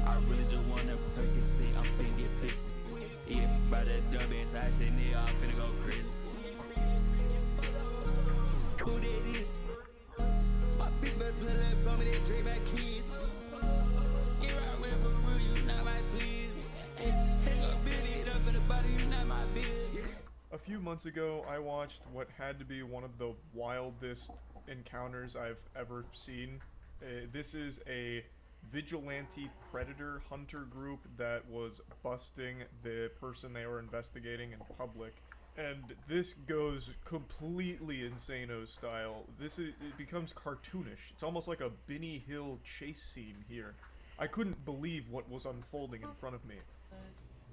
I really just wanna Percocet, I'm finna get pissed. Yeah, by that dub inside shit, nigga, I'm finna go crazy. Who that is? My bitch better pull up on me, that drink back kids. You right with for real, you not my twin. Hang up, Billy, hit up in the body, you not my bitch. A few months ago, I watched what had to be one of the wildest encounters I've ever seen. This is a vigilante predator hunter group that was busting the person they were investigating in public. And this goes completely Insano style. It becomes cartoonish. It's almost like a Benny Hill chase scene here. I couldn't believe what was unfolding in front of me.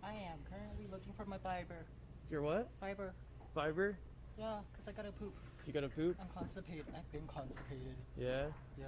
I am currently looking for my fiber. Your what? Fiber. Fiber? Yeah, because I gotta poop. You gotta poop? I'm constipated. I've been constipated. Yeah? Yeah.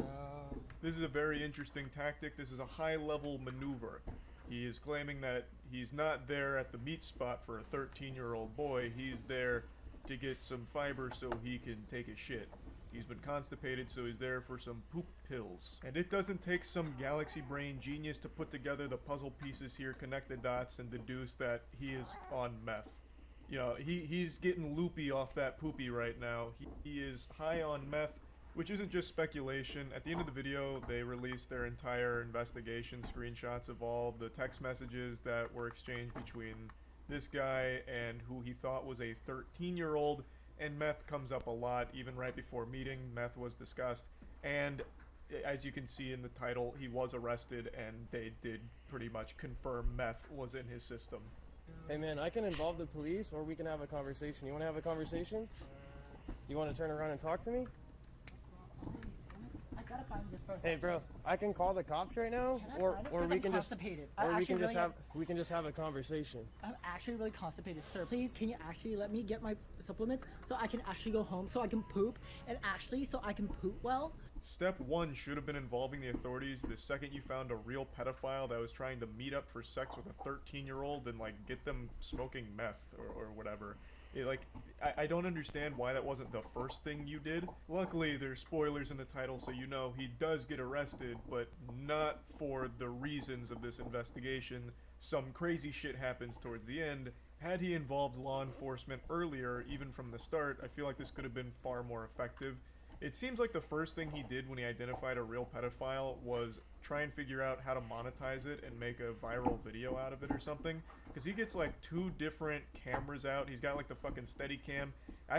This is a very interesting tactic. This is a high-level maneuver. He is claiming that he's not there at the meat spot for a 13-year-old boy. He's there to get some fiber so he can take a shit. He's been constipated, so he's there for some poop pills. And it doesn't take some galaxy brain genius to put together the puzzle pieces here, connect the dots, and deduce that he is on meth. You know, he's getting loopy off that poopy right now. He is high on meth, which isn't just speculation. At the end of the video, they released their entire investigation, screenshots of all the text messages that were exchanged between this guy and who he thought was a 13-year-old, and meth comes up a lot. Even right before meeting, meth was discussed, and as you can see in the title, he was arrested, and they did pretty much confirm meth was in his system. Hey man, I can involve the police or we can have a conversation. You want to have a conversation? You want to turn around and talk to me? I gotta find this first. Hey bro, I can call the cops right now, or we can just have a conversation. I'm actually really constipated, sir. Please, can you actually let me get my supplements so I can actually go home, so I can poop, and actually so I can poop well? Step 1 should have been involving the authorities the second you found a real pedophile that was trying to meet up for sex with a 13-year-old and, like, get them smoking meth or whatever. I don't understand why that wasn't the first thing you did. Luckily, there's spoilers in the title, so you know he does get arrested, but not for the reasons of this investigation. Some crazy shit happens towards the end. Had he involved law enforcement earlier, even from the start, I feel like this could have been far more effective. It seems like the first thing he did when he identified a real pedophile was try and figure out how to monetize it and make a viral video out of it or something. Because he gets like 2 different cameras out. He's got like the fucking Steadicam.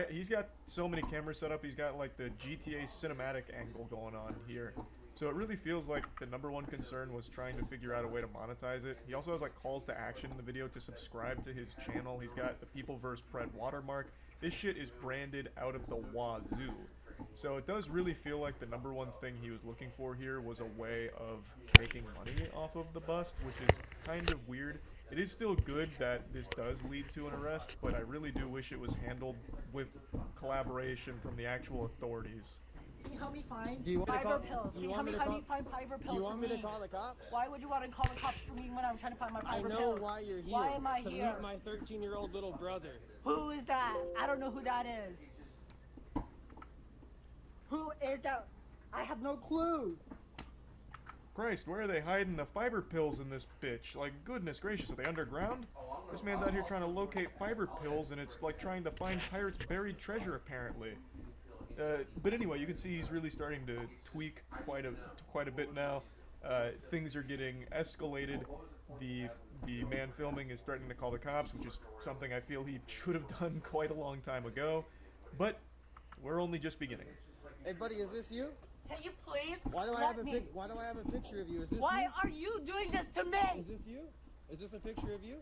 He's got so many cameras set up. He's got like the GTA cinematic angle going on here. So it really feels like the #1 concern was trying to figure out a way to monetize it. He also has like calls to action in the video to subscribe to his channel. He's got the People vs. Pred watermark. This shit is branded out of the wazoo. So it does really feel like the #1 thing he was looking for here was a way of making money off of the bust, which is kind of weird. It is still good that this does lead to an arrest, but I really do wish it was handled with collaboration from the actual authorities. Can you help me find Do you want me to fiber call- pills? do Can you you want help me me to find find fiber pills You want for me to me? call the cops? Why would you want to call the cops for me when I'm trying to find my I fiber know pills? why you're here. Why am I to here? meet my 13-year-old little brother. Who is that? I don't know who that is. Who is that? I have no clue. Christ, where are they hiding the fiber pills in this bitch? Like, goodness gracious, are they underground? This man's out here trying to locate fiber pills, and it's like trying to find pirates' buried treasure, apparently. But anyway, you can see he's really starting to tweak quite a bit now. Things are getting escalated. The man filming is starting to call the cops, which is something I feel he should have done quite a long time ago. But we're only just beginning. Hey buddy, is this you? Can you please Why do I let have me? why do I have a picture of you? Is this Why you? are you doing this to me? Is this you? Is this a picture of you?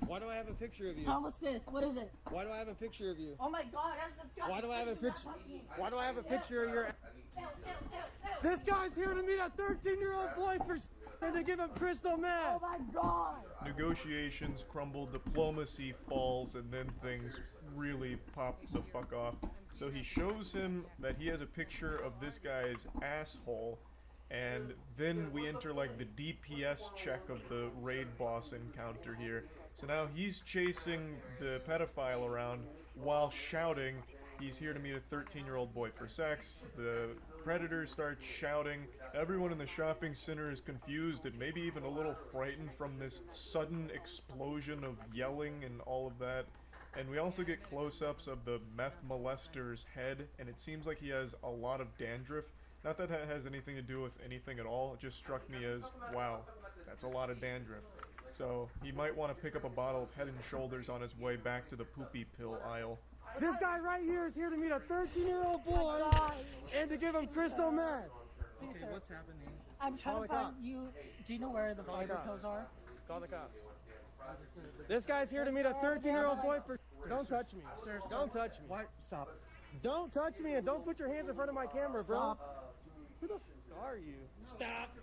Why do I have a picture of you? What's this? What is it? Why do I have a picture of you? Oh my God, that's disgusting. Why do I have a picture? Why do I have a picture of your? Ew, ew, ew, ew. This guy's here to meet a 13-year-old boy for and to give him crystal meth. Oh my God. Negotiations crumble, diplomacy falls, and then things really pop the fuck off. So he shows him that he has a picture of this guy's asshole, and then we enter like the DPS check of the raid boss encounter here. So now he's chasing the pedophile around while shouting he's here to meet a 13-year-old boy for sex. The predator starts shouting. Everyone in the shopping center is confused and maybe even a little frightened from this sudden explosion of yelling and all of that. And we also get close-ups of the meth molester's head, and it seems like he has a lot of dandruff. Not that that has anything to do with anything at all, it just struck me as, wow, that's a lot of dandruff. So he might want to pick up a bottle of Head & Shoulders on his way back to the poopy pill aisle. This guy right here is here to meet a 13-year-old boy and to give him crystal meth. Please, Okay, sir. what's happening? I'm trying Call to the find cops. you. Do you know where the Call the fiber cops. pills are? Call the cops. This guy's here to meet a 13-year-old boy for... Don't touch me. Sir, Don't touch me. Why? Stop. Don't touch me and don't put your hands in front of my camera, bro. Stop. Who the f are you? Stop.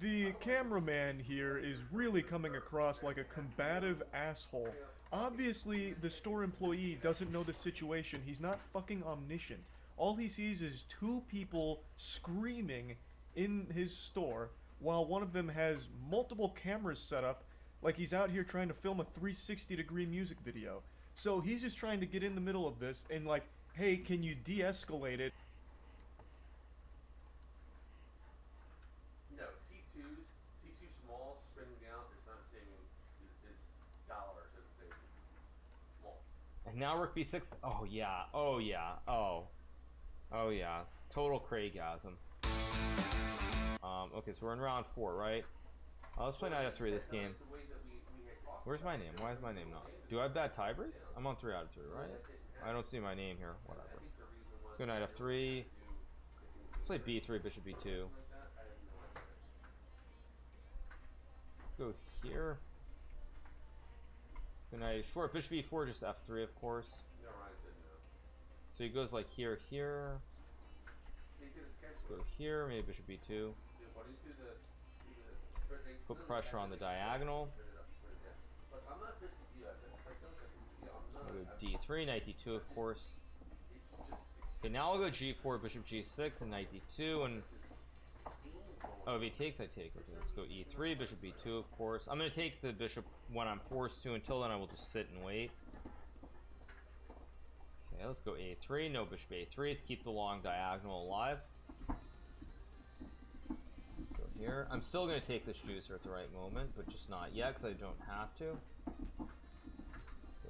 The cameraman here is really coming across like a combative asshole. Obviously, the store employee doesn't know the situation. He's not fucking omniscient. All he sees is two people screaming in his store while one of them has multiple cameras set up like he's out here trying to film a 360-degree music video. So he's just trying to get in the middle of this and like, hey, can you de-escalate it? No, T2s, T2 small, spinning out, there's not the same, it's dollars at the same small. And now Rook B6. Oh yeah. Oh yeah. Oh. Oh yeah. Total Craigasm. Okay, so we're in round 4, right? Let's play Knight F3 this game. Where's my name? Why is my name not? Do I have bad tie breaks? I'm on 3 out of 3, right? I don't see my name here. Whatever. Let's go Knight F3. Let's play B3, Bishop B2. Let's go here. Good night. Short Bishop B4, just F3, of course. So he goes like here, here. Let's go here, maybe Bishop B2. Put pressure on the diagonal. I'll go D3, Knight D2, of course. Okay, now I'll go G4, Bishop G6, and Knight D2, and... Oh, if he takes, I take. Okay, let's go E3, Bishop B2, of course. I'm going to take the bishop when I'm forced to. Until then, I will just sit and wait. Okay, let's go A3, no Bishop A3. Let's keep the long diagonal alive. Go here. I'm still going to take this juicer at the right moment, but just not yet, because I don't have to.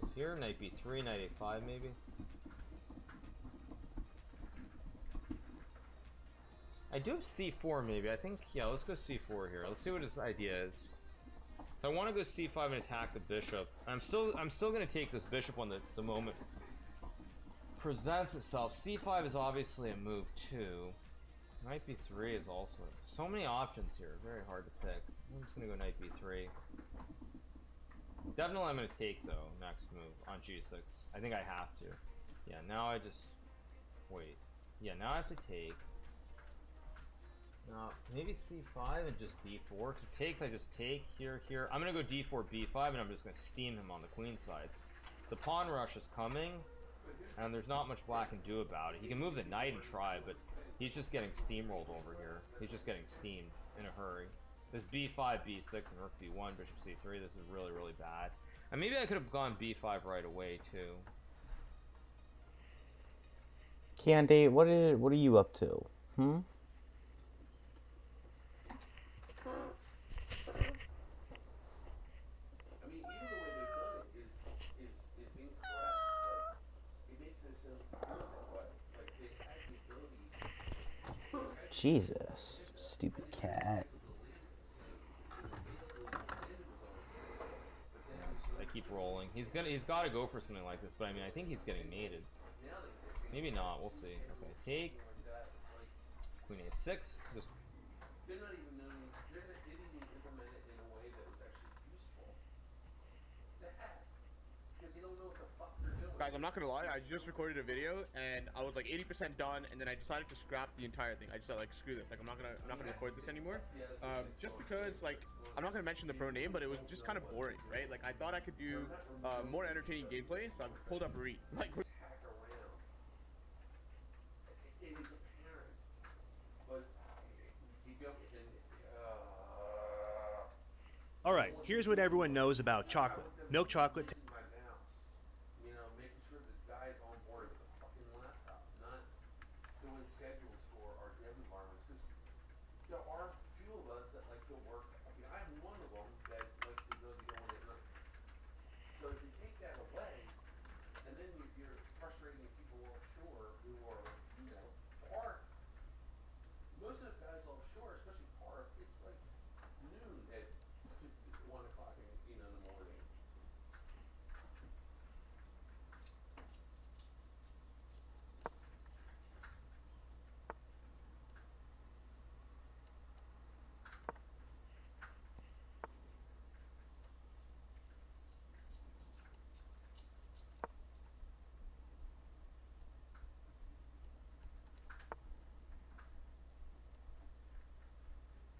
Go here, Knight B3, Knight A5, maybe. I do have C4 maybe. I think, yeah, let's go C4 here. Let's see what his idea is. If I want to go C5 and attack the bishop, I'm still going to take this bishop when the moment presents itself. C5 is obviously a move too. Knight B3 is also so many options here. Very hard to pick. I'm just going to go Knight B3. Definitely I'm going to take though next move on G6. I think I have to. Yeah, now I just wait. Yeah, now I have to take. Maybe C5 and just D4. Because it takes, I just take here, here. I'm going to go D4, B5, and I'm just going to steam him on the queen side. The pawn rush is coming, and there's not much black can do about it. He can move the knight and try, but he's just getting steamrolled over here. He's just getting steamed in a hurry. There's B5, B6, and Rook B1, Bishop C3. This is really, really bad. And maybe I could have gone B5 right away, too. Candy, what are you up to? Hmm? I mean, even the way they've done it is incorrect. Like, it makes no sense to do it that way. Like, they had the ability. Jesus. Stupid cat. I keep rolling. He's got to go for something like this, but I mean, I think he's getting mated. Maybe not. We'll see. Okay, take. Queen A6. Just They're not even known. They didn't even implement it in a way that was actually useful to have, because you don't know what the fuck they're doing. Guys, I'm not gonna lie, I just recorded a video and I was like 80% done, and then I decided to scrap the entire thing. I just said like, screw this, like I'm not gonna record this anymore. Just because like I'm not gonna mention the pro name, but it was just kind of boring, right? Like I thought I could do more entertaining gameplay, so I pulled up Reed. Like. Hack around. It is apparent, but keep up and Alright, here's what everyone knows about chocolate. Milk chocolate. my mouse. You know, making sure the guy's on board with the fucking laptop, not doing schedules for our demo offshore who are, park. Most of the guys offshore, especially park, it's like noon at 1 o'clock in the morning.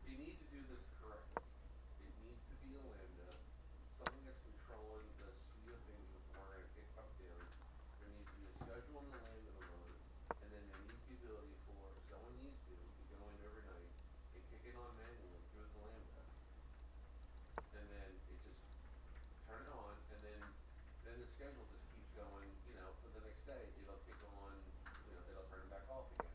You need to do this correctly. It needs to be a lambda, something that's controlling the speed of things before we're gonna kick up down. There needs to be a schedule in the lambda to run, and then there needs the ability for, if someone needs to go in overnight and kick it on manually through the lambda, and then it just turn it on, and then the schedule just keeps going, for the next day, it'll kick on, it'll turn it back off again.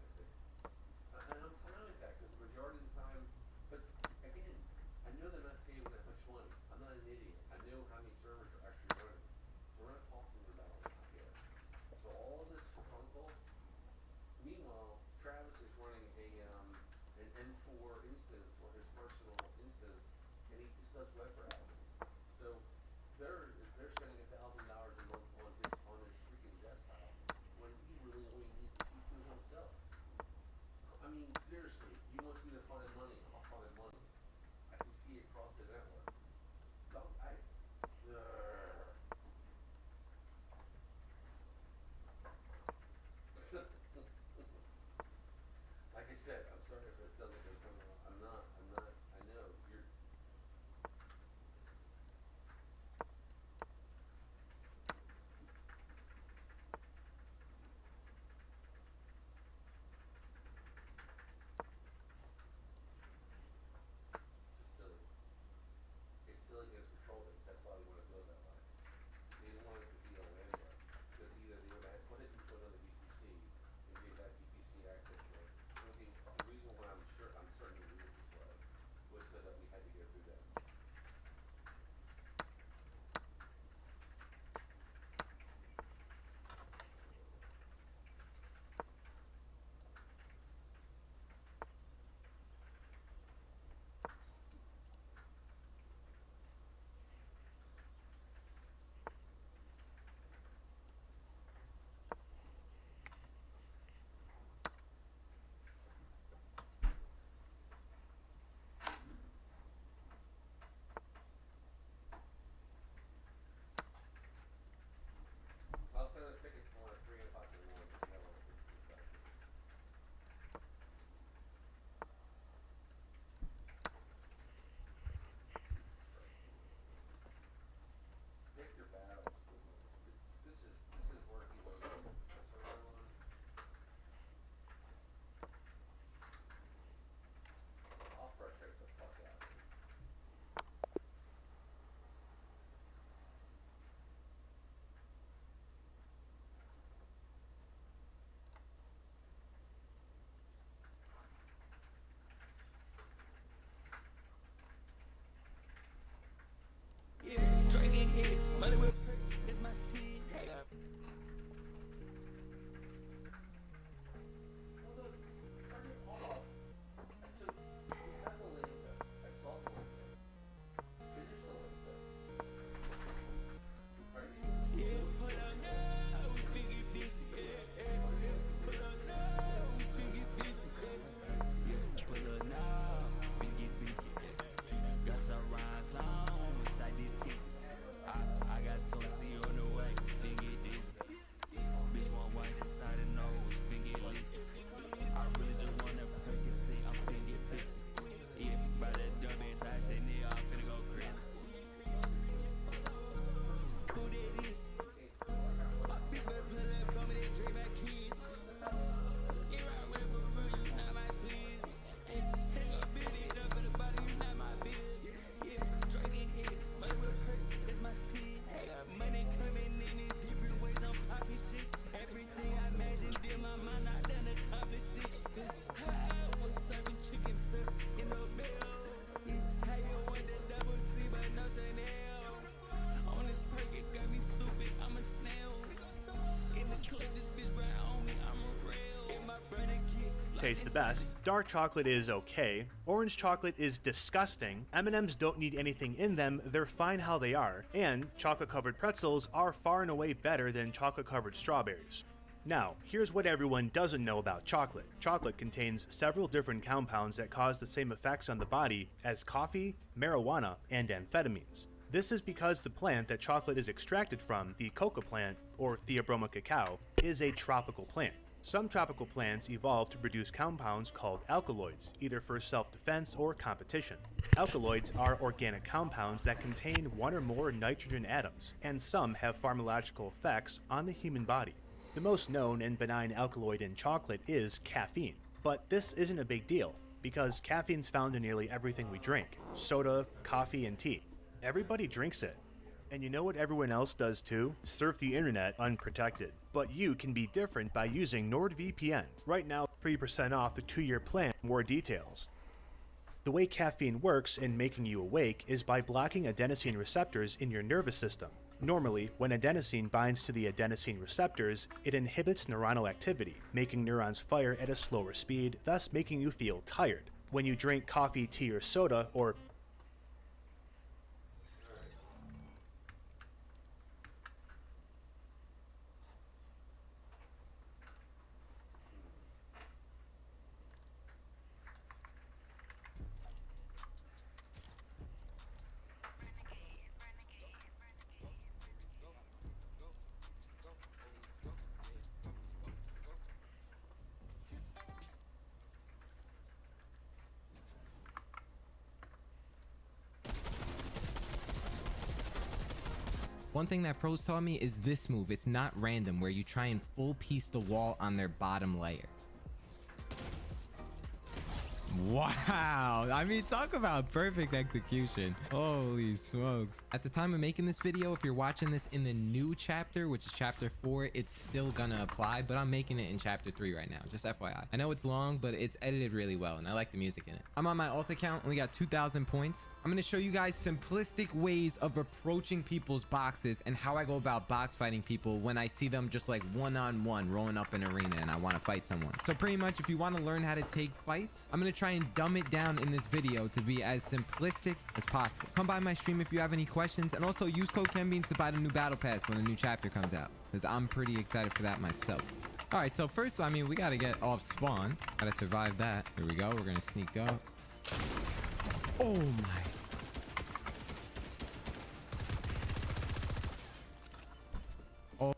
And I'm fine with that, because the majority of the time, but again, I know they're not saving that much money. I'm not an idiot. I know how many servers are actually running. So we're not talking about a lot here. So all of this uncle, meanwhile, Travis is running an M4 instance for his personal instance, and he just does web browsing. So they're spending $1,000 a month on his freaking desktop when he really only needs a T2 himself. I mean, seriously, he wants me to fund money. I'll fund money. I can see it across the network. No, like I said, I'm sorry if it sounds like I'm coming off. I'm not, I know, you're. It's just silly. It's silly and it's control things. That's why we want to build that way. They didn't want it to be a lambda, because either they would have put it into another VPC and gave that VPC access to it. The reason why I'm certain we did it this way was so that we had to go through that. taste the best, dark chocolate is okay, orange chocolate is disgusting, M&Ms don't need anything in them, they're fine how they are, and chocolate-covered pretzels are far and away better than chocolate-covered strawberries. Now, here's what everyone doesn't know about chocolate. Chocolate contains several different compounds that cause the same effects on the body as coffee, marijuana, and amphetamines. This is because the plant that chocolate is extracted from, the coca plant, or Theobroma cacao, is a tropical plant. Some tropical plants evolved to produce compounds called alkaloids, either for self-defense or competition. Alkaloids are organic compounds that contain one or more nitrogen atoms, and some have pharmacological effects on the human body. The most known and benign alkaloid in chocolate is caffeine, but this isn't a big deal, because caffeine's found in nearly everything we drink: soda, coffee, and tea. Everybody drinks it. And you know what everyone else does too? Surf the internet unprotected. But you can be different by using NordVPN. Right now, 3% off the 2-year plan. More details. The way caffeine works in making you awake is by blocking adenosine receptors in your nervous system. Normally, when adenosine binds to the adenosine receptors, it inhibits neuronal activity, making neurons fire at a slower speed, thus making you feel tired. When you drink coffee, tea, or soda, or One thing that pros taught me is this move. It's not random, where you try and full piece the wall on their bottom layer. Wow, I mean, talk about perfect execution. Holy smokes. At the time of making this video, if you're watching this in the new chapter, which is chapter 4, it's still gonna apply, but I'm making it in chapter 3 right now, just FYI. I know it's long, but it's edited really well, and I like the music in it. I'm on my alt account, only got 2,000 points. I'm gonna show you guys simplistic ways of approaching people's boxes and how I go about box fighting people when I see them just like one-on-one rolling up an arena and I want to fight someone. So pretty much, if you want to learn how to take fights, I'm gonna try and dumb it down in this video to be as simplistic as possible. Come by my stream if you have any questions, and also use code ChemBeans to buy the new battle pass when the new chapter comes out, because I'm pretty excited for that myself. All right, so first, I mean, we got to get off spawn. Got to survive that. Here we go. We're gonna sneak up. Oh my. Oh.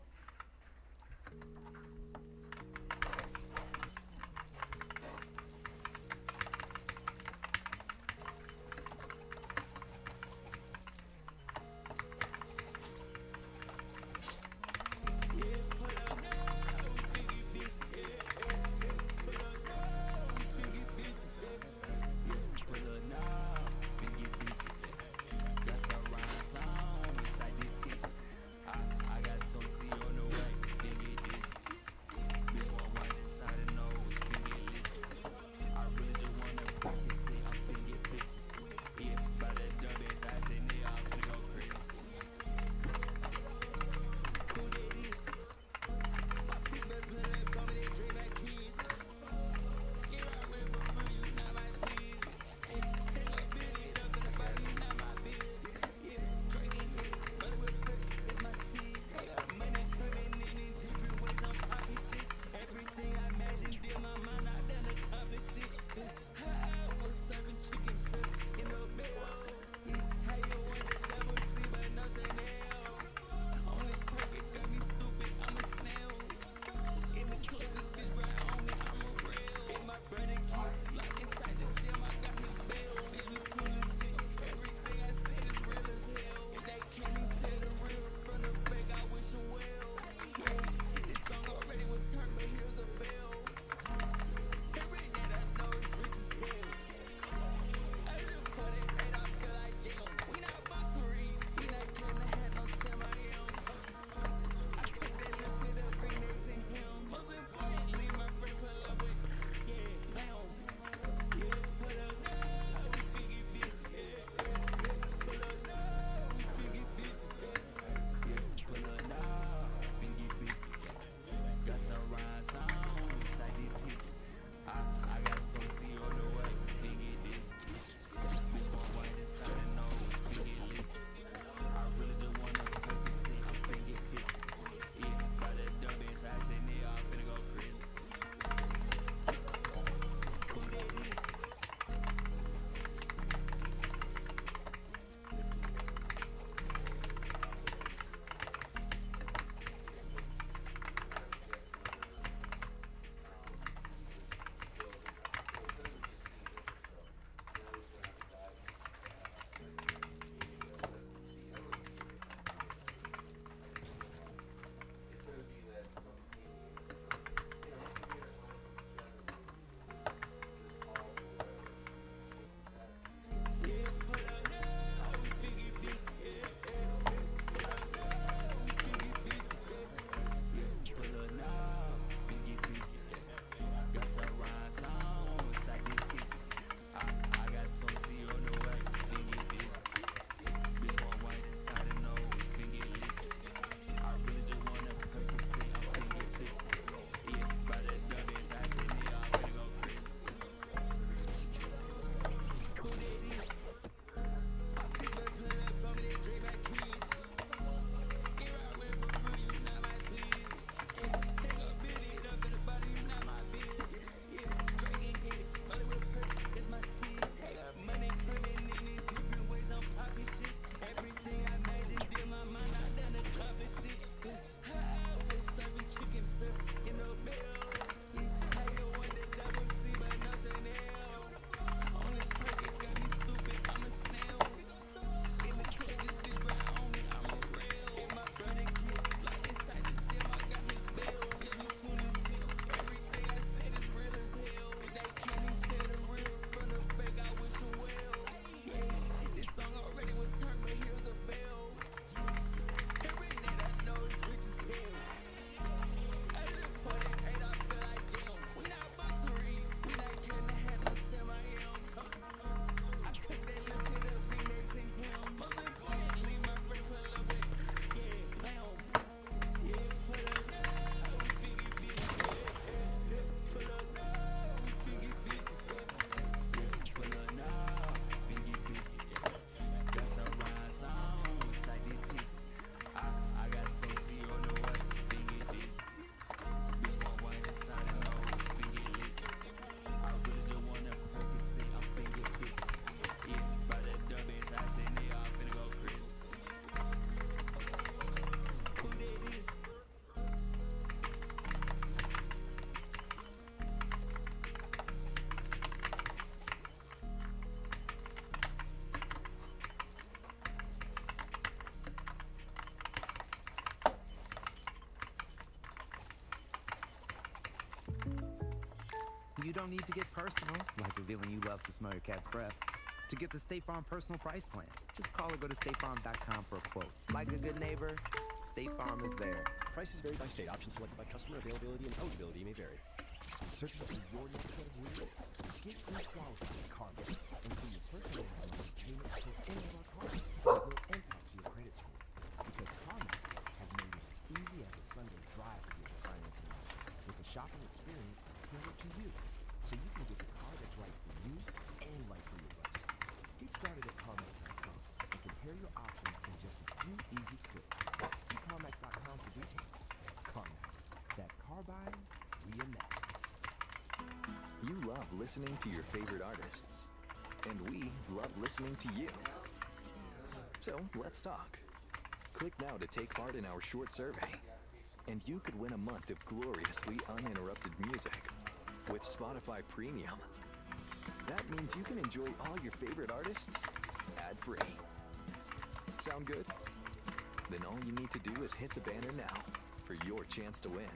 don't need to get personal, like revealing you love to smell your cat's breath. To get the State Farm personal price plan, just call or go to statefarm.com for a quote. Like a good neighbor, State Farm is there. Prices vary by state. Options selected by customer. Availability and eligibility may vary. Searching for your next set of wheels? Get pre-qualified at CarMax and see your personal payment for any of our cars with no impact to your credit score. Because CarMax has made it as easy as a Sunday drive to get your financing options with a shopping experience tailored to you, so you can get the car that's right for you and right for your budget. Get started at CarMax.com and compare your options in just a few easy clicks. See CarMax.com for details. CarMax. That's car buying reimagined. You love listening to your favorite artists, and we love listening to you. So let's talk. Click now to take part in our short survey, and you could win a month of gloriously uninterrupted music with Spotify Premium. That means you can enjoy all your favorite artists ad-free. Sound good? Then all you need to do is hit the banner now for your chance to win.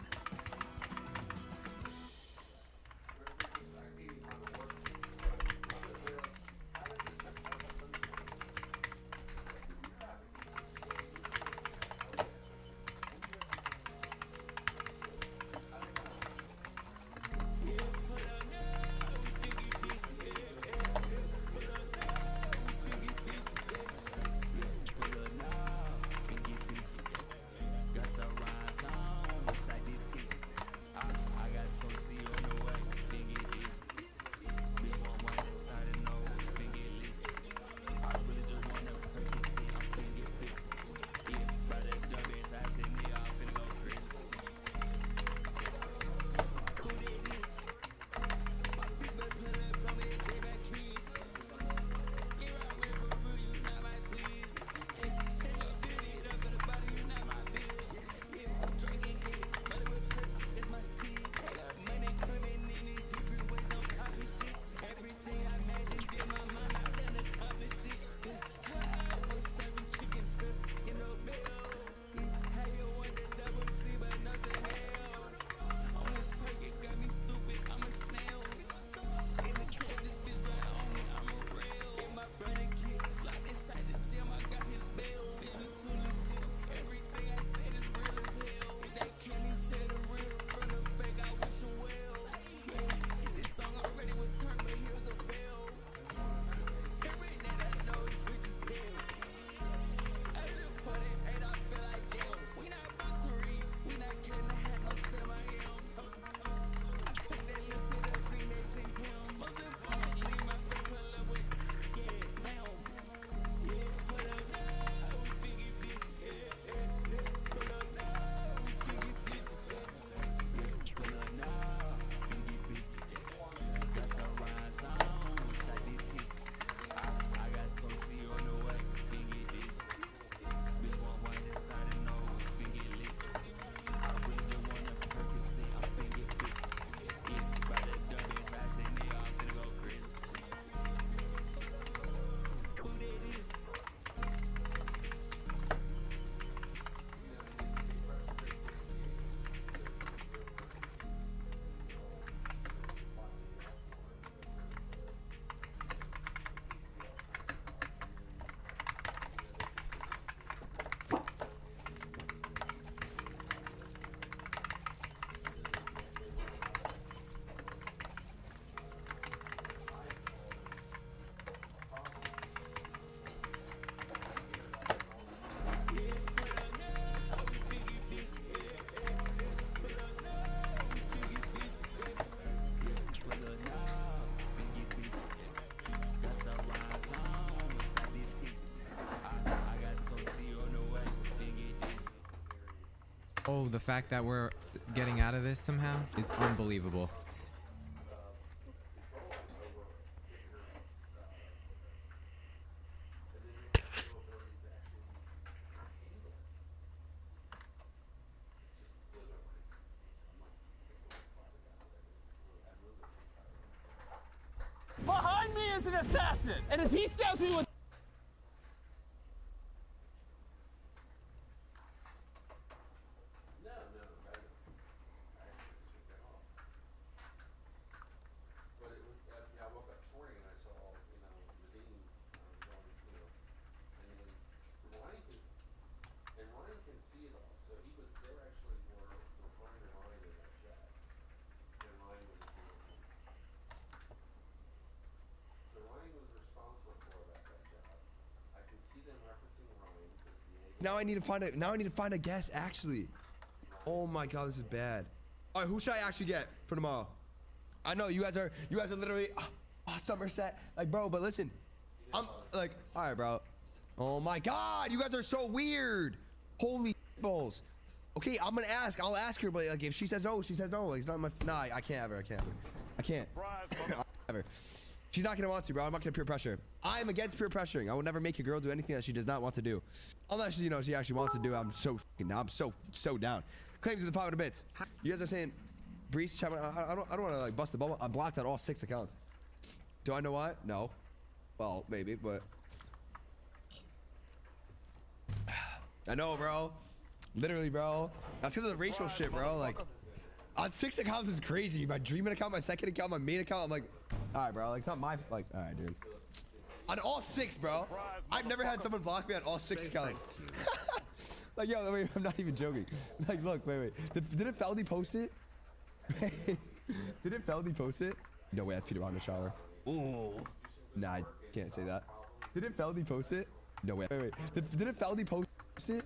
Oh, the fact that we're getting out of this somehow is unbelievable. Behind me is an assassin, and if he stabs me with Now I need to find a guest actually. Oh my god, this is bad. All right, who should I actually get for tomorrow? I know you guys are literally Somerset, like, bro. But listen, I'm like, all right, bro. Oh my god, you guys are so weird. Holy balls. Okay, I'm gonna ask. I'll ask her, but like, if she says no, she says no. Like, it's not my. Nah, I can't have her. I can't. Ever. She's not gonna want to, bro. I'm not gonna peer pressure. I'm against peer pressuring. I will never make a girl do anything that she does not want to do, unless she actually wants to do. I'm so down. Claims of the 500 bits. You guys are saying, Breeze, I don't want to like bust the bubble. I'm blocked on all 6 accounts. Do I know why? No. Well, maybe, but I know, bro. Literally, bro. That's because of the racial shit, bro. Like, on 6 accounts is crazy. My dreaming account, my second account, my main account. I'm like, all right, bro. Like, it's not my all right, dude. On all 6, bro. I've never had someone block me on all 6 accounts. Like, yo, wait, I'm not even joking. Like, look, wait. Didn't Feldy post it? Didn't Feldy post it? No way, that's Peter on the shower. Ooh. Nah, I can't say that. Didn't Feldy post it? No way. Wait. Didn't Feldy post it?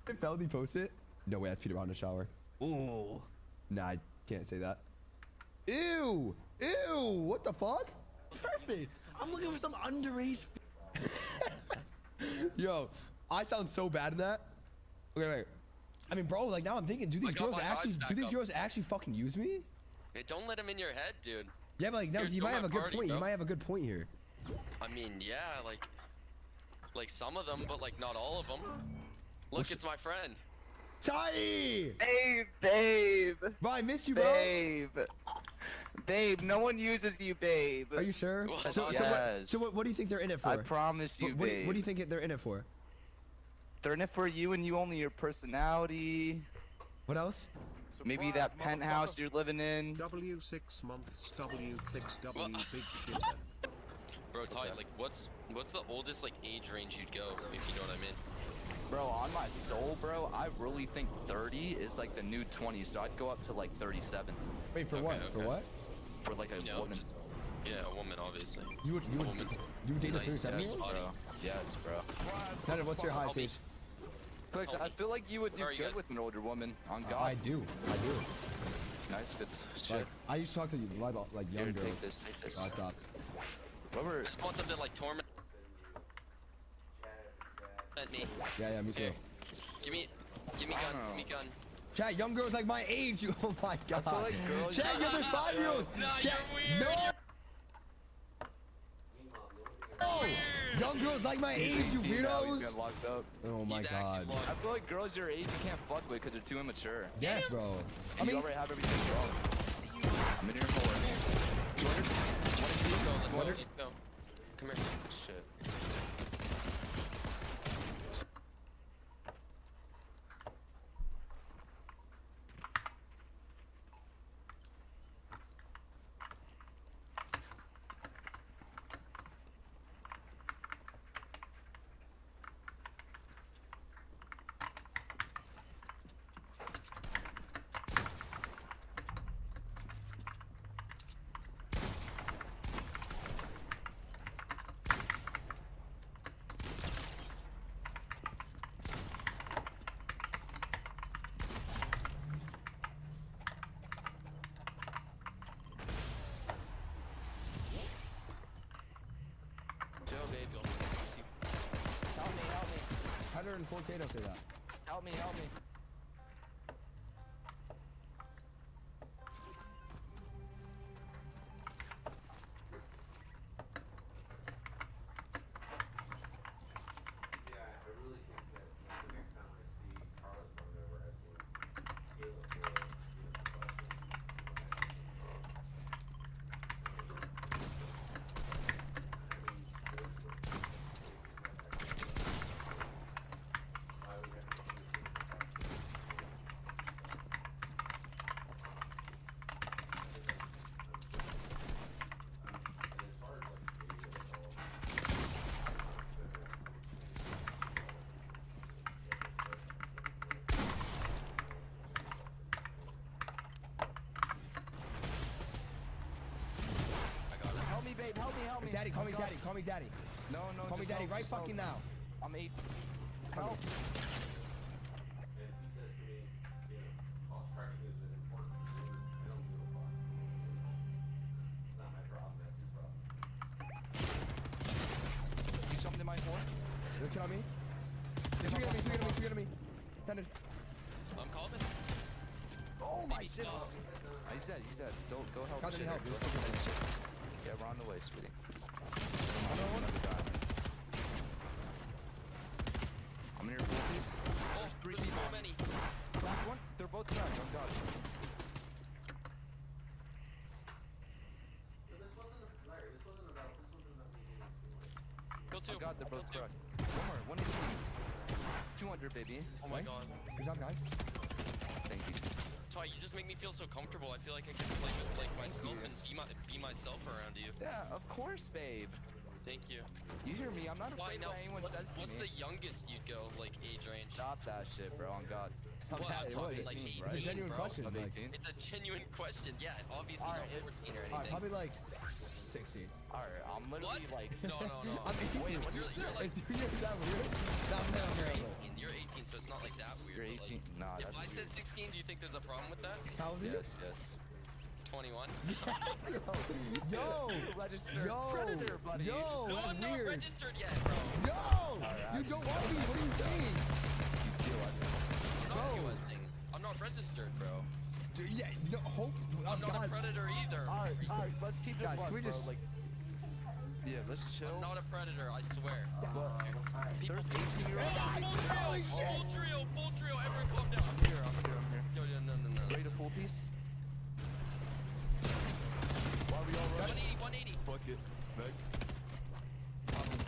Didn't Feldy post it? No way, that's Peter on the shower. Ooh. Nah, I can't say that. Ew! What the fuck? Perfect. I'm looking for some underage. Yo, I sound so bad in that. Okay, wait. I mean, bro, like now I'm thinking, do these girls actually fucking use me? Hey, don't let him in your head, dude. Yeah, but like now you might have a good point. Bro. You might have a good point here. I mean, yeah, like some of them, but like not all of them. Look, it's my friend. Tai! Hey, babe. Bro, I miss you, bro. Babe, no one uses you, babe. Are you sure? Yes. So what do you think they're in it for? I promise you, babe. What do you think they're in it for? They're in it for you and you only, your personality. What else? Maybe that penthouse you're living in. W6 months, W clicks, W big shit. Bro, Ty, like, what's the oldest like age range you'd go, if you know what I mean? Bro, on my soul, bro, I really think 30 is like the new 20, so I'd go up to like 37. Wait, for what? For what? For like a woman. Yeah, a woman, obviously. You would date a 37-year-old? Bro. Yes, bro. Tanner, what's your high age? Clicks, I feel like you would do good with an older woman. On God. I do. Nice, good shit. Like, I used to talk to you like young girls. Take this. Oh, I stopped. I just want them to like torment me. Yeah, me too. Here. Give me gun. Chat, young girls like my age. Oh my god. I feel like girls. Chat, you're 5-year-olds. You're weird. No. Young girls like my age, you weirdos. Locked up. Oh my god. I feel like girls your age you can't fuck with because they're too immature. Yes, bro. I mean, you already have everything wrong. I'm in here for Let's go. Come here. Shit. And 4K don't say that. Help me. daddy. Call me daddy. Call me daddy. No, Call me just daddy help, right just help. fucking now. I'm 8. Help. And he said to me, you know, cost tracking is important to do. I don't give a fuck. It's not my problem, that's his problem. You jumped in my horn? You kill me? Three on me. Tended. I'm coming. Oh my shit. He's dead. Go help. Cousin, help. Go help. Yeah, we're on the way, sweetie. Another guy. I'm in here for this. There's 3 There's people. so many. Cracked one. They're both cracked. Oh god. This wasn't Larry, this wasn't about Kill 2. Oh god, they're both Kill 2. cracked. One more. 118. 200, baby. Oh my god. Good job, guys. Thank you. Ty, you just make me feel so comfortable. I feel like I can play with like myself and be myself around you. Yeah, of course, babe. Thank you. You hear me? I'm not Why afraid now? what anyone says to What's me. the youngest you'd go, like, age range? Stop that shit, bro. On God. What, I'm talking like 18, It's a genuine bro. question. Of Like, 18? It's a genuine question. Yeah, obviously Alright, not 14 or anything. probably like 16. Alright, I'm literally What? like. No. I'm 18. Wait, you're like, Is that weird? you're 18, so it's not like that weird. You're but, 18. Like, Nah, if that's I weird. said 16, do you think there's a problem with that? How old are you? Yes. 21. Yo! Registered Yo! predator, buddy. Yo! No, That's I'm not weird. registered yet, bro. Yo! You don't want me. What are you saying? He's TOSing. I'm not Bro. TOSing. I'm not registered, bro. Dude, yeah, no, hope. I'm not a God. predator either. Alright, let's keep it Guys, blunt, can we bro. just- Like, yeah, let's chill. I'm not a predator, I swear. There's 18-year-olds. Full trio, everyone calm down. I'm here. Yo, no. Ready to full piece? Why are we all running? 180. Fuck it. Nice.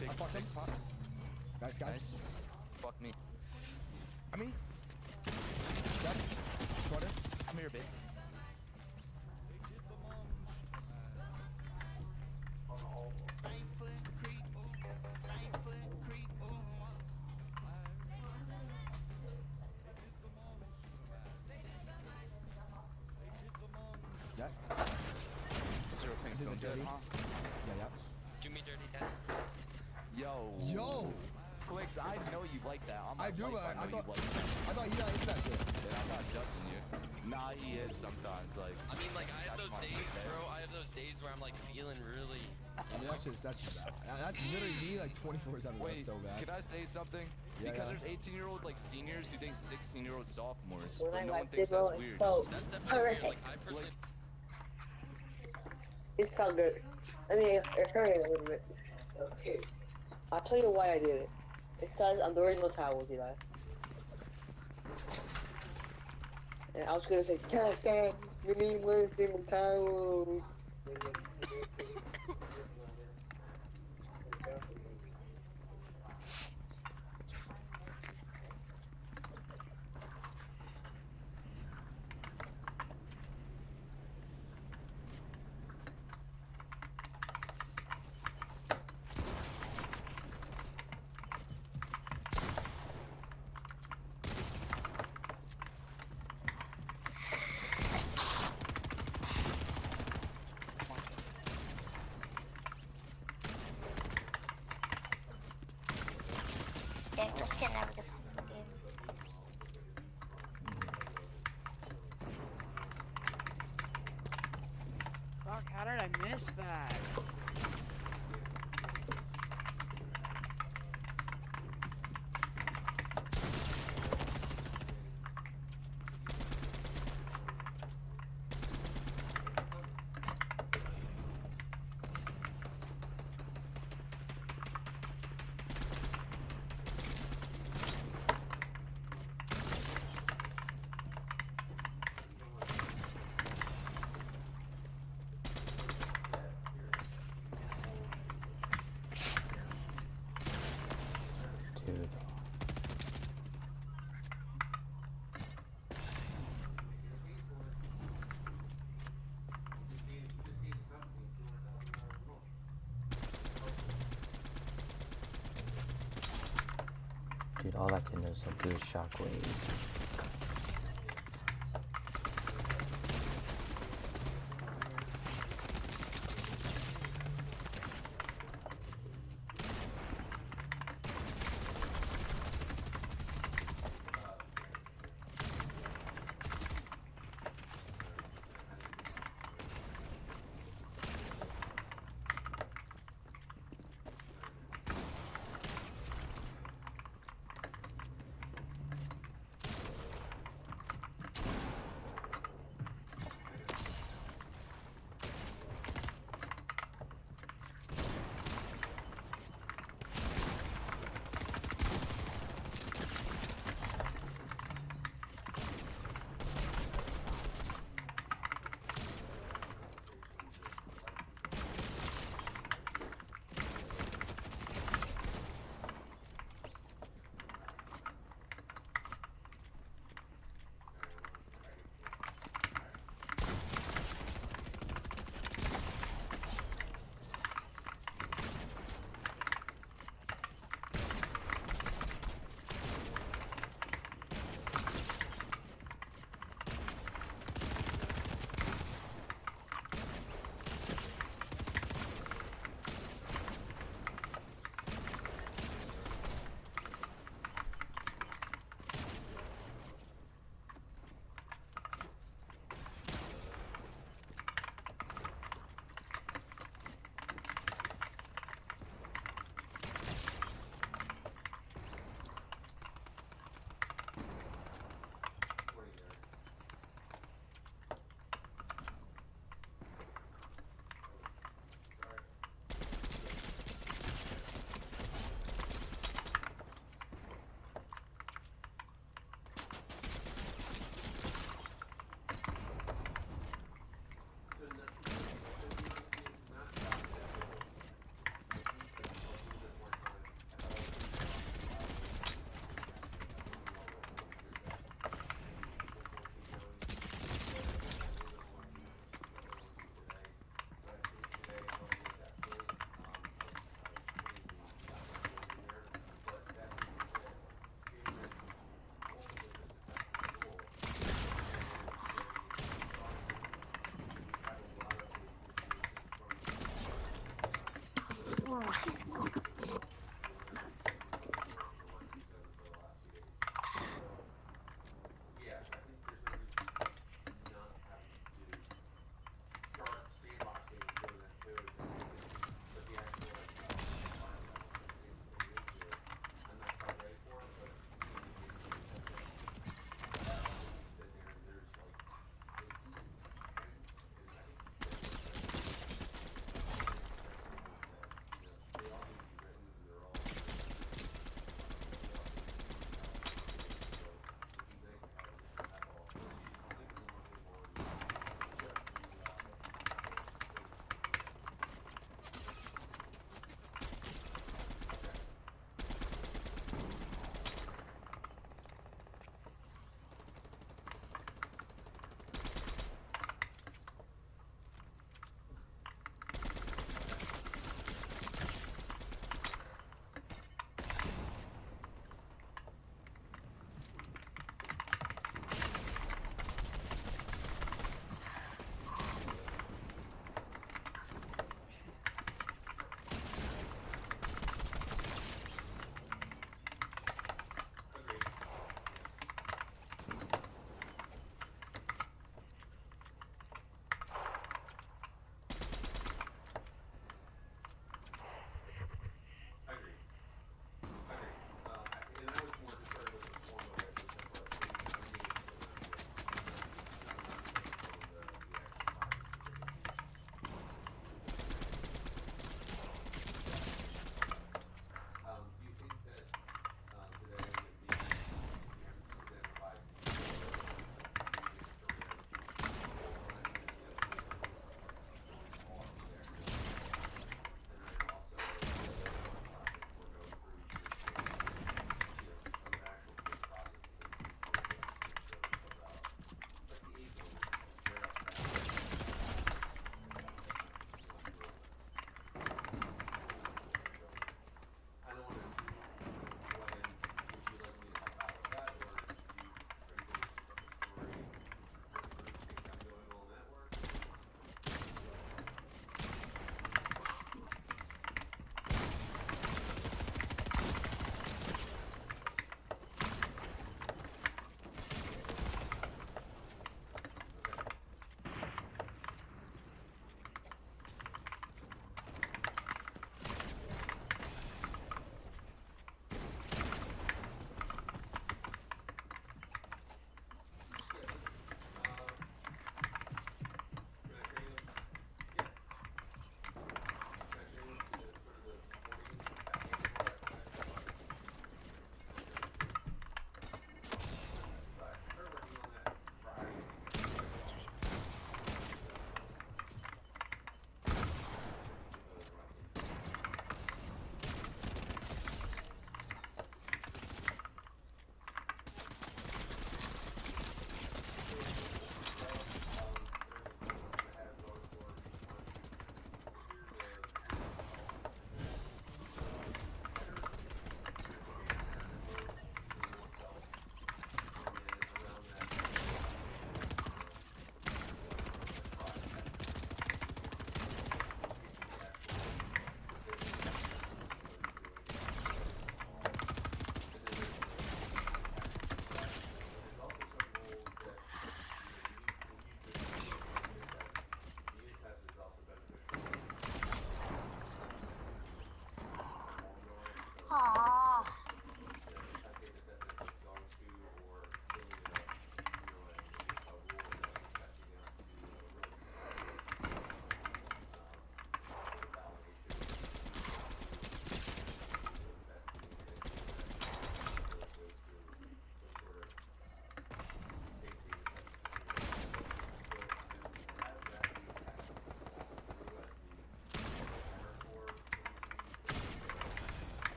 Big, I fucked him. big pot. Guys. Nice. Fuck me. I mean, dead. Quarter. I'm here, babe. Yeah. Zero ping Did film it dead, dirty. huh? Yeah. Do me dirty, dad. Yo. Quicks, I know you like that. I do, but I know thought you like that. I thought you not into that shit. Yeah, I'm not judging you. Nah, he is sometimes. Like, I mean, like, I have That's those my days, favorite. bro. I have those days where I'm, like, feeling really... I mean, that's literally me like 24/7. wait, That's so bad. can I say something? Yeah, Because yeah. there's 18-year-old like seniors who think 16-year-old sophomores, When but I no one like thinks this that's role, weird. so That's definitely weird. alright, Like, I personally... it's felt good. I mean, it's hurting a little bit. Okay, I'll tell you why I did it. It's because I'm the original towels, Eli. And I was gonna say, Dad, you need one single towels. Dang, this kid never gets home from the game. Fuck, how did I miss that? Dude. Dude, all that kid knows how to do is shockwaves. What is going on? Yeah, I think there's no reason not having to start sandboxing and doing that code, but the actual environmental things that go into it, I'm not quite ready for it, but sit there and there's like at least 10, and I think they all need to be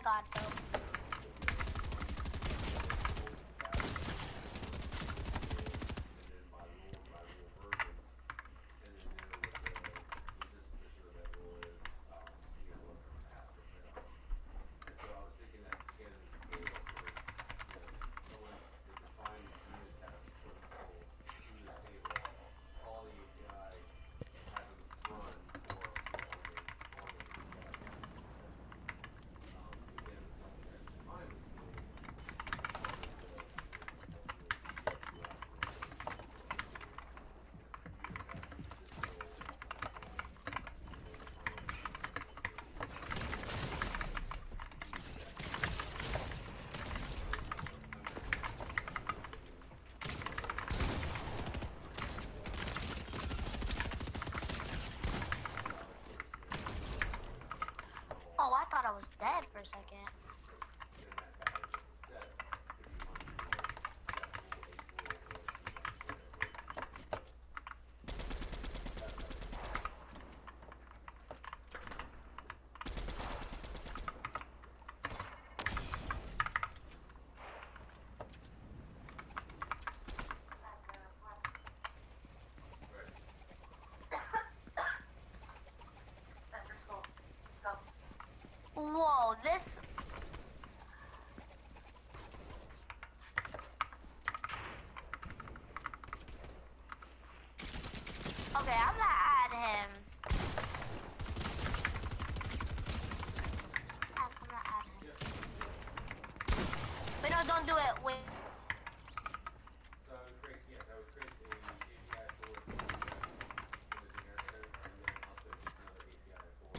thought though. Oh, I thought I was dead for a second. Whoa, this... Okay, I'm gonna add him. I'm gonna add him. Wait, no, don't do it. Wait. So I would create, yes, I would create a API for in the generic sense, and then also just another API for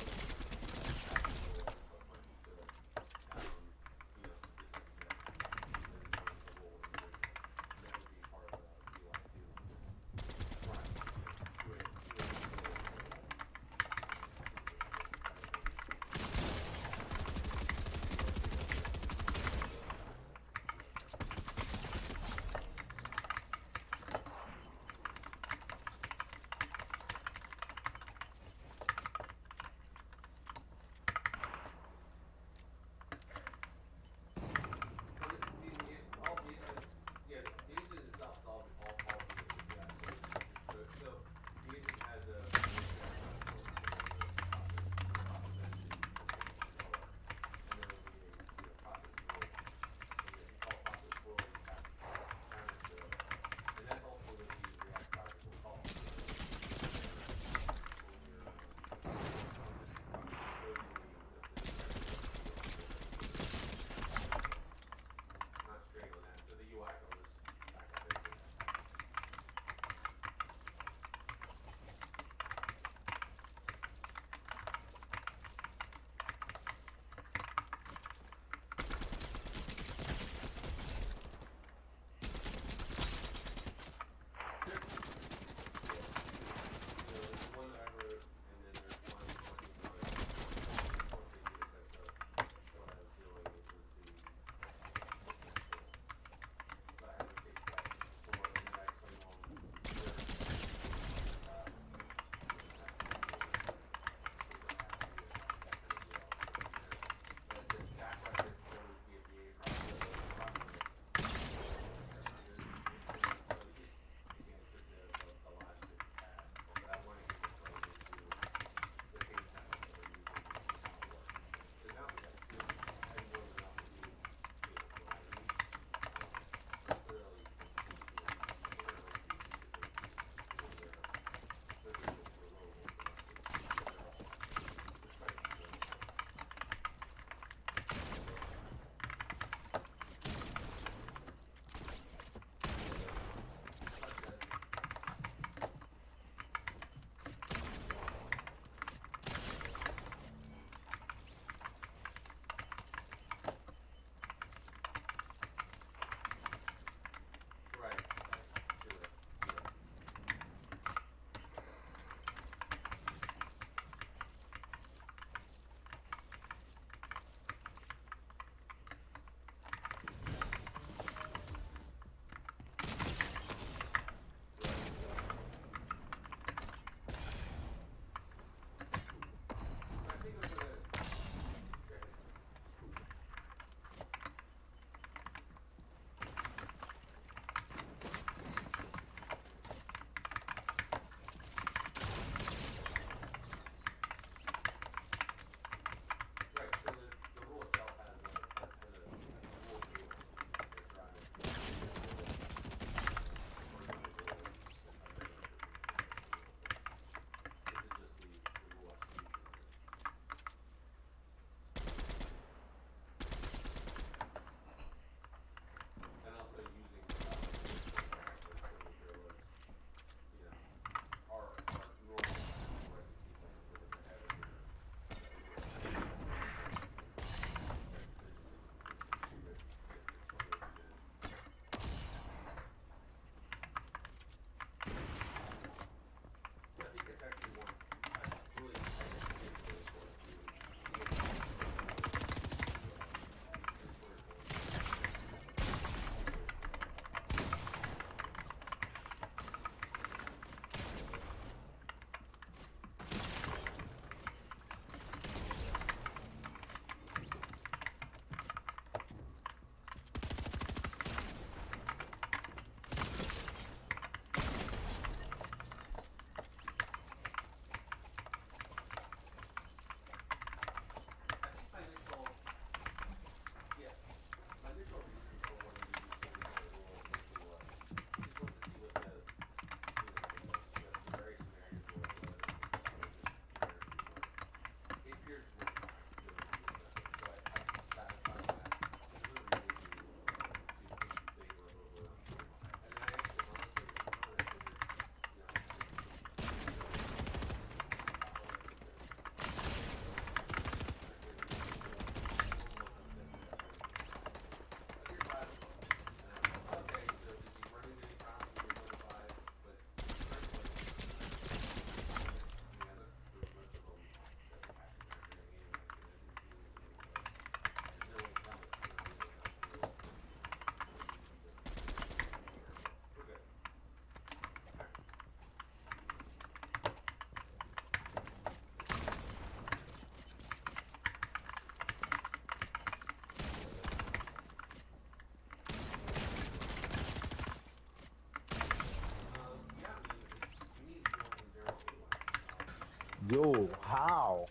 Yo, how?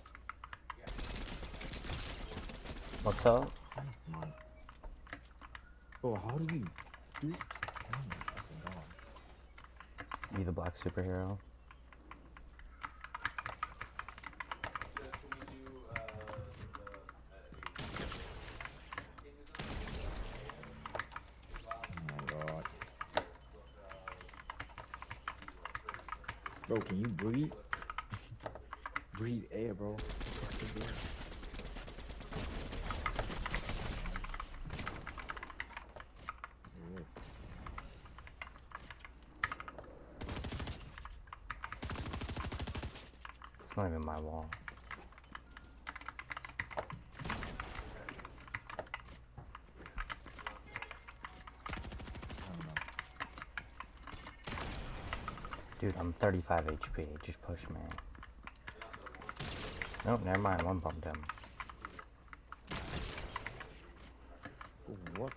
What's up? Bro, how do you do? Oh my fucking god. You the black superhero? Oh my god. Bro, can you breathe? Breathe air, bro. It's not even my wall. Dude, I'm 35 HP. Just push me. Nope, never mind. One bumped him. What?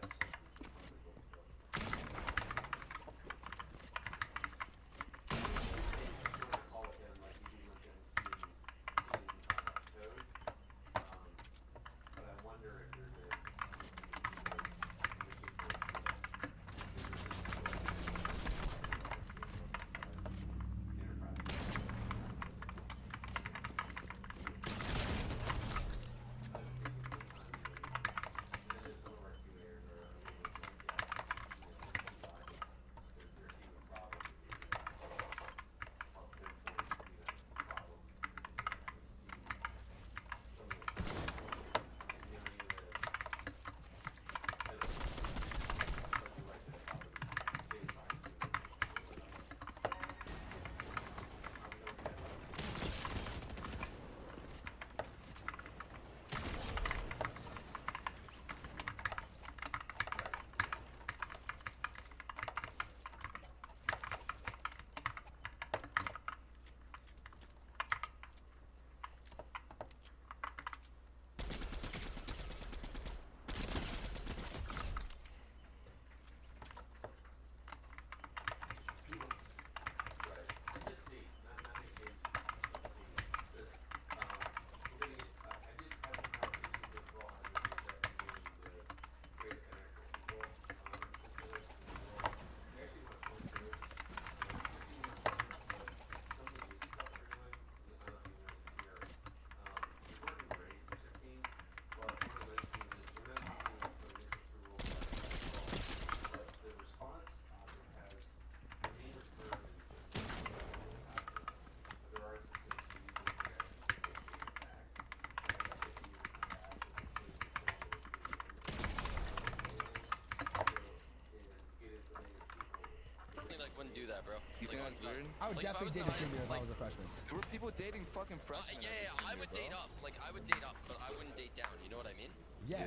Wouldn't do that, bro. You think that's weird? I would Like, if I definitely was date in a junior if I high- was a freshman. There were people dating fucking freshmen. Yeah, I would date up. Like, I would date up, but I wouldn't date down. You know what I mean? Yeah.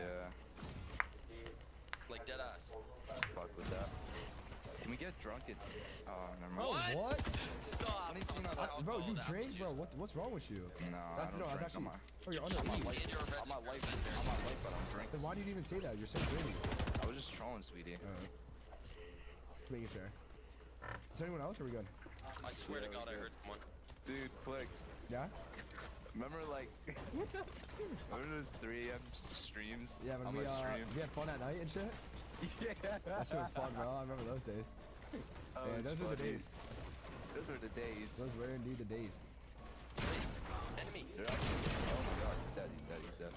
Like, dead ass. Fuck with that. Can we get drunk at... Oh, never Bro, mind. what? Stop. Bro, you drink, bro. What's wrong with you? No, That's, I don't drink. actually. Oh, you're I'm underage. not light, but I'm drinking. Then why do you even say that? You're so dirty. I was just trolling, sweetie. Making sure. Is there anyone else? Or are we good? I swear to God, I heard someone. Dude, clicks. Yeah? Remember, like... remember those 3 AM streams? Yeah, when on we my stream? had fun at night and shit. Yeah. That shit was fun, bro. I remember those days. Oh, Yeah, it's those were the funny. days. Those were the days. Those were indeed the days. Enemy. They're actually, oh my god, he's dead, he's dead, he's dead.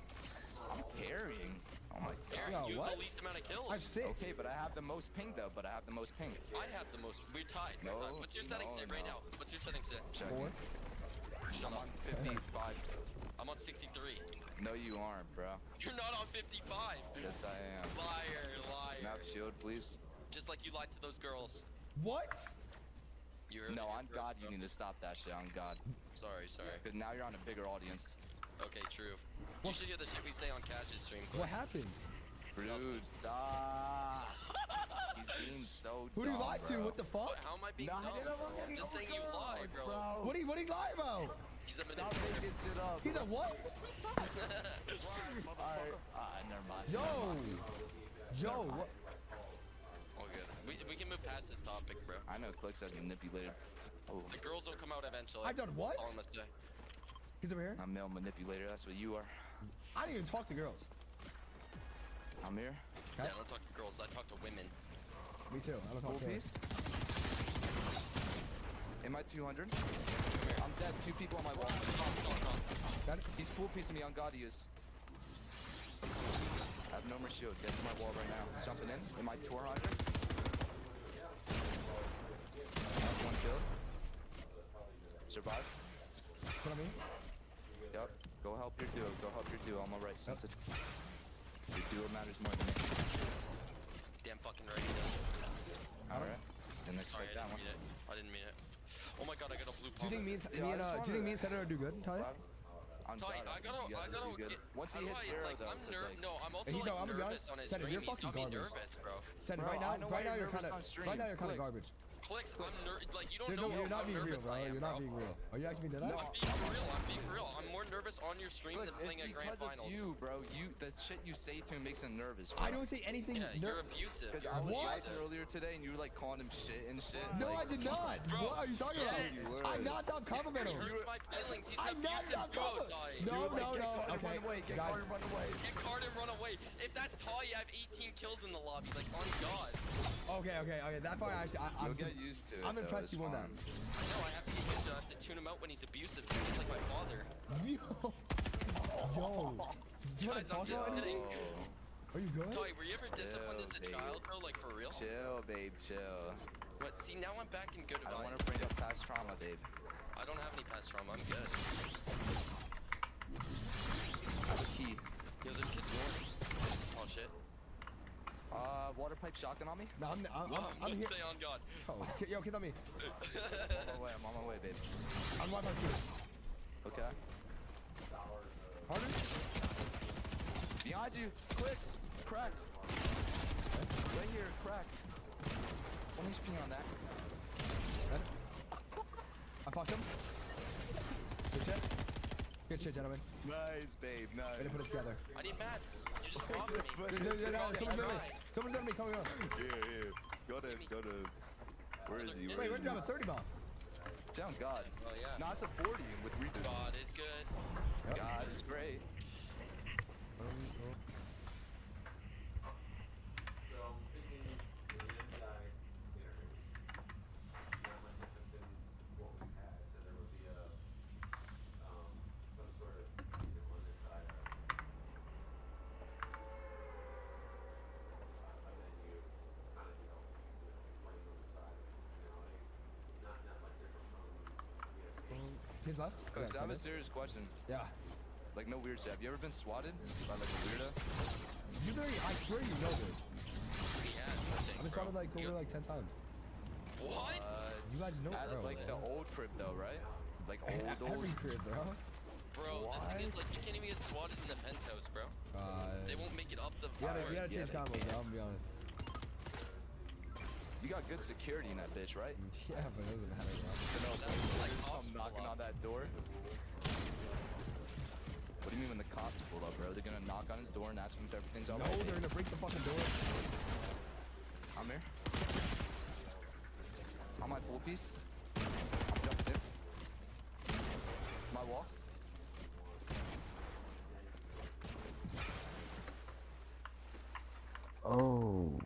I'm carrying. Oh my god. Yo, you have the least amount of kills. I have 6. Okay, but I have the most ping though, I have the most ping. I have the most. We're tied. No, What's your settings say right now? What's your settings say? Check. 4. Shut I'm up. on 55. I'm on 63. No, you aren't, bro. You're not on 55. Yes, I am. Liar, liar. Map shield, please. Just like you lied to those girls. What? You heard No, me on first, God, bro. you need to stop that shit. On God. Sorry. Because now you're on a bigger audience. Okay, true. You should hear the shit we say on Cash's stream. What Clicks. happened? Dude, stop. He's being so Who do you dumb, lie to? bro. What the fuck? How am I being dumb? I'm just saying you lie, bro. What do you lie about? He's a Stop making shit up. He's a what? Never mind. Yo, what? All good. We can move past this topic, bro. I know Clicks has manipulated. Oh. The girls will come out eventually. I've done what? That's all I'm gonna say. He's over here. I'm male manipulator. That's what you are. I didn't even talk to girls. I'm here. Yeah, I don't talk to girls. I talk to women. Me too. I don't talk Full to piece. Am I 200? I'm dead. 2 people on my wall. Got it. He's full piece of me on God he is. I have no more shield. Get to my wall right now. Jumping in. Am I tour hider? I have 1 kill. Survive. Put on me. Yep. Go help your duo. Go help your duo. I'm alright. Yep. Your duo matters more than me. Damn fucking right he does. Alright. Didn't Sorry, expect that one. I didn't mean it. Oh my god, I got a blue Do you pump. think me and Senator do good, Talia? Ty, I gotta get. Once he how do hits I, zero, like, though, I'm 'cause, ner- like- No, I'm also Hey, like no, I'm gonna be nervous honest. on his Senator, stream. you're He's got me fucking garbage. nervous, bro. Senator, Bro, I know why right now you're you're nervous kind on of stream. right now you're kind of Clicks. garbage. Clicks, like you don't You're, know you're how not being real, nervous bro. I am, You're not being real. Are you actually being dead? I'm being for real. I'm being for real. I'm more nervous on your stream Clicks, than playing it's at grand because finals. of you, bro. The shit you say to him makes him nervous, bro. I don't say anything. Yeah, you're abusive. Because You're I was abusive. watching earlier today and you were like calling him shit and shit. No, like, I did not. Bro, What are you talking about? yes. I'm not stop complimenting He him. hurts my feelings. He's an I'm not abusive stop duo, complimenting. Ty. No. Okay, run away. Get guys. card and run away. Get card and run away. If that's Ty, you have 18 kills in the lobby. Like, on God. Okay. That's why You'll get used to it. I'm though, impressed it's you won that. fine. No, I have to get used to. I have to tune him out when he's abusive. Dude. It's like my father. Yo. Do you want to Guys, I'm talk just about kidding. anything? Are you good? Ty, were you ever disciplined as a babe. child, bro? Like, for real? Chill, babe, chill. What? See, now I'm back in good I don't vibes. want to bring up past trauma, babe. I don't have any past trauma. I'm good. I have a key. Yo, there's kids going. Oh, shit. Water pipe shotgun on me? No, I'm Let's here. say on God. Oh, yo, kids on me. I'm on my way, babe. I'm Wi-Fi too. Okay. Harder? Behind you! Clicks! Cracked! Right here, cracked. 1 HP on that. I fucked him. Good shit. Good shit, gentlemen. Nice, babe, nice. Way to put it together. I need mats. You just robbed me. Someone's on me. Coming on. Yeah. Got him. Where is he? Wait, where'd you have a 30 bomb? Sound God. Oh, yeah. No, it's a 40 with reboot. God is good. God is great. So I'm thinking the MPI interface, not much different than what we had. So there would be some sort of, on this side of a menu, kind of, playing on the side of functionality. Not much different from CSP. Kids left? Cooks, I have a Yeah, serious question. yeah. Like, no weird shit. Have you ever been swatted by, like, a weirdo? You literally, I swear you know this. Yeah, I've been swatted like over like 10 times. What? You guys know, At, bro. like, the old crib, though, right? Like, At old. every crib, bro. Bro, the thing is, like, you can't even get swatted in the penthouse, bro. They won't make it up the We gotta floor. change combos, bro. I'm gonna be honest. You got good security in that bitch, right? Yeah, but it doesn't matter, bro. So no, That's like just cops come knocking pull on up. that door. What do you mean when the cops pull up, bro? They're gonna knock on his door and ask him if everything's No, alright. they're gonna break the fucking door. I'm here. On my full piece. I'm jumping in. My wall. Oh.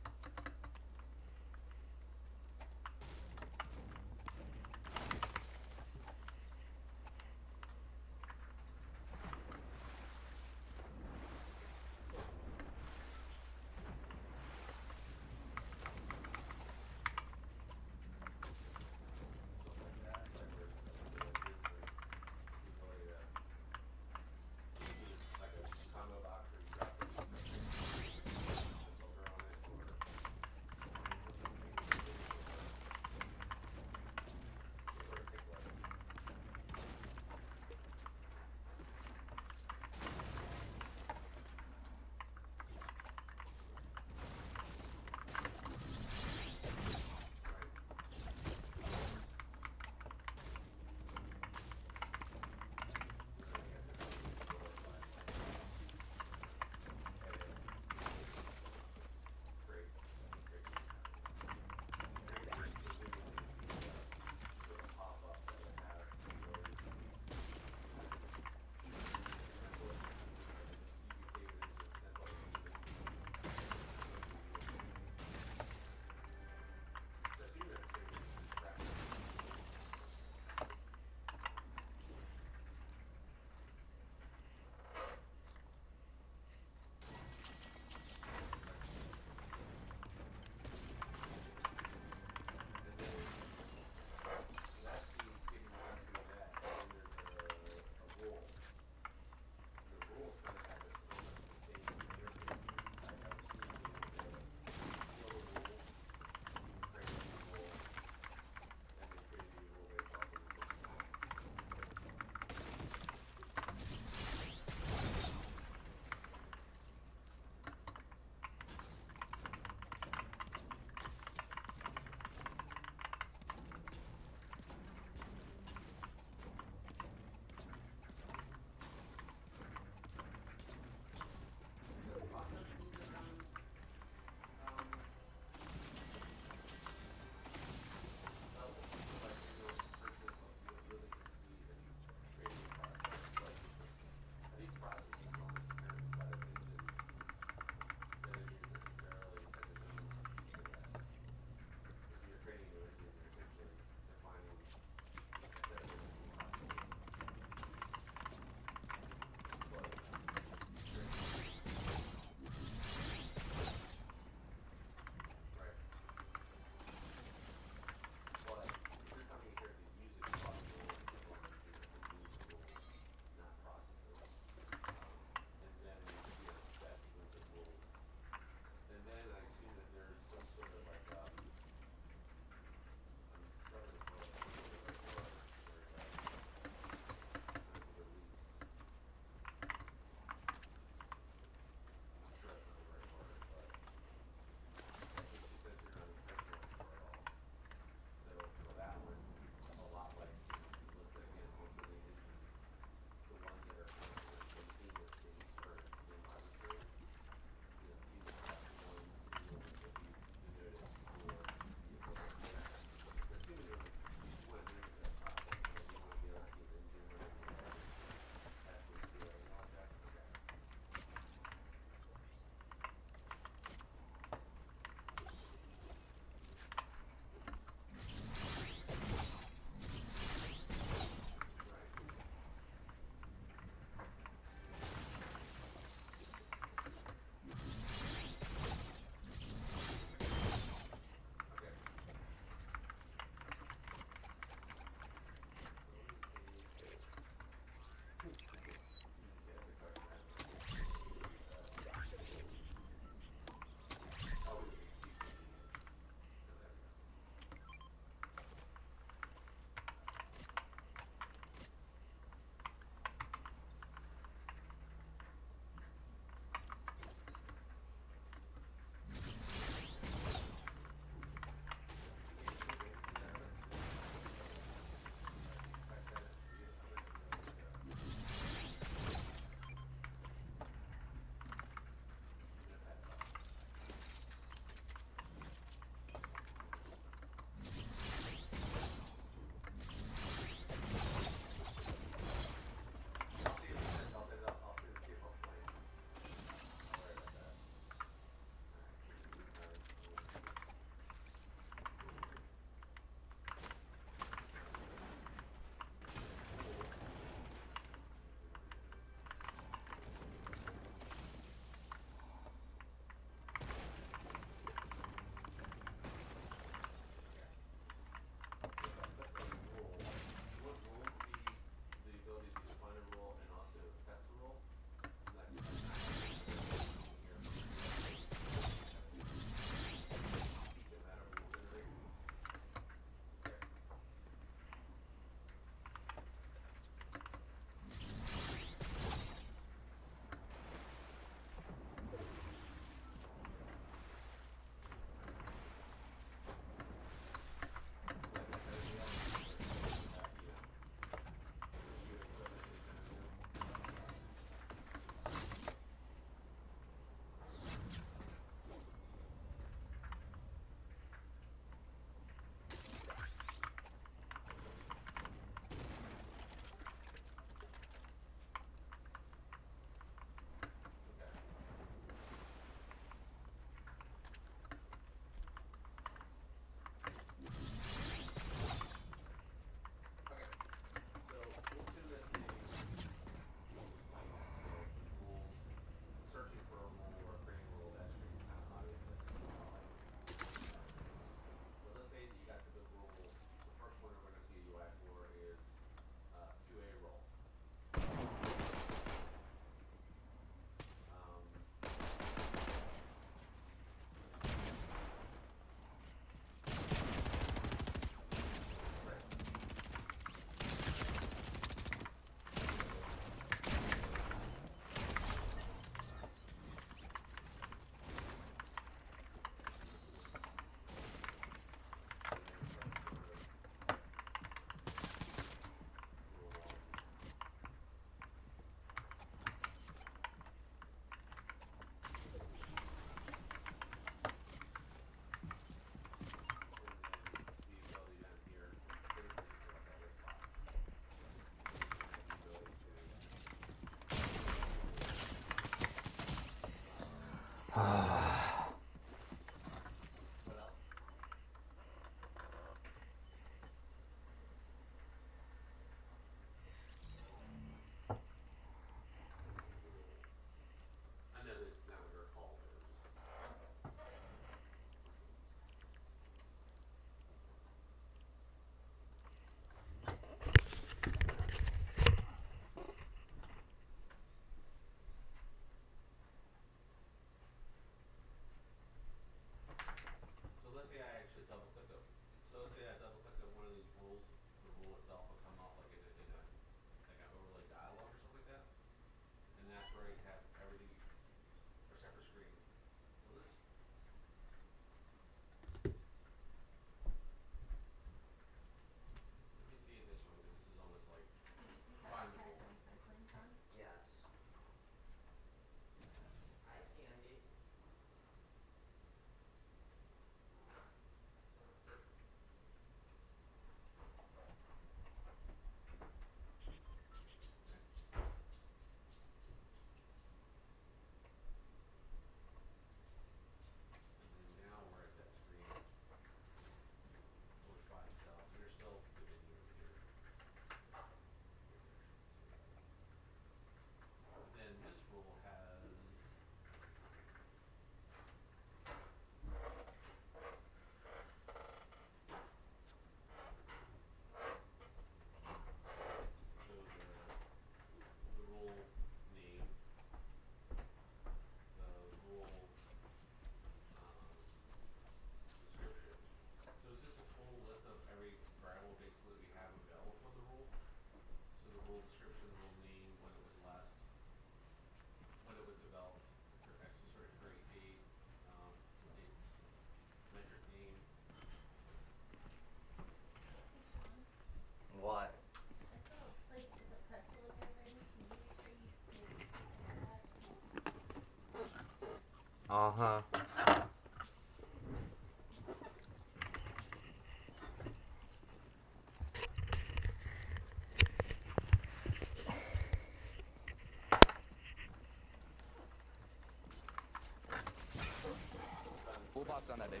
shots on that, babe.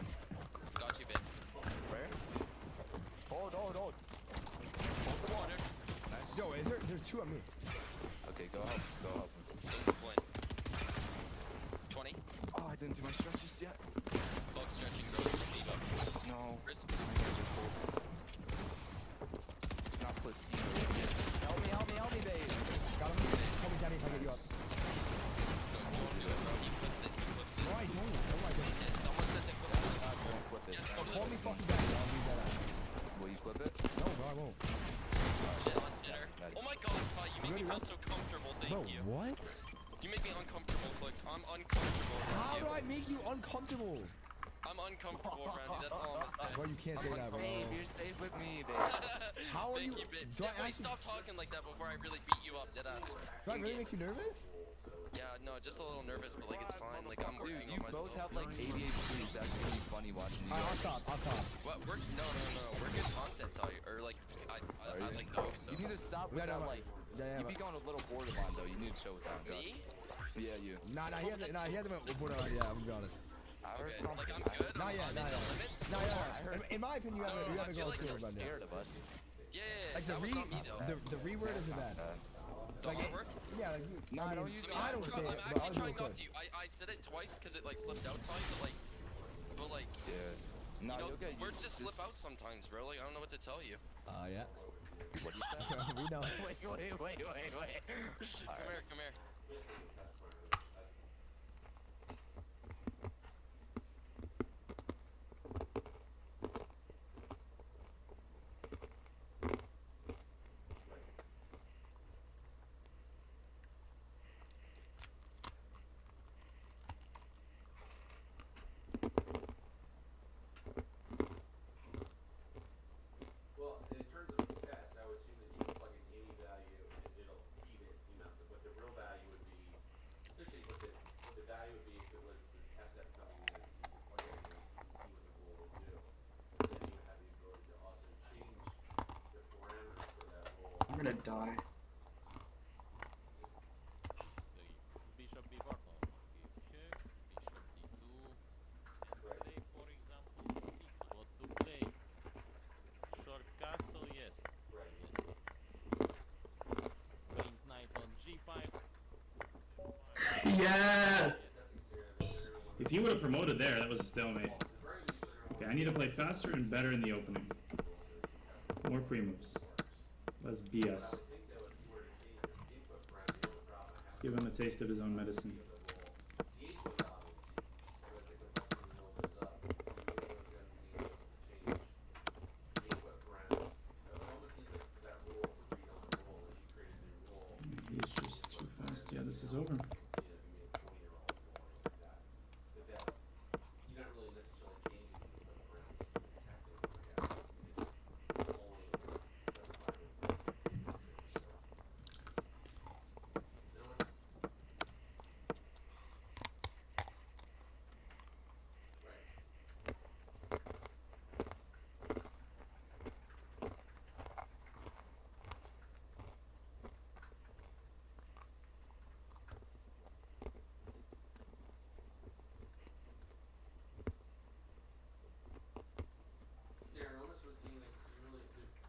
Got you, babe. Where? Hold. Hold the water. Nice. Yo, there's two on me. Okay, go help. Go help him. There's a point. 20. Oh, I didn't do my stretches yet. Both stretching, bro. Placebo. No. Chris? My hands are cold. It's not placebo. Help me, babe. Got him. Hold me, Daddy, if I get you up. Don't do it, bro. He flips it. No, I don't. No, I don't. Yes, someone said to clip it. Don't flip it. Yes, go to Hold me the... fucking down. I'll leave that out. Will you flip it? No, bro, I won't. Dinner. Oh my god, Ty, you make me feel so comfortable, thank you. What? You make me uncomfortable, Clicks. I'm uncomfortable around How you. do I make you uncomfortable? I'm uncomfortable around you, that's all I'm saying. Bro, you can't say that, bro. Babe, you're safe with me, babe. How are Thank you? you, bitch. Do I Wait, actually? stop talking like that before I really beat you up, deadass. Do I really make you nervous? Yeah, no, just a little nervous, but like it's fine. Like I'm Dude, working you on myself. both have like ADHD, so that's gonna be funny watching you. I'll stop. What? No. We're good content, Ty. Or like, I like those. So. You need to stop with that, like, you be going a little borderline though. You need to chill with that. Me? Yeah, you. Nah, he hasn't been borderline. Yeah, I'm gonna be honest. I heard Okay, something. like I'm good. Not I'm yet. in the limits. Not so yet. far. In my opinion, you haven't I feel gone like through you're it by now. Scared of us. Yeah, Like that was not me though. the reword isn't bad. The Like, hard work? yeah, like, No, I don't mean, use I don't say it, I'm but actually other trying people not could. to. I said it twice because it like slipped out, Ty. But like, Yeah. No, you know, you'll get words used just slip out sometimes, bro. Like I don't know what to tell you. Yeah. What do you say? We know. Wait. Come here. Well, in terms of the test, I would assume that you can plug in any value and it'll feed it, what the real value would be, essentially what the value would be if it was the test set coming in, so you could plug it in and see what the rule would do. And then you would have the ability to also change the parameters for that rule. I'm gonna die. Bishop b4, no, check, bishop d2, and play, for example, what to play. Short castle, yes. Queen knight on g5. Yes! If you would have promoted there, that was a stalemate. Okay, I need to play faster and better in the opening. More pre-moves. Less BS. Give him a taste of his own medicine. He's just too fast. Yeah, this is over. Darren, almost was seeing that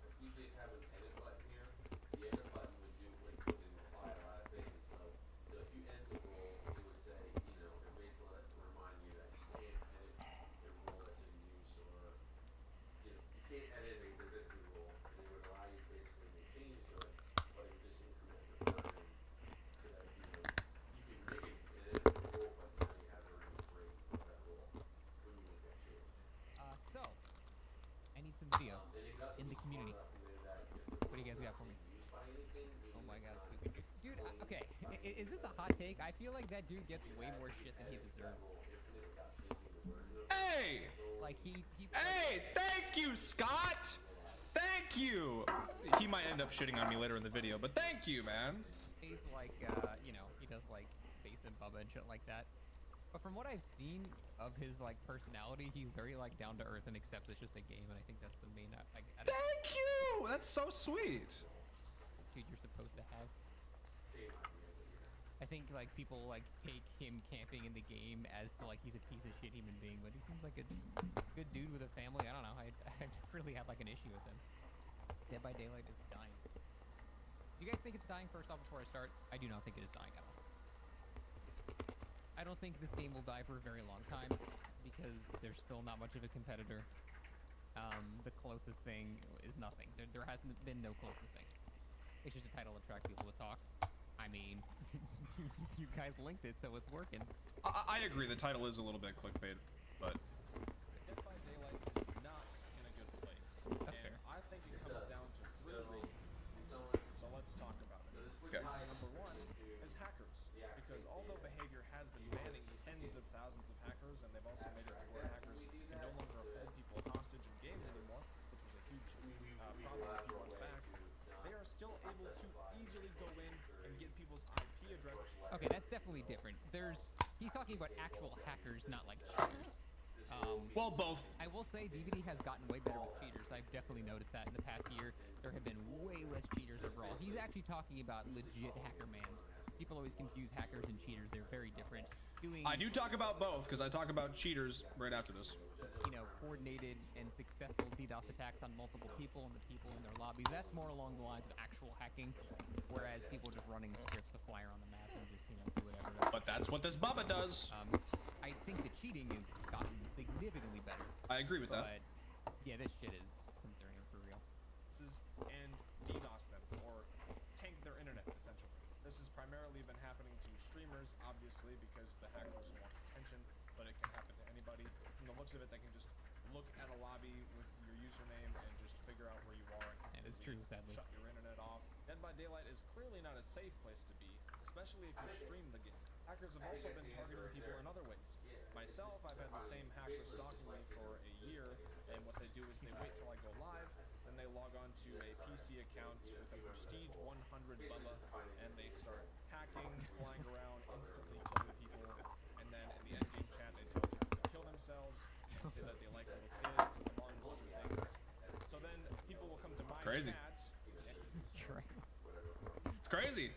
if we did have an edit button here, the edit button would imply a lot of things. So if you end the rule, it would say, it basically remind you that you can't edit the rule that's in use, or you can't edit an existing rule, and it would allow you basically to change to it, but it would just increment the version so that you can make it edit the rule, but then you have the reference rate of that rule when you make that change. So, I need some videos in the community. What do you guys got for me? Oh my god, dude. Okay, is this a hot take? I feel like that dude gets way more shit than he deserves. Hey! Like he. Hey! Thank you, Scott! Thank you! He might end up shitting on me later in the video, but thank you, man. He's like, he does like basement Bubba and shit like that. But from what I've seen of his like personality, he's very like down to earth and accepts it's just a game, and I think that's the main. Thank you! That's so sweet. Dude, you're supposed to have. I think like people like take him camping in the game as to like he's a piece of shit human being, but he seems like a really have like an issue with him. Dead by Daylight is dying. Do you guys think it's dying? First off, before I start, I do not think it is dying at all. I don't think this game will die for a very long time because there's still not much of a competitor. The closest thing is nothing. There hasn't been no closest thing. It's just a title to attract people to talk. I mean, you guys linked it, so it's working. I agree. The title is a little bit clickbait, but Dead by Daylight is not in a good place. That's and fair. I think it comes down to three reasons. So let's talk about it. Okay. Number one is hackers. Because although behavior has been banning tens of thousands of hackers, and they've also made it to where hackers can no longer hold people hostage in games anymore, which was a huge problem a few months back, they are still able to easily go in and get people's IP address. Okay, that's definitely different. He's talking about actual hackers, not like cheaters. Well, both. I will say DVD has gotten way better with cheaters. I've definitely noticed that in the past year. There have been way less cheaters overall. He's actually talking about legit hacker mans. People always confuse hackers and cheaters. They're very different. I do talk about both because I talk about cheaters right after this. You know, coordinated and successful DDoS attacks on multiple people and the people in their lobbies. That's more along the lines of actual hacking, whereas people just running scripts to fly around the map and just, you know, do whatever. But that's what this Bubba does. I think the cheating has gotten significantly better. I agree with that. But yeah, this shit is concerning for real. And DDoS them, or tank their internet, essentially. This has primarily been happening to streamers, obviously, because the hackers want attention, but it can happen to anybody. From the looks of it, they can just look at a lobby with your username and just figure out where you are. And That is true, sadly. Shut your internet off. Dead by Daylight is clearly not a safe place to be, especially if you stream the game. Hackers have also been targeting people in other ways. Myself, I've had the same hacker stalking me for a year, and what they do is they wait till I go live, then they log on to a PC account with a Prestige 100 Bubba, and they start hacking, flying around, instantly killing people, and then in the endgame chat they tell people to kill themselves, and say that they like little kids, among other things. So then people will come to my Crazy. chat. It's crazy,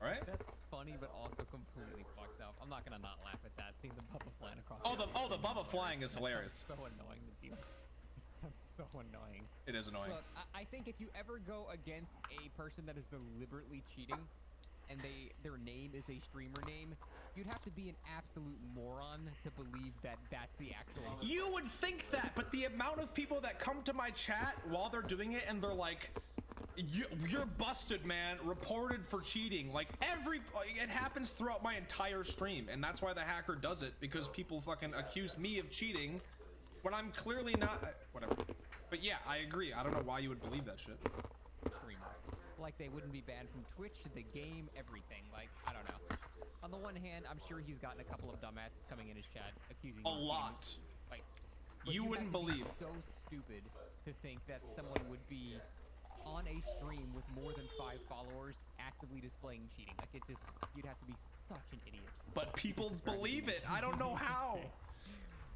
right? That's funny, but also completely fucked up. I'm not gonna not laugh at that. Seeing the Bubba flying across. The Bubba flying is hilarious. So annoying to deal. That's so annoying. It is annoying. Look, I think if you ever go against a person that is deliberately cheating, and their name is a streamer name, you'd have to be an absolute moron to believe that that's the actual. You would think that, but the amount of people that come to my chat while they're doing it and they're like, you're busted, man, reported for cheating. Like it happens throughout my entire stream, and that's why the hacker does it, because people fucking accuse me of cheating when I'm clearly not. Whatever. But yeah, I agree. I don't know why you would believe that shit. Streamer. Like they wouldn't be banned from Twitch, the game, everything. Like, I don't know. On the one hand, I'm sure he's gotten a couple of dumbasses coming in his chat accusing him A of lot. cheating. Like, but You have wouldn't to be believe. so stupid to think that someone would be on a stream with more than 5 followers actively displaying cheating. Like, it just, you'd have to be such an idiot. But people believe it. I don't know how.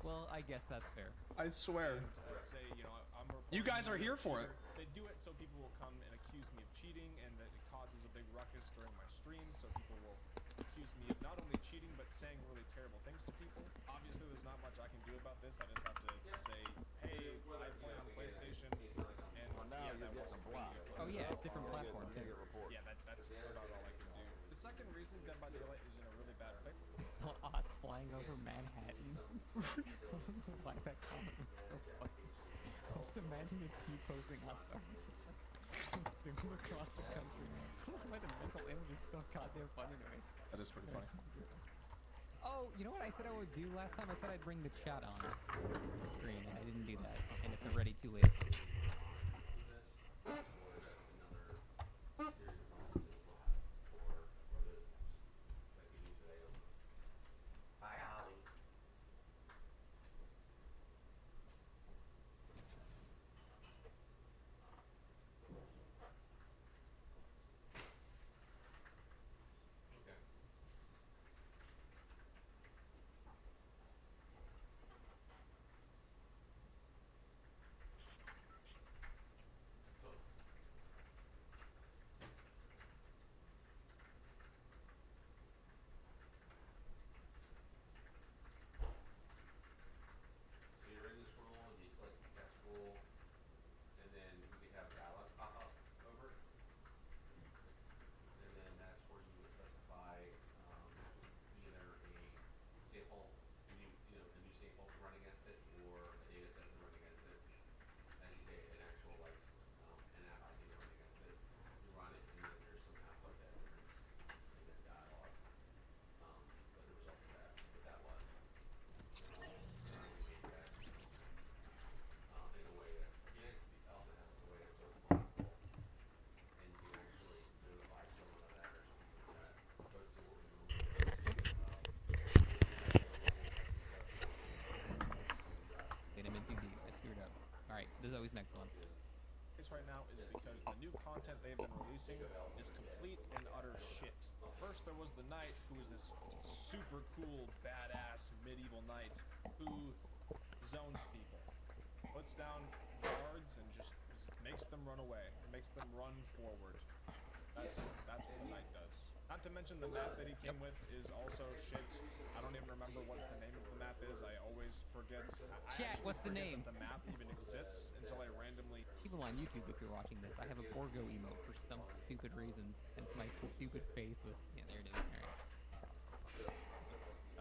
Well, I guess that's fair. I swear. Let's say, you know, I'm You guys are here for it. They do it so people will come and accuse me of cheating, and that it causes a big ruckus during my stream, so people will accuse me of not only cheating, but saying really terrible things to people. Obviously, there's not much I can do about this. I just have to say, hey, I play on PlayStation, and yeah, that wasn't blocked. Oh yeah, different platform too. Yeah, that's about all I can do. The second reason Dead by Daylight is in a really bad pick. Saw odds flying over Manhattan. Like that comment was so funny. Just imagine a T posting up there. Zoom across the country. Why the mental image is so goddamn funny to me. That is pretty funny. Oh, you know what I said I would do last time? I said I'd bring the chat on the screen, and I didn't do that. And it's already too late. right. There's always next month. Right now is because the new content they've been releasing is complete and utter shit. First there was the knight, who is this super cool, badass medieval knight who zones people, puts down guards, and just makes them run away, makes them run forward. That's what the knight does. Not to mention the map that he came with is also shit. I don't even remember what the name of the map is. I always forget. Chat, what's the name? That the map even exists until I randomly. People on YouTube, if you're watching this, I have a Borgo emote for some stupid reason, and it's my stupid face with. Yeah, there it is. All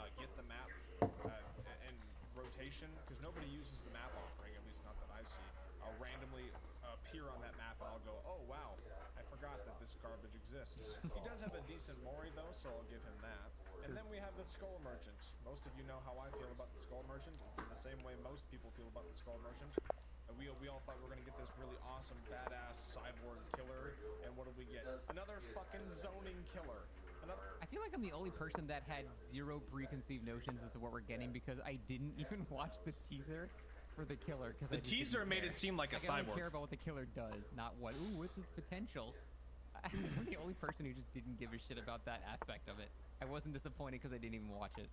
right. Get the map and rotation, because nobody uses the map offering, at least not that I see. I'll randomly appear on that map and I'll go, oh wow, I forgot that this garbage exists. He does have a decent Mori though, so I'll give him that. And then we have the Skull Merchant. Most of you know how I feel about the Skull Merchant. It's in the same way most people feel about the Skull Merchant. We all thought we were gonna get this really awesome, badass cyborg killer, and what did we get? Another fucking zoning killer. I feel like I'm the only person that had zero preconceived notions as to what we're getting because I didn't even watch the teaser for the killer. The teaser made it seem like a cyborg. I care about what the killer does, not what. Ooh, what's its potential? I'm the only person who just didn't give a shit about that aspect of it. I wasn't disappointed because I didn't even watch it.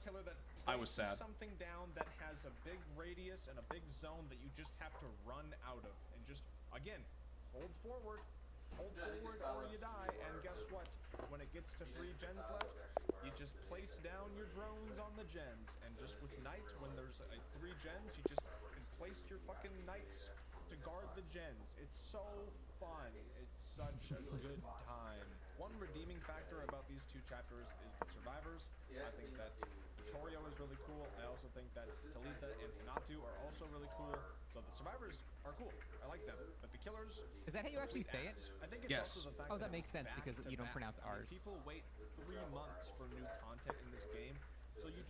Killer that I was sad. Something down that has a big radius and a big zone that you just have to run out of, and just again hold forward or you die. And guess what? When it gets to 3 gens left, you just place down your drones on the gens, and just with night, when there's 3 gens, you just can place your fucking knights to guard the gens. It's so fun. It's such a good time. One redeeming factor about these 2 chapters is the survivors. I think that Vittorio is really cool. I also think that Talitha and Hinatu are also really cool. So the survivors are cool. I like them. But the killers... Is that how you actually say it? I think it's also the fact that makes sense because you don't pronounce R's. People wait 3 months for new content in this game. So you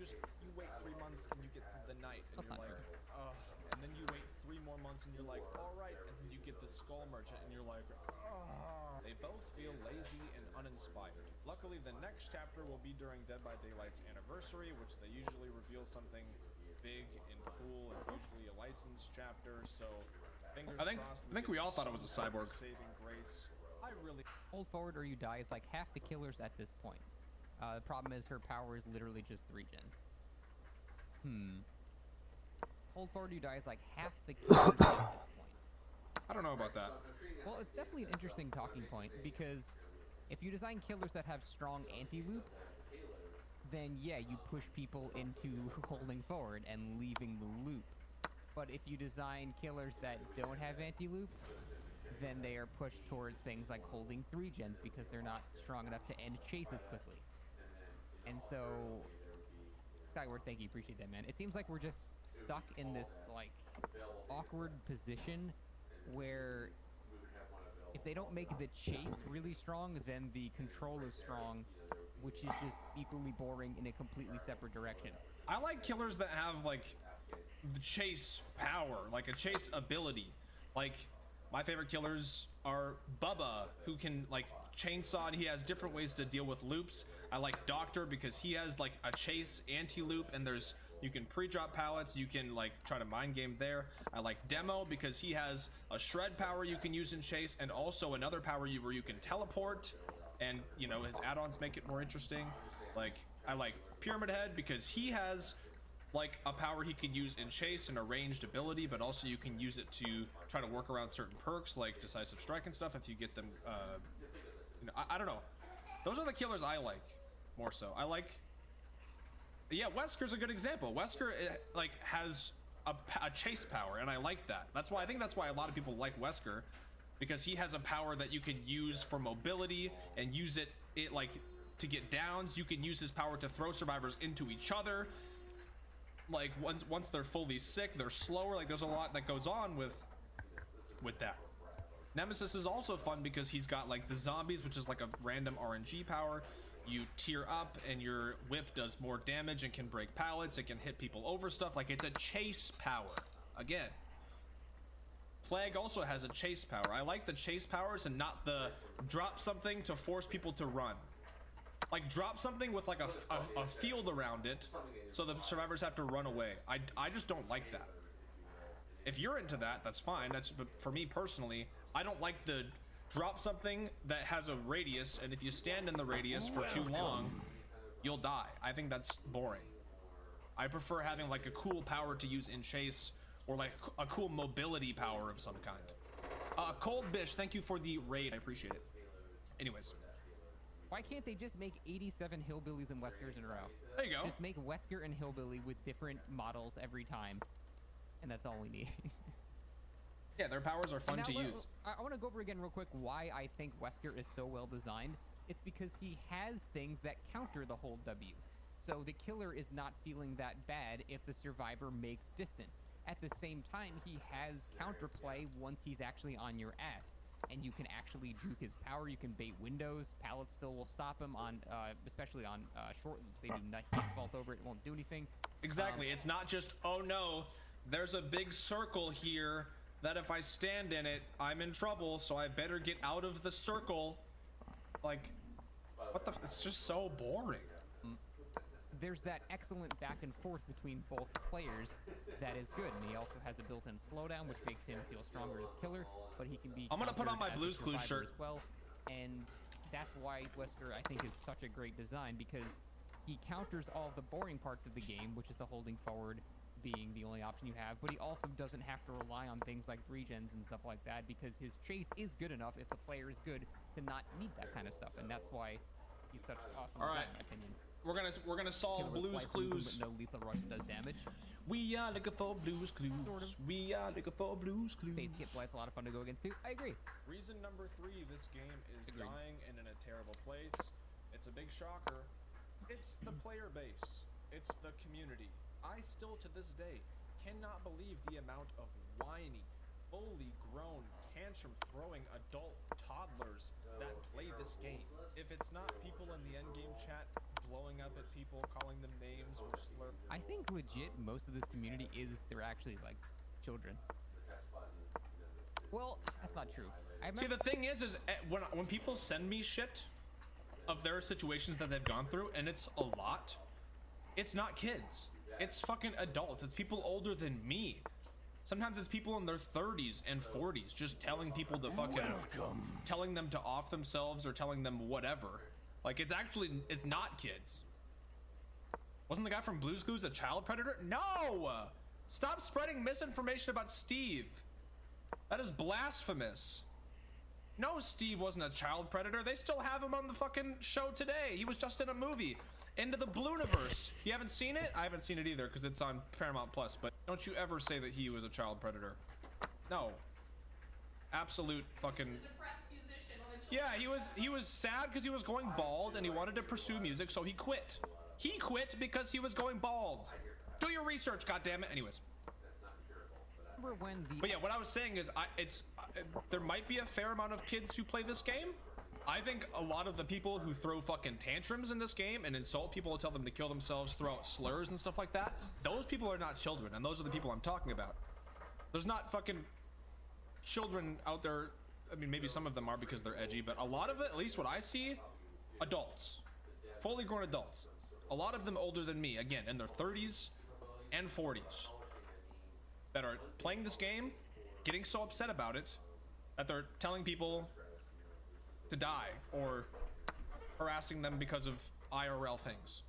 wait 3 months and you get the night. And you're like, oh. And then you wait 3 more months and you're like, alright. And then you get the Skull Merchant and you're like, oh. They both feel lazy and uninspired. Luckily, the next chapter will be during Dead by Daylight's anniversary, which they usually reveal something big and cool. It's usually a licensed chapter, so fingers crossed. I think we all thought it was a cyborg. Saving grace. I really hold forward or you die is like half the killers at this point. The problem is her power is literally just 3 gen. Hold forward or you die is like half the killers at this point. I don't know about that. Well, it's definitely an interesting talking point because if you design killers that have strong anti-loop, then yeah, you push people into holding forward and leaving the loop. But if you design killers that don't have anti-loop, then they are pushed towards things like holding 3 gens because they're not strong enough to end chases quickly. And so, Skyward, thank you, appreciate that, man. It seems like we're just stuck in this like awkward position where if they don't make the chase really strong, then the control is strong, which is just equally boring in a completely separate direction. I like killers that have like the chase power, like a chase ability. Like my favorite killers are Bubba, who can like chainsaw, and he has different ways to deal with loops. I like Doctor because he has like a chase anti-loop, and you can pre-drop pallets, you can like try to mind game there. I like Demo because he has a shred power you can use in chase, and also another power where you can teleport, and you know, his add-ons make it more interesting. Like I like Pyramid Head because he has like a power he can use in chase and a ranged ability, but also you can use it to try to work around certain perks like Decisive Strike and stuff if you get them. You know, I don't know. Those are the killers I like more so. I like. Yeah, Wesker's a good example. Wesker like has a chase power, and I like that. I think that's why a lot of people like Wesker, because he has a power that you can use for mobility and use it like to get downs. You can use his power to throw survivors into each other. Like once they're fully sick, they're slower. Like there's a lot that goes on with that. Nemesis is also fun because he's got like the zombies, which is like a random RNG power. You tier up and your whip does more damage and can break pallets. It can hit people over stuff. Like it's a chase power. Again, Plague also has a chase power. I like the chase powers and not the drop something to force people to run. Like drop something with like a field around it so the survivors have to run away. I just don't like that. If you're into that, that's fine. But for me personally, I don't like the drop something that has a radius, and if you stand in the radius for too long, you'll die. I think that's boring. I prefer having like a cool power to use in chase, or like a cool mobility power of some kind. Cold Bish, thank you for the raid. I appreciate it. Anyways. Why can't they just make 87 hillbillies and Weskers in a row? There you go. Just make Wesker and hillbilly with different models every time, and that's all we need. Yeah, their powers are fun to use. I want to go over again real quick why I think Wesker is so well designed. It's because he has things that counter the whole W. So the killer is not feeling that bad if the survivor makes distance. At the same time, he has counterplay once he's actually on your ass. And you can actually juke his power. You can bait windows. Pallets still will stop him on, especially on short loops. They do nothing. Vault over it. It won't do anything. Exactly. It's not just, oh no, there's a big circle here that if I stand in it, I'm in trouble. So I better get out of the circle. Like, what the? It's just so boring. There's that excellent back and forth between both players that is good, and he also has a built-in slowdown, which makes him feel stronger as killer. But he can be. I'm gonna put on my Blue's Clues shirt as well, and that's why Wesker I think is such a great design, because he counters all the boring parts of the game, which is the holding forward being the only option you have. But he also doesn't have to rely on things like regens and stuff like that, because his chase is good enough if the player is good to not need that kind of stuff, and that's why he's such an awesome design, in my opinion. We're gonna solve Blue's Clues. But no lethal rush does damage. We are looking for Blue's Clues. Sort of. We are looking for Blue's Clues. Base kit flight's a lot of fun to go against too. I agree. Reason number 3, this game is dying and in a terrible place. It's a big shocker. It's the player base. It's the community. I still, to this day, cannot believe the amount of whiny, fully grown, tantrum-throwing adult toddlers that play this game. If it's not people in the endgame chat blowing up at people, calling them names or slur. I think legit most of this community they're actually like children. Well, that's not true. See, the thing is when people send me shit of their situations that they've gone through, and it's a lot, it's not kids. It's fucking adults. It's people older than me. Sometimes it's people in their 30s and 40s just telling people to fucking, telling them to off themselves or telling them whatever. Like, it's not kids. Wasn't the guy from Blue's Clues a child predator? No! Stop spreading misinformation about Steve. That is blasphemous. No, Steve wasn't a child predator. They still have him on the fucking show today. He was just in a movie. Into the Blueniverse. You haven't seen it? I haven't seen it either because it's on Paramount Plus, but don't you ever say that he was a child predator. No. Absolute fucking... Yeah, he was sad because he was going bald and he wanted to pursue music, so he quit. He quit because he was going bald. Do your research, goddammit. Anyways. But yeah, what I was saying is, there might be a fair amount of kids who play this game. I think a lot of the people who throw fucking tantrums in this game and insult people and tell them to kill themselves, throw out slurs and stuff like that, those people are not children, and those are the people I'm talking about. There's not fucking children out there. I mean, maybe some of them are because they're edgy, but a lot of it, at least what I see, adults. Fully grown adults. A lot of them older than me, again, in their 30s and 40s. That are playing this game, getting so upset about it, that they're telling people to die, or harassing them because of IRL things.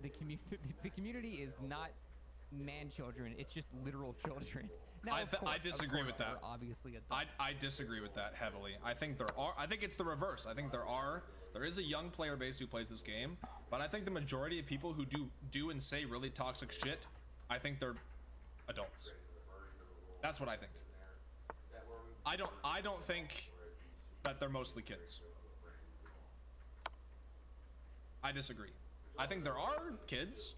The community is not man-children, it's just literal children. Now, I disagree with that. Obviously, I disagree with that heavily. I think it's the reverse. I think there is a young player base who plays this game, but I think the majority of people who do and say really toxic shit, I think they're adults. That's what I think. I don't think that they're mostly kids. I disagree. I think there are kids.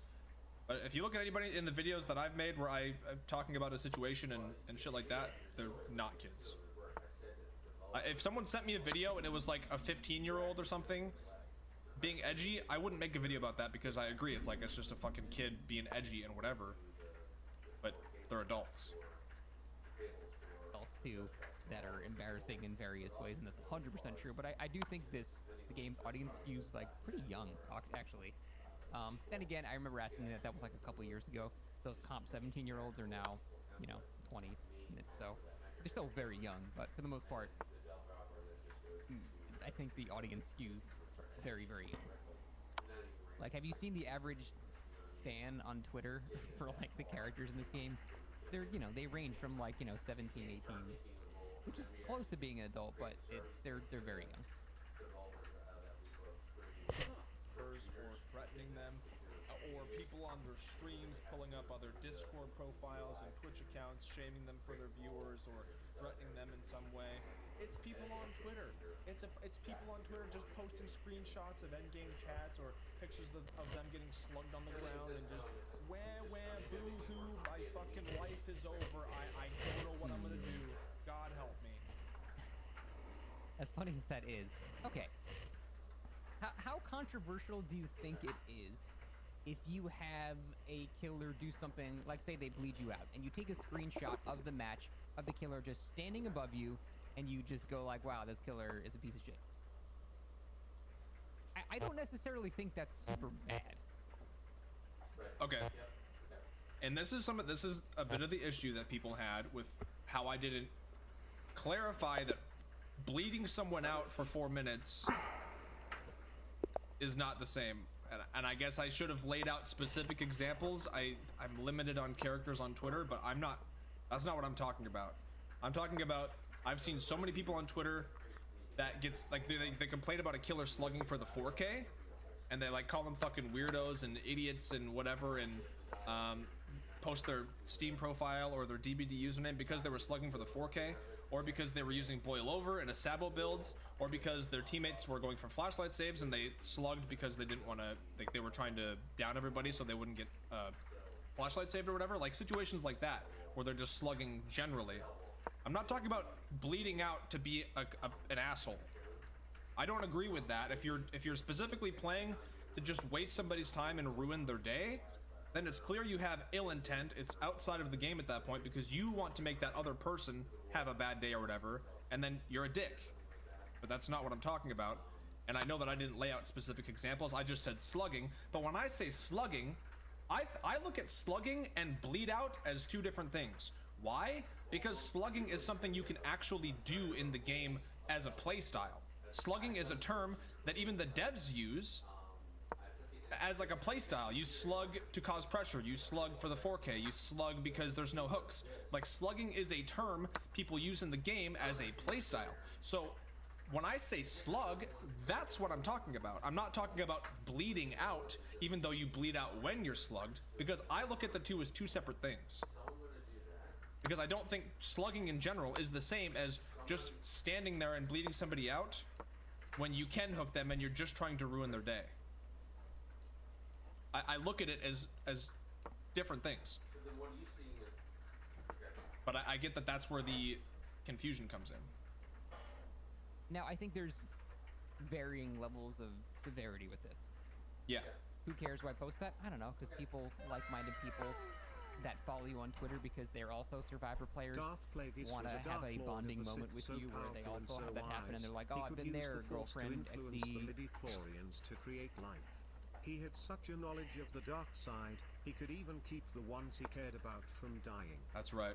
But if you look at anybody in the videos that I've made where I'm talking about a situation and shit like that, they're not kids. If someone sent me a video and it was like a 15-year-old or something being edgy, I wouldn't make a video about that because I agree. It's like, it's just a fucking kid being edgy and whatever. But they're adults. Adults too, that are embarrassing in various ways, and that's 100% true. But I do think the game's audience skews like pretty young, actually. Then again, I remember asking that was like a couple years ago. Those comp 17-year-olds are now you know, 20. So they're still very young, but for the most part, I think the audience skews very, very young. Like, have you seen the average stan on Twitter for like the characters in this game? They're, you know, they range from like, you know, 17, 18, which is close to being an adult, but they're very young. Or threatening them, or people on their streams pulling up other Discord profiles and Twitch accounts, shaming them for their viewers or threatening them in some way. It's people on Twitter. It's people on Twitter just posting screenshots of endgame chats or pictures of them getting slugged on the ground and just wah boo hoo, my fucking life is over. I don't know what I'm gonna do. God help me. As funny as that is, okay. How controversial do you think it is if you have a killer do something, like say they bleed you out, and you take a screenshot of the match of the killer just standing above you, and you just go like, wow, this killer is a piece of shit? I don't necessarily think that's super bad. Okay. And this is a bit of the issue that people had with how I didn't clarify that bleeding someone out for 4 minutes is not the same. And I guess I should have laid out specific examples. I'm limited on characters on Twitter, but that's not what I'm talking about. I'm talking about, I've seen so many people on Twitter that gets like they complain about a killer slugging for the 4K, and they like call them fucking weirdos and idiots and whatever, and post their Steam profile or their DBD username because they were slugging for the 4K, or because they were using Boil Over in a Sabo build, or because their teammates were going for flashlight saves and they slugged because they didn't want to, like they were trying to down everybody so they wouldn't get flashlight saved or whatever. Like situations like that where they're just slugging generally. I'm not talking about bleeding out to be an asshole. I don't agree with that. If you're specifically playing to just waste somebody's time and ruin their day, then it's clear you have ill intent. It's outside of the game at that point because you want to make that other person have a bad day or whatever, and then you're a dick. But that's not what I'm talking about. And I know that I didn't lay out specific examples. I just said slugging. But when I say slugging, I look at slugging and bleed out as two different things. Why? Because slugging is something you can actually do in the game as a play style. Slugging is a term that even the devs use as like a play style. You slug to cause pressure, you slug for the 4K, you slug because there's no hooks. Like slugging is a term people use in the game as a play style. So when I say slug, that's what I'm talking about. I'm not talking about bleeding out, even though you bleed out when you're slugged, because I look at the two as two separate things. Because I don't think slugging in general is the same as just standing there and bleeding somebody out when you can hook them and you're just trying to ruin their day. I look at it as different things. So then what are you seeing is, but I get that that's where the confusion comes in. Now, I think there's varying levels of severity with this. Yeah. Who cares why I post that? I don't know, because people, like-minded people that follow you on Twitter because they're also Survivor players want to have a bonding moment with you where they also have that happen and they're like, oh, I've been there, girlfriend, XD. To create life. He had such a knowledge of the dark side, he could even keep the ones he cared about from dying. That's right.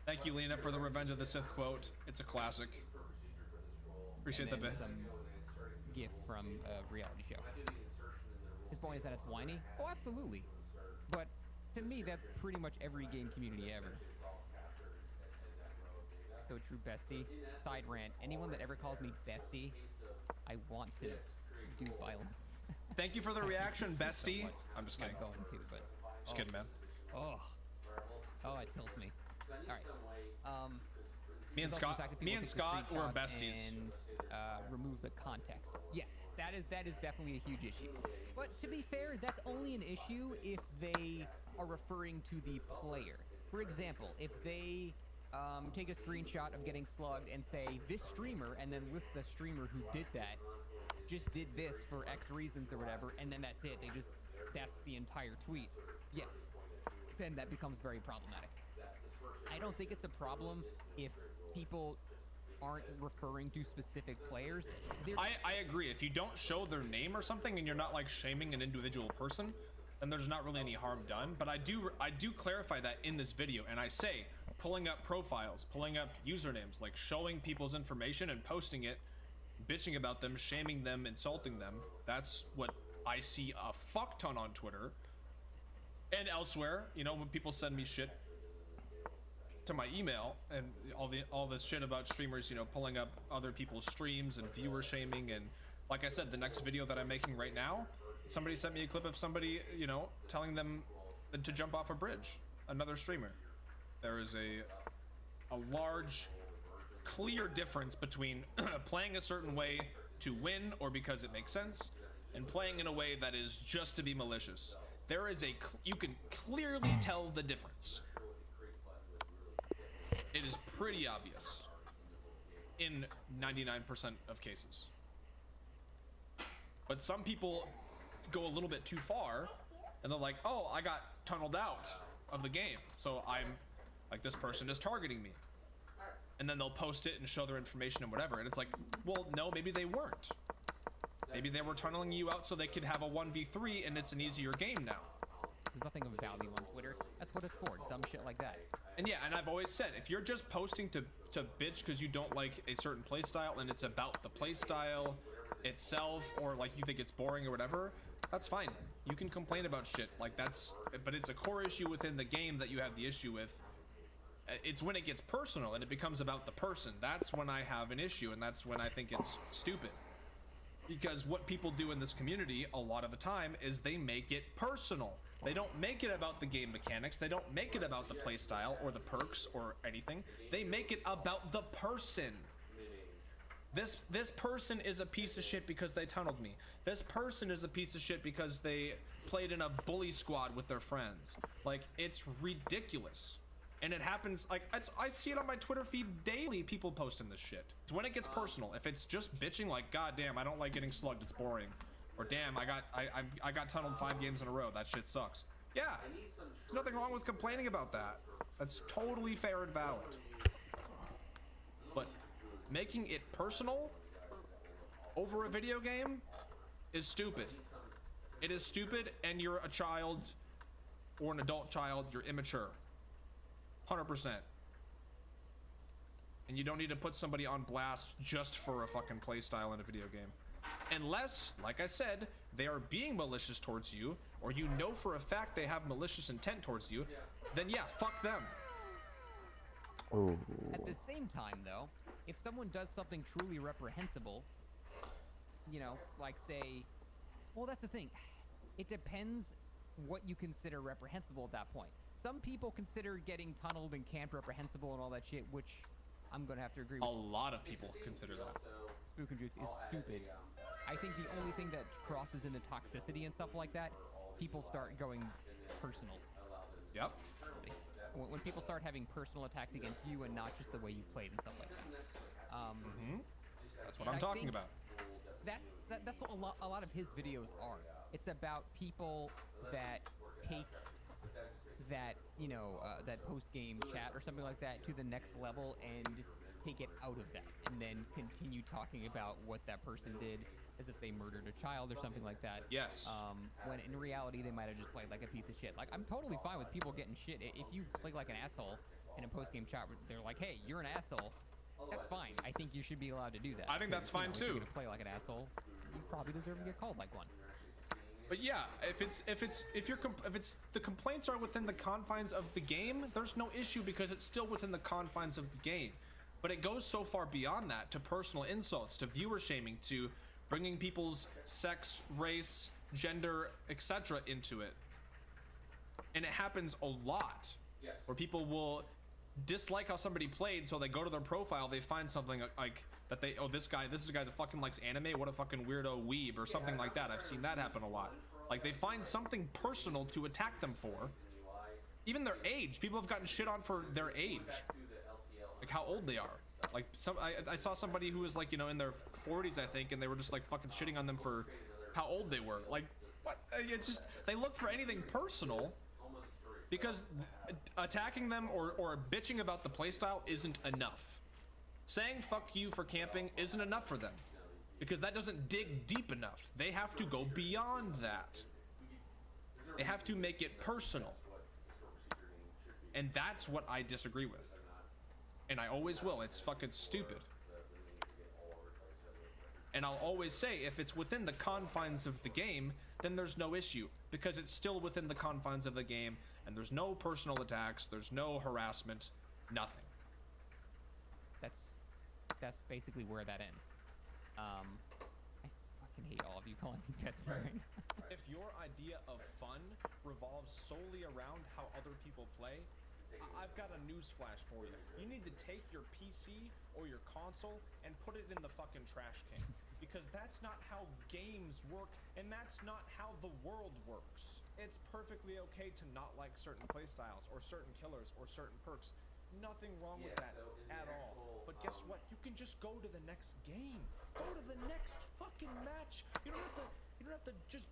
Thank you, Lena, for the Revenge of the Sith quote. It's a classic. Appreciate the bits. Some gif from a reality show. His point is that it's whiny? Oh, absolutely. But to me, that's pretty much every game community ever. So true, bestie. Side rant. Anyone that ever calls me bestie, I want to do violence. Thank you for the reaction, bestie. I'm just kidding. I'm going to, but just kidding, man. Oh, it tilts me. All right. Me and Scott were besties. And remove the context. Yes, that is definitely a huge issue. But to be fair, that's only an issue if they are referring to the player. For example, if they take a screenshot of getting slugged and say this streamer, and then list the streamer who did that, just did this for X reasons or whatever, and then that's it. That's the entire tweet. Yes, then that becomes very problematic. I don't think it's a problem if people aren't referring to specific players. I agree. If you don't show their name or something and you're not like shaming an individual person, then there's not really any harm done. But I do clarify that in this video, and I say pulling up profiles, pulling up usernames, like showing people's information and posting it, bitching about them, shaming them, insulting them. That's what I see a fuck ton on Twitter and elsewhere. You know, when people send me shit to my email and all this shit about streamers, you know, pulling up other people's streams and viewer shaming. And like I said, the next video that I'm making right now, somebody sent me a clip of somebody, you know, telling them to jump off a bridge, another streamer. There is a large, clear difference between playing a certain way to win or because it makes sense, and playing in a way that is just to be malicious. There is you can clearly tell the difference. It is pretty obvious in 99% of cases. But some people go a little bit too far, and they're like, oh, I got tunneled out of the game, so I'm like, this person is targeting me. And then they'll post it and show their information and whatever, and it's like, well, no, maybe they weren't. Maybe they were tunneling you out so they could have a 1v3 and it's an easier game now. There's nothing of value on Twitter. That's what it's for, dumb shit like that. And yeah, and I've always said, if you're just posting to bitch because you don't like a certain playstyle and it's about the playstyle itself, or like you think it's boring or whatever, that's fine. You can complain about shit like that's, but it's a core issue within the game that you have the issue with. It's when it gets personal and it becomes about the person. That's when I have an issue, and that's when I think it's stupid. Because what people do in this community a lot of the time is they make it personal. They don't make it about the game mechanics. They don't make it about the playstyle or the perks or anything. They make it about the person. This person is a piece of shit because they tunneled me. This person is a piece of shit because they played in a bully squad with their friends. Like, it's ridiculous. And it happens, like, I see it on my Twitter feed daily, people posting this shit. It's when it gets personal. If it's just bitching like, god damn, I don't like getting slugged, it's boring. Or damn, I got tunneled 5 games in a row, that shit sucks. Yeah, there's nothing wrong with complaining about that. That's totally fair and valid. But making it personal over a video game is stupid. It is stupid, and you're a child or an adult child, you're immature. 100%. And you don't need to put somebody on blast just for a fucking playstyle in a video game. Unless, like I said, they are being malicious towards you, or you know for a fact they have malicious intent towards you, then yeah, fuck them. Ooh. At the same time, though, if someone does something truly reprehensible, you know, like say, well, that's the thing. It depends what you consider reprehensible at that point. Some people consider getting tunneled and camped reprehensible and all that shit, which I'm gonna have to agree with. A lot of people consider that. Spook and Juice is stupid. I think the only thing that crosses into toxicity and stuff like that, people start going personal. Yep. When people start having personal attacks against you and not just the way you played and stuff like that. That's what I'm talking about. That's what a lot of his videos are. It's about people that take that, you know, that post-game chat or something like that to the next level and take it out of that, and then continue talking about what that person did as if they murdered a child or something like that. Yes. When in reality they might have just played like a piece of shit. Like, I'm totally fine with people getting shit. If you play like an asshole in a post-game chat, they're like, hey, you're an asshole. That's fine. I think you should be allowed to do that. I think that's fine too. If you're gonna play like an asshole, you probably deserve to get called like one. But yeah, if the complaints are within the confines of the game, there's no issue because it's still within the confines of the game. But it goes so far beyond that, to personal insults, to viewer shaming, to bringing people's sex, race, gender, etc. into it. And it happens a lot, where people will dislike how somebody played, so they go to their profile, they find something like that they, oh, this is a guy that fucking likes anime, what a fucking weirdo weeb, or something like that. I've seen that happen a lot. Like, they find something personal to attack them for. Even their age. People have gotten shit on for their age. Like how old they are. Like, I saw somebody who was like, you know, in their 40s, I think, and they were just like fucking shitting on them for how old they were. Like, what? It's just, they look for anything personal, because attacking them or bitching about the playstyle isn't enough. Saying fuck you for camping isn't enough for them, because that doesn't dig deep enough. They have to go beyond that. They have to make it personal. And that's what I disagree with. And I always will. It's fucking stupid. And I'll always say, if it's within the confines of the game, then there's no issue, because it's still within the confines of the game, and there's no personal attacks, there's no harassment, nothing. That's basically where that ends. I fucking hate all of you calling me pestering. If your idea of fun revolves solely around how other people play, I've got a newsflash for you. You need to take your PC or your console and put it in the fucking trash can. Because that's not how games work, and that's not how the world works. It's perfectly okay to not like certain playstyles, or certain killers, or certain perks. Nothing wrong with that at all. But guess what? You can just go to the next game. Go to the next fucking match. You don't have to just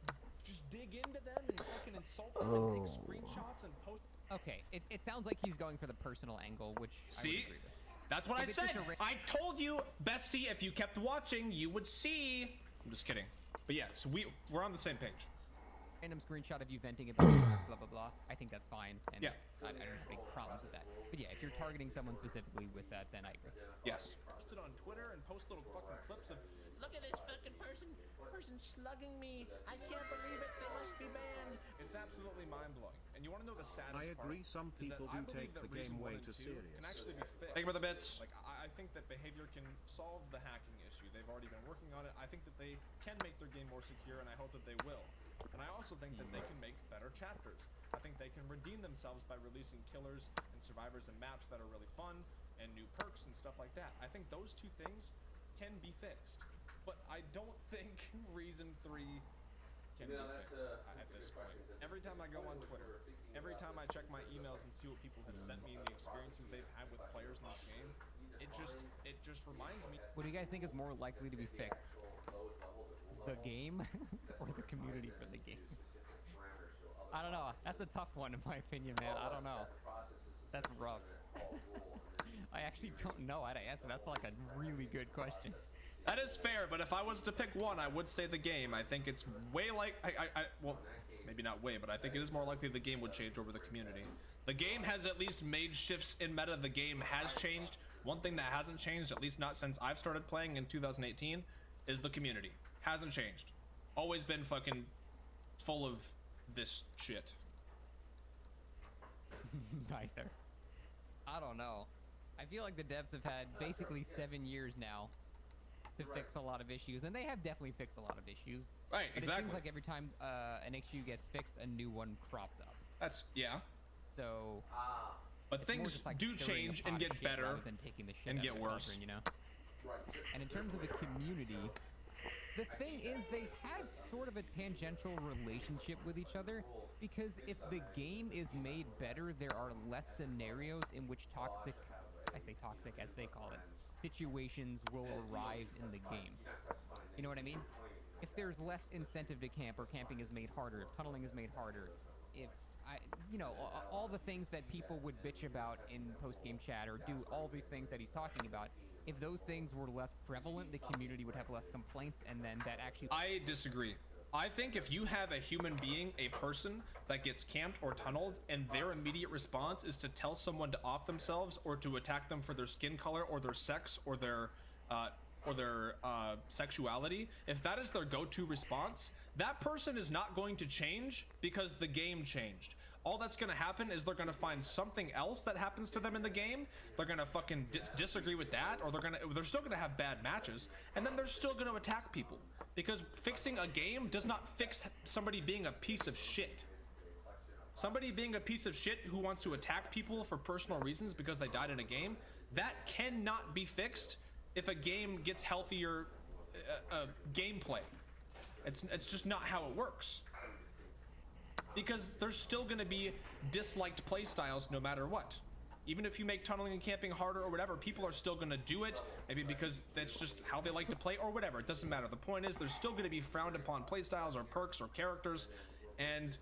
dig into them and fucking insult them and take screenshots and post. Okay, it sounds like he's going for the personal angle, which I would See? agree with. That's what I If it's just said. a I told you, bestie, if you kept watching, you would see. I'm just kidding. But yeah, so we're on the same page. Random screenshot of you venting about blah blah blah. I think that's fine. And Yeah. I don't have big problems with that. But yeah, if you're targeting someone specifically with that, then I agree. Yes. Post it on Twitter and post little fucking clips of, look at this fucking person slugging me. I can't believe it. They must be banned. It's absolutely mind-blowing. And you want to know the saddest I agree, part? some is that people I do believe take that the game Reason way 1 and too 2 serious. Can actually be fixed. Thank you for the bits. Like, I think that behavior can solve the hacking issue. They've already been working on it. I think that they can make their game more secure, and I hope that they will. And I also think that they can make better chapters. I think they can redeem themselves by releasing killers and survivors and maps that are really fun, and new perks and stuff like that. I think those two things can be fixed. But I don't think Reason 3 can be fixed at this point. Every time I go on Twitter, every time I check my emails and see what people have sent me and the experiences they've had with players in this game, it just reminds me. What do you guys think is more likely to be fixed? The game or the community for the game? I don't know. That's a tough one in my opinion, man. I don't know. That's rough. I actually don't know how to answer. That's like a really good question. That is fair, but if I was to pick one, I would say the game. I think it's way like well, maybe not way, but I think it is more likely the game would change over the community. The game has at least made shifts in meta. The game has changed. One thing that hasn't changed, at least not since I've started playing in 2018, is the community. Hasn't changed. Always been fucking full of this shit. Neither. I don't know. I feel like the devs have had basically 7 years now to fix a lot of issues, and they have definitely fixed a lot of issues. Right, but exactly. It seems like every time an issue gets fixed, a new one crops up. That's, yeah. So. But things like do change and get better than taking the shit and out get of the worse. cauldron, you know? And in terms of the community, the thing is they have sort of a tangential relationship with each other, because if the game is made better, there are less scenarios in which toxic, I say toxic as they call it, situations will arise in the game. You know what I mean? If there's less incentive to camp, or camping is made harder, if tunneling is made harder, if you know, all the things that people would bitch about in post-game chat, or do all these things that he's talking about, if those things were less prevalent, the community would have less complaints, and then that actually... I disagree. I think if you have a human being, a person that gets camped or tunneled, and their immediate response is to tell someone to off themselves, or to attack them for their skin color, or their sex, or their sexuality, if that is their go-to response, that person is not going to change because the game changed. All that's going to happen is they're going to find something else that happens to them in the game. They're going to fucking disagree with that, or they're still going to have bad matches, and then they're still going to attack people. Because fixing a game does not fix somebody being a piece of shit. Somebody being a piece of shit who wants to attack people for personal reasons because they died in a game, that cannot be fixed if a game gets healthier gameplay. It's just not how it works. Because there's still going to be disliked playstyles no matter what. Even if you make tunneling and camping harder or whatever, people are still going to do it. Maybe because that's just how they like to play or whatever. It doesn't matter. The point is there's still going to be frowned upon playstyles or perks or characters. And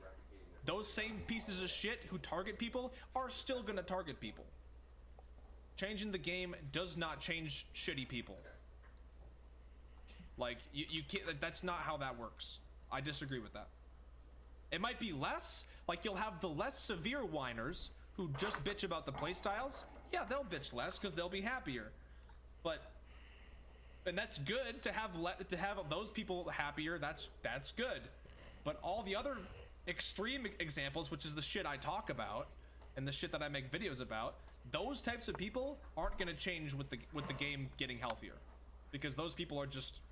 those same pieces of shit who target people are still going to target people. Changing the game does not change shitty people. Like, you can't, that's not how that works. I disagree with that. It might be less, like you'll have the less severe whiners who just bitch about the playstyles. Yeah, they'll bitch less because they'll be happier. But, and that's good to have those people happier. That's good. But all the other extreme examples, which is the shit I talk about and the shit that I make videos about, those types of people aren't gonna change with the game getting healthier, because those people are just,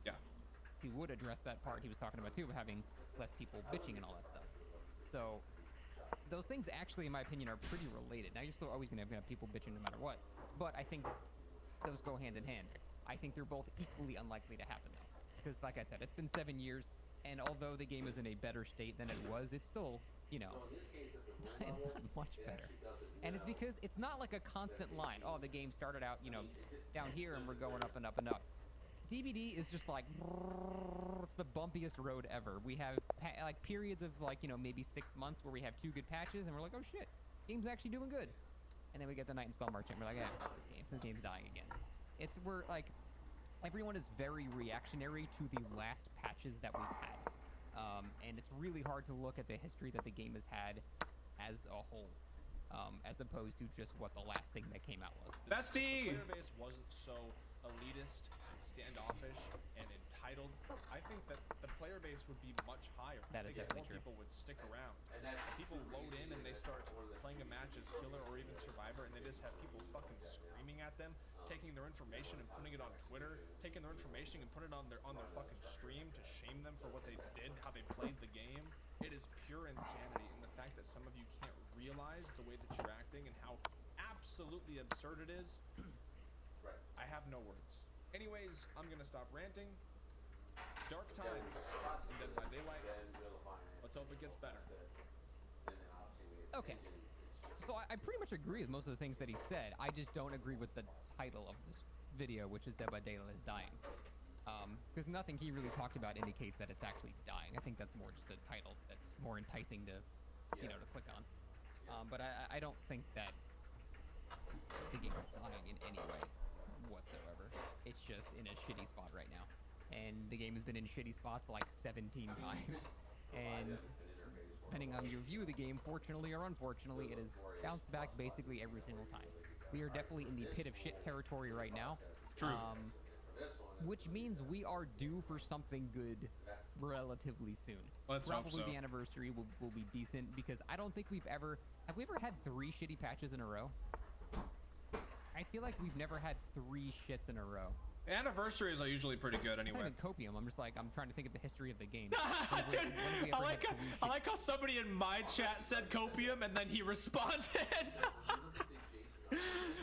yeah. He would address that part he was talking about too, having less people bitching and all that stuff. So those things actually, in my opinion, are pretty related. Now you're still always gonna have people bitching no matter what, but I think those go hand in hand. I think they're both equally unlikely to happen though, because like I said, it's been 7 years, and although the game is in a better state than it was, it's still, you know, not much better. And it's because it's not like a constant line. Oh, the game started out, you know, down here and we're going up and up and up. DBD is just like the bumpiest road ever. We have like periods of like, you know, maybe 6 months where we have 2 good patches and we're like, oh shit, game's actually doing good. And then we get the Night and Spell Merchant, we're like, yeah, fuck this game's dying again. We're like, everyone is very reactionary to the last patches that we've had. And it's really hard to look at the history that the game has had as a whole, as opposed to just what the last thing that came out was. Bestie! The player base wasn't so elitist and standoffish and entitled. I think that the player base would be much higher. That is definitely true. People would stick around. People load in and they start playing a match as killer or even survivor, and they just have people fucking screaming at them, taking their information and putting it on Twitter, taking their information and put it on their fucking stream to shame them for what they did, how they played the game. It is pure insanity, and the fact that some of you can't realize the way that you're acting and how absolutely absurd it is, I have no words. Anyways, I'm gonna stop ranting. Dark times in Dead by Daylight. Let's hope it gets better. Okay. So I pretty much agree with most of the things that he said. I just don't agree with the title of this video, which is Dead by Daylight is dying. Because nothing he really talked about indicates that it's actually dying. I think that's more just a title that's more enticing to, you know, to click on. But I don't think that the game is dying in any way whatsoever. It's just in a shitty spot right now. And the game has been in shitty spots like 17 times. And depending on your view of the game, fortunately or unfortunately, it has bounced back basically every single time. We are definitely in the pit of shit territory right now. True. Which means we are due for something good relatively soon. Let's hope so. Probably the anniversary will be decent, because I don't think have we ever had 3 shitty patches in a row? I feel like we've never had 3 shits in a row. Anniversaries are usually pretty good anyway. It's not even copium. I'm just like, I'm trying to think of the history of the game. Dude, I like how somebody in my chat said copium and then he responded.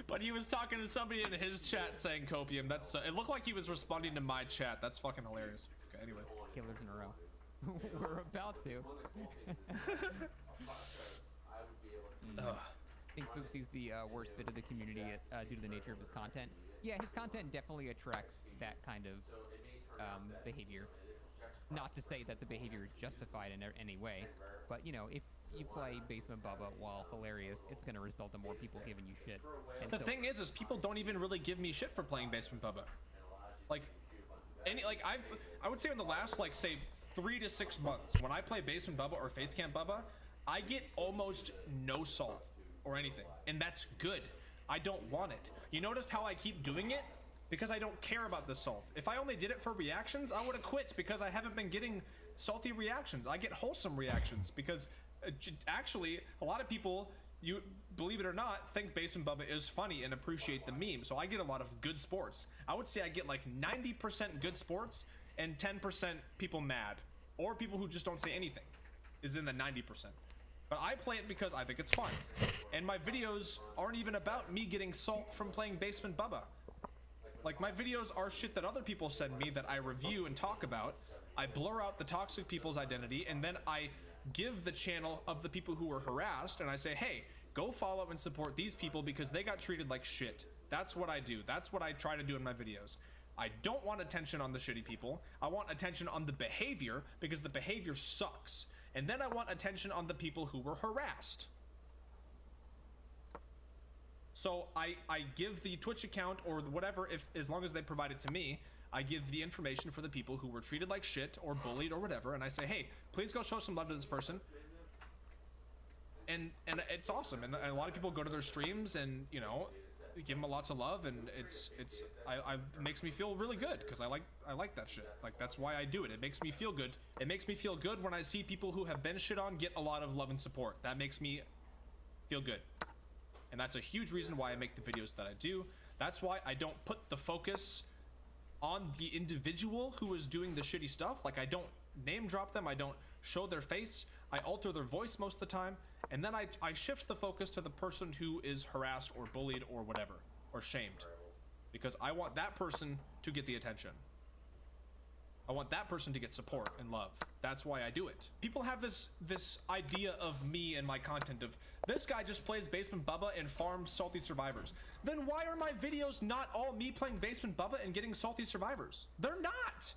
But he was talking to somebody in his chat saying copium. That's it looked like he was responding to my chat. That's fucking hilarious. Okay, anyway. Killers in a row. We're about to. I think Spooksy's the worst bit of the community due to the nature of his content. Yeah, his content definitely attracts that kind of behavior. Not to say that the behavior is justified in any way, but you know, if you play Basement Bubba while hilarious, it's going to result in more people giving you shit. And the thing is people don't even really give me shit for playing Basement Bubba. Like, I would say in the last, like, say 3 to 6 months, when I play Basement Bubba or Facecam Bubba, I get almost no salt or anything, and that's good. I don't want it. You noticed how I keep doing it? Because I don't care about the salt. If I only did it for reactions, I would have quit, because I haven't been getting salty reactions. I get wholesome reactions, because actually a lot of people, you believe it or not, think Basement Bubba is funny and appreciate the meme. So I get a lot of good sports. I would say I get like 90% good sports and 10% people mad, or people who just don't say anything is in the 90%. But I play it because I think it's fun. And my videos aren't even about me getting salt from playing Basement Bubba. Like, my videos are shit that other people send me that I review and talk about. I blur out the toxic people's identity, and then I give the channel of the people who were harassed, and I say, hey, go follow and support these people because they got treated like shit. That's what I do. That's what I try to do in my videos. I don't want attention on the shitty people. I want attention on the behavior, because the behavior sucks. And then I want attention on the people who were harassed. So I give the Twitch account or whatever, as long as they provide it to me, I give the information for the people who were treated like shit or bullied or whatever, and I say, hey, please go show some love to this person. And it's awesome, and a lot of people go to their streams and, you know, give them lots of love, and it makes me feel really good, because I like that shit. Like, that's why I do it. It makes me feel good. It makes me feel good when I see people who have been shit on get a lot of love and support. That makes me feel good. And that's a huge reason why I make the videos that I do. That's why I don't put the focus on the individual who is doing the shitty stuff. Like, I don't name drop them, I don't show their face, I alter their voice most of the time, and then I shift the focus to the person who is harassed or bullied or whatever, or shamed, because I want that person to get the attention. I want that person to get support and love. That's why I do it. People have this idea of me and my content of, this guy just plays Basement Bubba and farms salty survivors. Then why are my videos not all me playing Basement Bubba and getting salty survivors? They're not!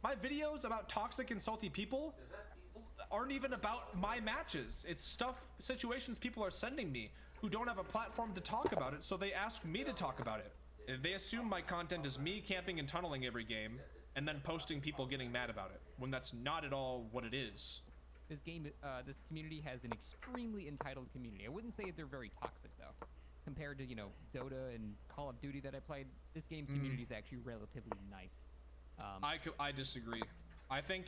My videos about toxic and salty people aren't even about my matches. It's stuff, situations people are sending me who don't have a platform to talk about it, so they ask me to talk about it. They assume my content is me camping and tunneling every game, and then posting people getting mad about it, when that's not at all what it is. This game, this community has an extremely entitled community. I wouldn't say they're very toxic, though. Compared to, you know, Dota and Call of Duty that I played, this game's community is actually relatively nice. I disagree. I think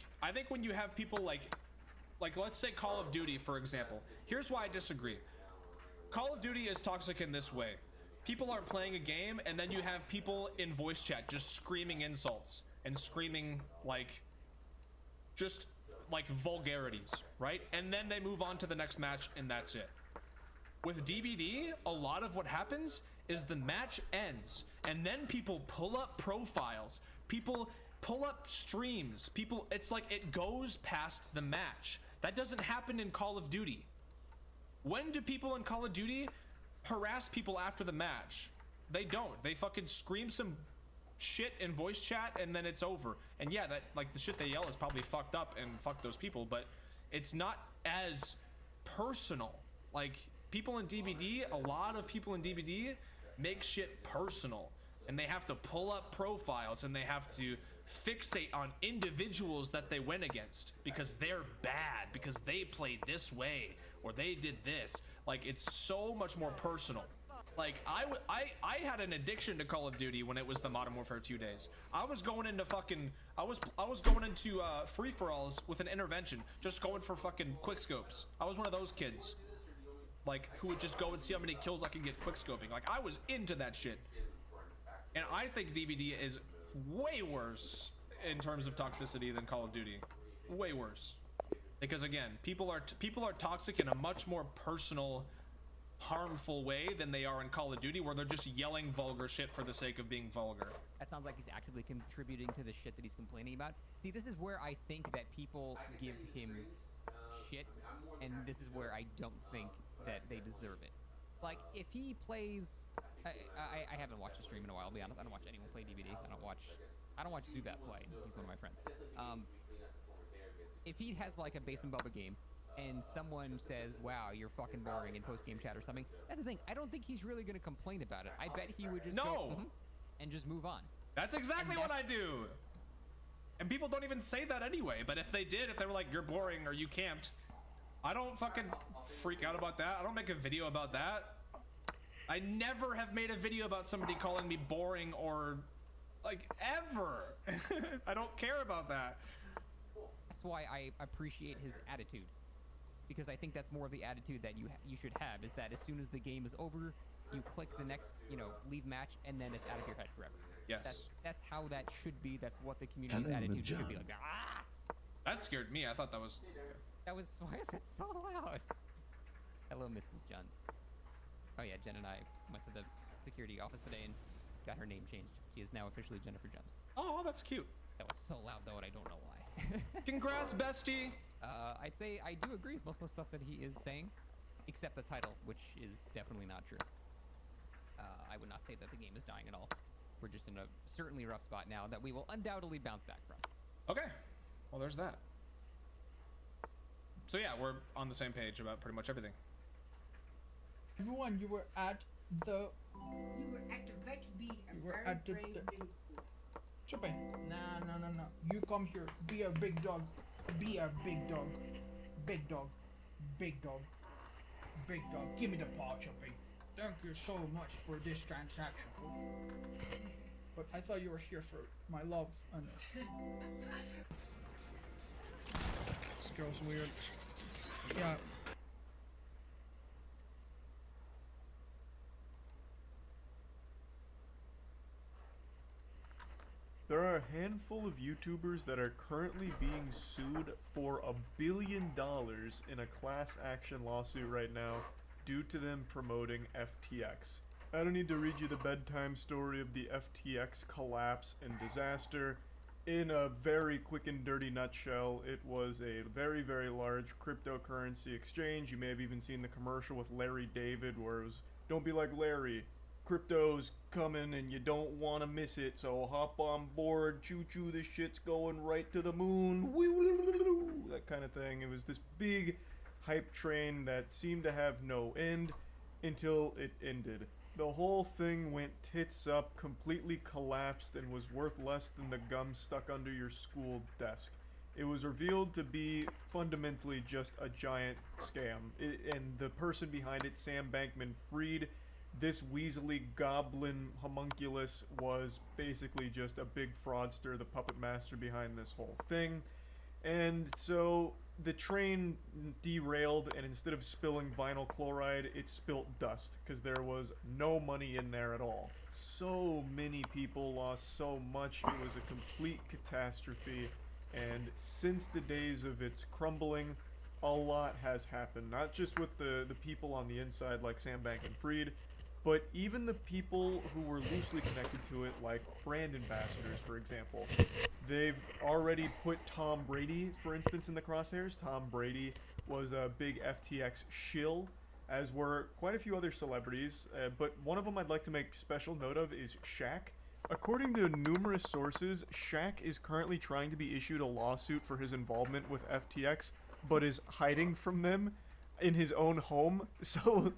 when you have people like let's say Call of Duty, for example. Here's why I disagree. Call of Duty is toxic in this way. People are playing a game, and then you have people in voice chat just screaming insults and screaming just vulgarities, right? And then they move on to the next match, and that's it. With DBD, a lot of what happens is the match ends, and then people pull up profiles, people pull up streams, it's like it goes past the match. That doesn't happen in Call of Duty. When do people in Call of Duty harass people after the match? They don't. They fucking scream some shit in voice chat, and then it's over. And yeah, that, like, the shit they yell is probably fucked up, and fuck those people, but it's not as personal. Like, people in DBD, a lot of people in DBD make shit personal, and they have to pull up profiles, and they have to fixate on individuals that they went against because they're bad, because they played this way or they did this. Like, it's so much more personal. Like, I had an addiction to Call of Duty when it was the Modern Warfare 2 days. I was going into fucking I was going into free-for-alls with an intervention, just going for fucking quickscopes. I was one of those kids, like, who would just go and see how many kills I could get quickscoping. Like, I was into that shit. And I think DBD is way worse in terms of toxicity than Call of Duty. Way worse. Because again, people are toxic in a much more personal, harmful way than they are in Call of Duty, where they're just yelling vulgar shit for the sake of being vulgar. That sounds like he's actively contributing to the shit that he's complaining about. See, this is where I think that people give him shit, and this is where I don't think that they deserve it. Like, if he plays... I haven't watched a stream in a while, I'll be honest. I don't watch anyone play DBD. I don't watch Zubat play. He's one of my friends. If he has, like, a Basement Bubba game, and someone says, wow, you're fucking boring in post-game chat or something, that's the thing. I don't think he's really going to complain about it. I bet he would just go, and just move on. That's exactly what I do. And people don't even say that anyway. But if they did, if they were like, you're boring or you camped, I don't fucking freak out about that. I don't make a video about that. I never have made a video about somebody calling me boring or, like, ever. I don't care about that. That's why I appreciate his attitude. Because I think that's more of the attitude that you should have, is that as soon as the game is over, you click the next, leave match, and then it's out of your head forever. Yes. That's how that should be. That's what the community's attitude should be like. Ah! That scared me. I thought that was... Why is that so loud? Hello, Mrs. John. Oh yeah, Jen and I went to the security office today and got her name changed. She is now officially Jennifer Junt. Oh, that's cute. That was so loud though, and I don't know why. Congrats, bestie. I'd say I do agree with most of the stuff that he is saying, except the title, which is definitely not true. I would not say that the game is dying at all. We're just in a certainly rough spot now that we will undoubtedly bounce back from. Okay, well, there's that. So yeah, we're on the same page about pretty much everything. Everyone, you were at the... You were at the vet beat. You were at the... Chope. Nah, no. You come here. Be a big dog. Be a big dog. Big dog. Big dog. Big dog. Give me the paw, Chope. Thank you so much for this transaction. But I thought you were here for my love and... This girl's weird. Yeah. There are a handful of YouTubers that are currently being sued for $1 billion in a class action lawsuit right now due to them promoting FTX. I don't need to read you the bedtime story of the FTX collapse and disaster. In a very quick and dirty nutshell, it was a very, very large cryptocurrency exchange. You may have even seen the commercial with Larry David where it was, "Don't be like Larry. Crypto's coming and you don't want to miss it, so hop on board, choo-choo, this shit's going right to the moon," that kind of thing. It was this big hype train that seemed to have no end until it ended. The whole thing went tits up, completely collapsed, and was worth less than the gum stuck under your school desk. It was revealed to be fundamentally just a giant scam, and the person behind it, Sam Bankman-Fried, this weaselly goblin homunculus, was basically just a big fraudster, the puppet master behind this whole thing. And so the train derailed, and instead of spilling vinyl chloride, it spilt dust, because there was no money in there at all. So many people lost so much, it was a complete catastrophe, and since the days of its crumbling, a lot has happened. Not just with the people on the inside like Sam Bankman-Fried, but even the people who were loosely connected to it, like brand ambassadors, for example. They've already put Tom Brady, for instance, in the crosshairs. Tom Brady was a big FTX shill, as were quite a few other celebrities, but one of them I'd like to make special note of is Shaq. According to numerous sources, Shaq is currently trying to be issued a lawsuit for his involvement with FTX, but is hiding from them in his own home. So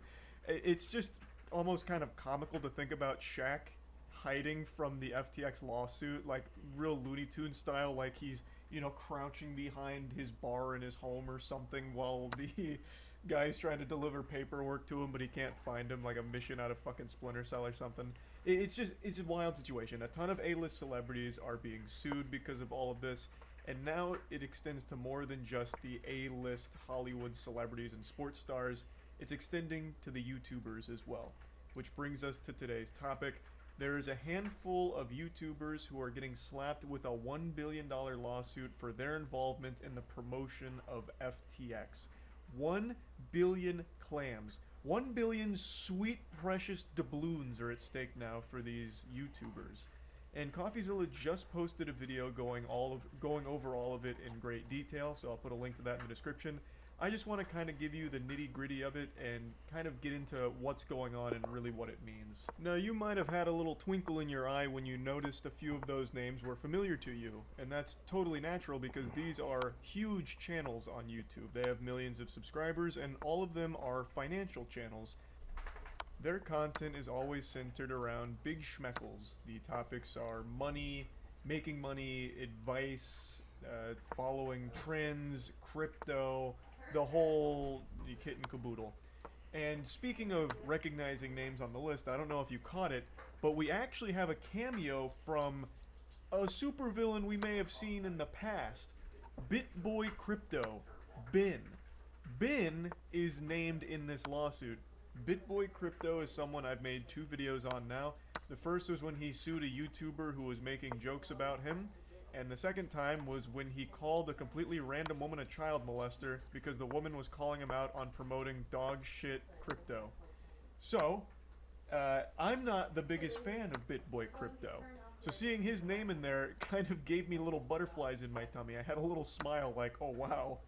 it's just almost kind of comical to think about Shaq hiding from the FTX lawsuit, like real Looney Tunes style, like he's, you know, crouching behind his bar in his home or something while the guy's trying to deliver paperwork to him, but he can't find him, like a mission out of fucking Splinter Cell or something. It's a wild situation. A ton of A-list celebrities are being sued because of all of this, and now it extends to more than just the A-list Hollywood celebrities and sports stars. It's extending to the YouTubers as well, which brings us to today's topic. There is a handful of YouTubers who are getting slapped with a $1 billion lawsuit for their involvement in the promotion of FTX. 1 billion clams. 1 billion sweet, precious doubloons are at stake now for these YouTubers. And CoffeeZilla just posted a video going over all of it in great detail, so I'll put a link to that in the description. I just want to kind of give you the nitty-gritty of it and kind of get into what's going on and really what it means. Now, you might have had a little twinkle in your eye when you noticed a few of those names were familiar to you, and that's totally natural because these are huge channels on YouTube. They have millions of subscribers, and all of them are financial channels. Their content is always centered around big schmeckles. The topics are money, making money, advice, following trends, crypto, the whole kit and caboodle. And speaking of recognizing names on the list, I don't know if you caught it, but we actually have a cameo from a supervillain we may have seen in the past. BitBoy Crypto, Ben. Ben is named in this lawsuit. BitBoy Crypto is someone I've made 2 videos on now. The first was when he sued a YouTuber who was making jokes about him. And the second time was when he called a completely random woman a child molester because the woman was calling him out on promoting dog shit crypto. So, I'm not the biggest fan of BitBoy Crypto. So seeing his name in there kind of gave me little butterflies in my tummy. I had a little smile like, oh wow,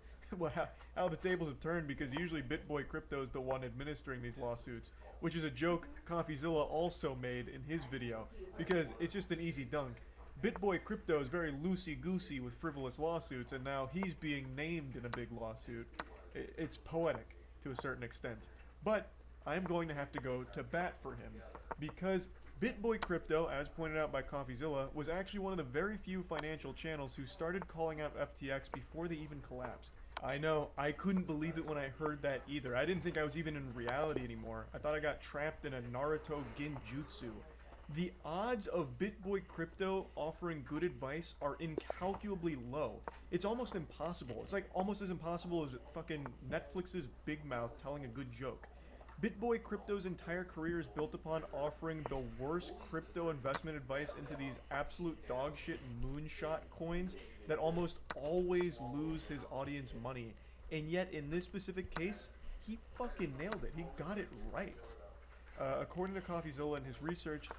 how the tables have turned, because usually BitBoy Crypto is the one administering these lawsuits, which is a joke CoffeeZilla also made in his video, because it's just an easy dunk. BitBoy Crypto is very loosey-goosey with frivolous lawsuits, and now he's being named in a big lawsuit. It's poetic to a certain extent. But I'm going to have to go to bat for him. because BitBoy Crypto, as pointed out by CoffeeZilla, was actually one of the very few financial channels who started calling out FTX before they even collapsed. I know, I couldn't believe it when I heard that either. I didn't think I was even in reality anymore. I thought I got trapped in a Naruto Genjutsu. The odds of BitBoy Crypto offering good advice are incalculably low. It's almost impossible. It's like almost as impossible as fucking Netflix's Big Mouth telling a good joke. BitBoy Crypto's entire career is built upon offering the worst crypto investment advice into these absolute dog shit moonshot coins that almost always lose his audience money. And yet, in this specific case, he fucking nailed it. He got it right. According to CoffeeZilla and his research,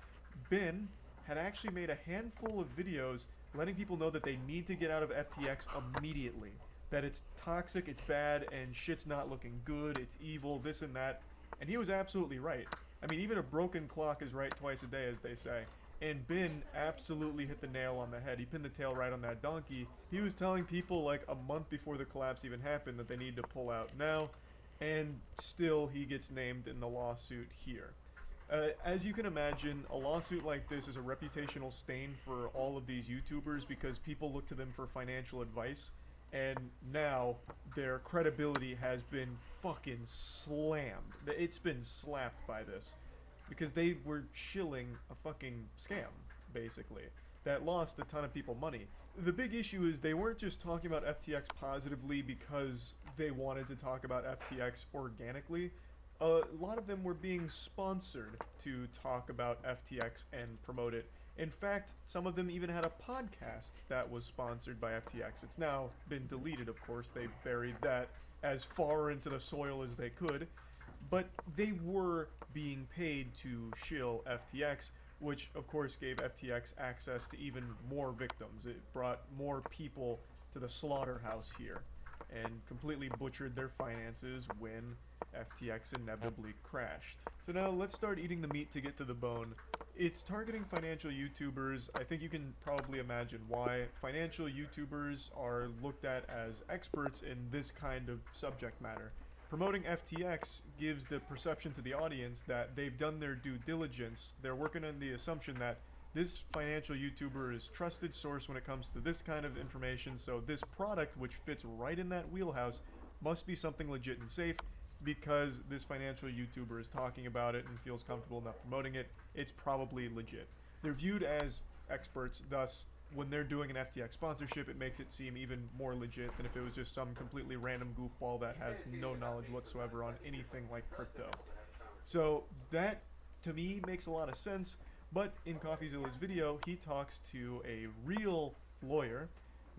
Ben had actually made a handful of videos letting people know that they need to get out of FTX immediately. That it's toxic, it's bad, and shit's not looking good, it's evil, this and that. And he was absolutely right. I mean, even a broken clock is right twice a day, as they say. And Ben absolutely hit the nail on the head. He pinned the tail right on that donkey. He was telling people like a month before the collapse even happened that they need to pull out now. And still, he gets named in the lawsuit here. As you can imagine, a lawsuit like this is a reputational stain for all of these YouTubers because people look to them for financial advice. And now their credibility has been fucking slammed. It's been slapped by this. Because they were shilling a fucking scam, basically, that lost a ton of people money. The big issue is they weren't just talking about FTX positively because they wanted to talk about FTX organically. A lot of them were being sponsored to talk about FTX and promote it. In fact, some of them even had a podcast that was sponsored by FTX. It's now been deleted, of course. They buried that as far into the soil as they could. But they were being paid to shill FTX, which of course gave FTX access to even more victims. It brought more people to the slaughterhouse here and completely butchered their finances when FTX inevitably crashed. So now let's start eating the meat to get to the bone. It's targeting financial YouTubers. I think you can probably imagine why. Financial YouTubers are looked at as experts in this kind of subject matter. Promoting FTX gives the perception to the audience that they've done their due diligence. They're working on the assumption that this financial YouTuber is trusted source when it comes to this kind of information, so this product, which fits right in that wheelhouse, must be something legit and safe because this financial YouTuber is talking about it and feels comfortable enough promoting it. It's probably legit. They're viewed as experts, thus when they're doing an FTX sponsorship, it makes it seem even more legit than if it was just some completely random goofball that has no knowledge whatsoever on anything like crypto. So that, to me, makes a lot of sense, but in CoffeeZilla's video, he talks to a real lawyer,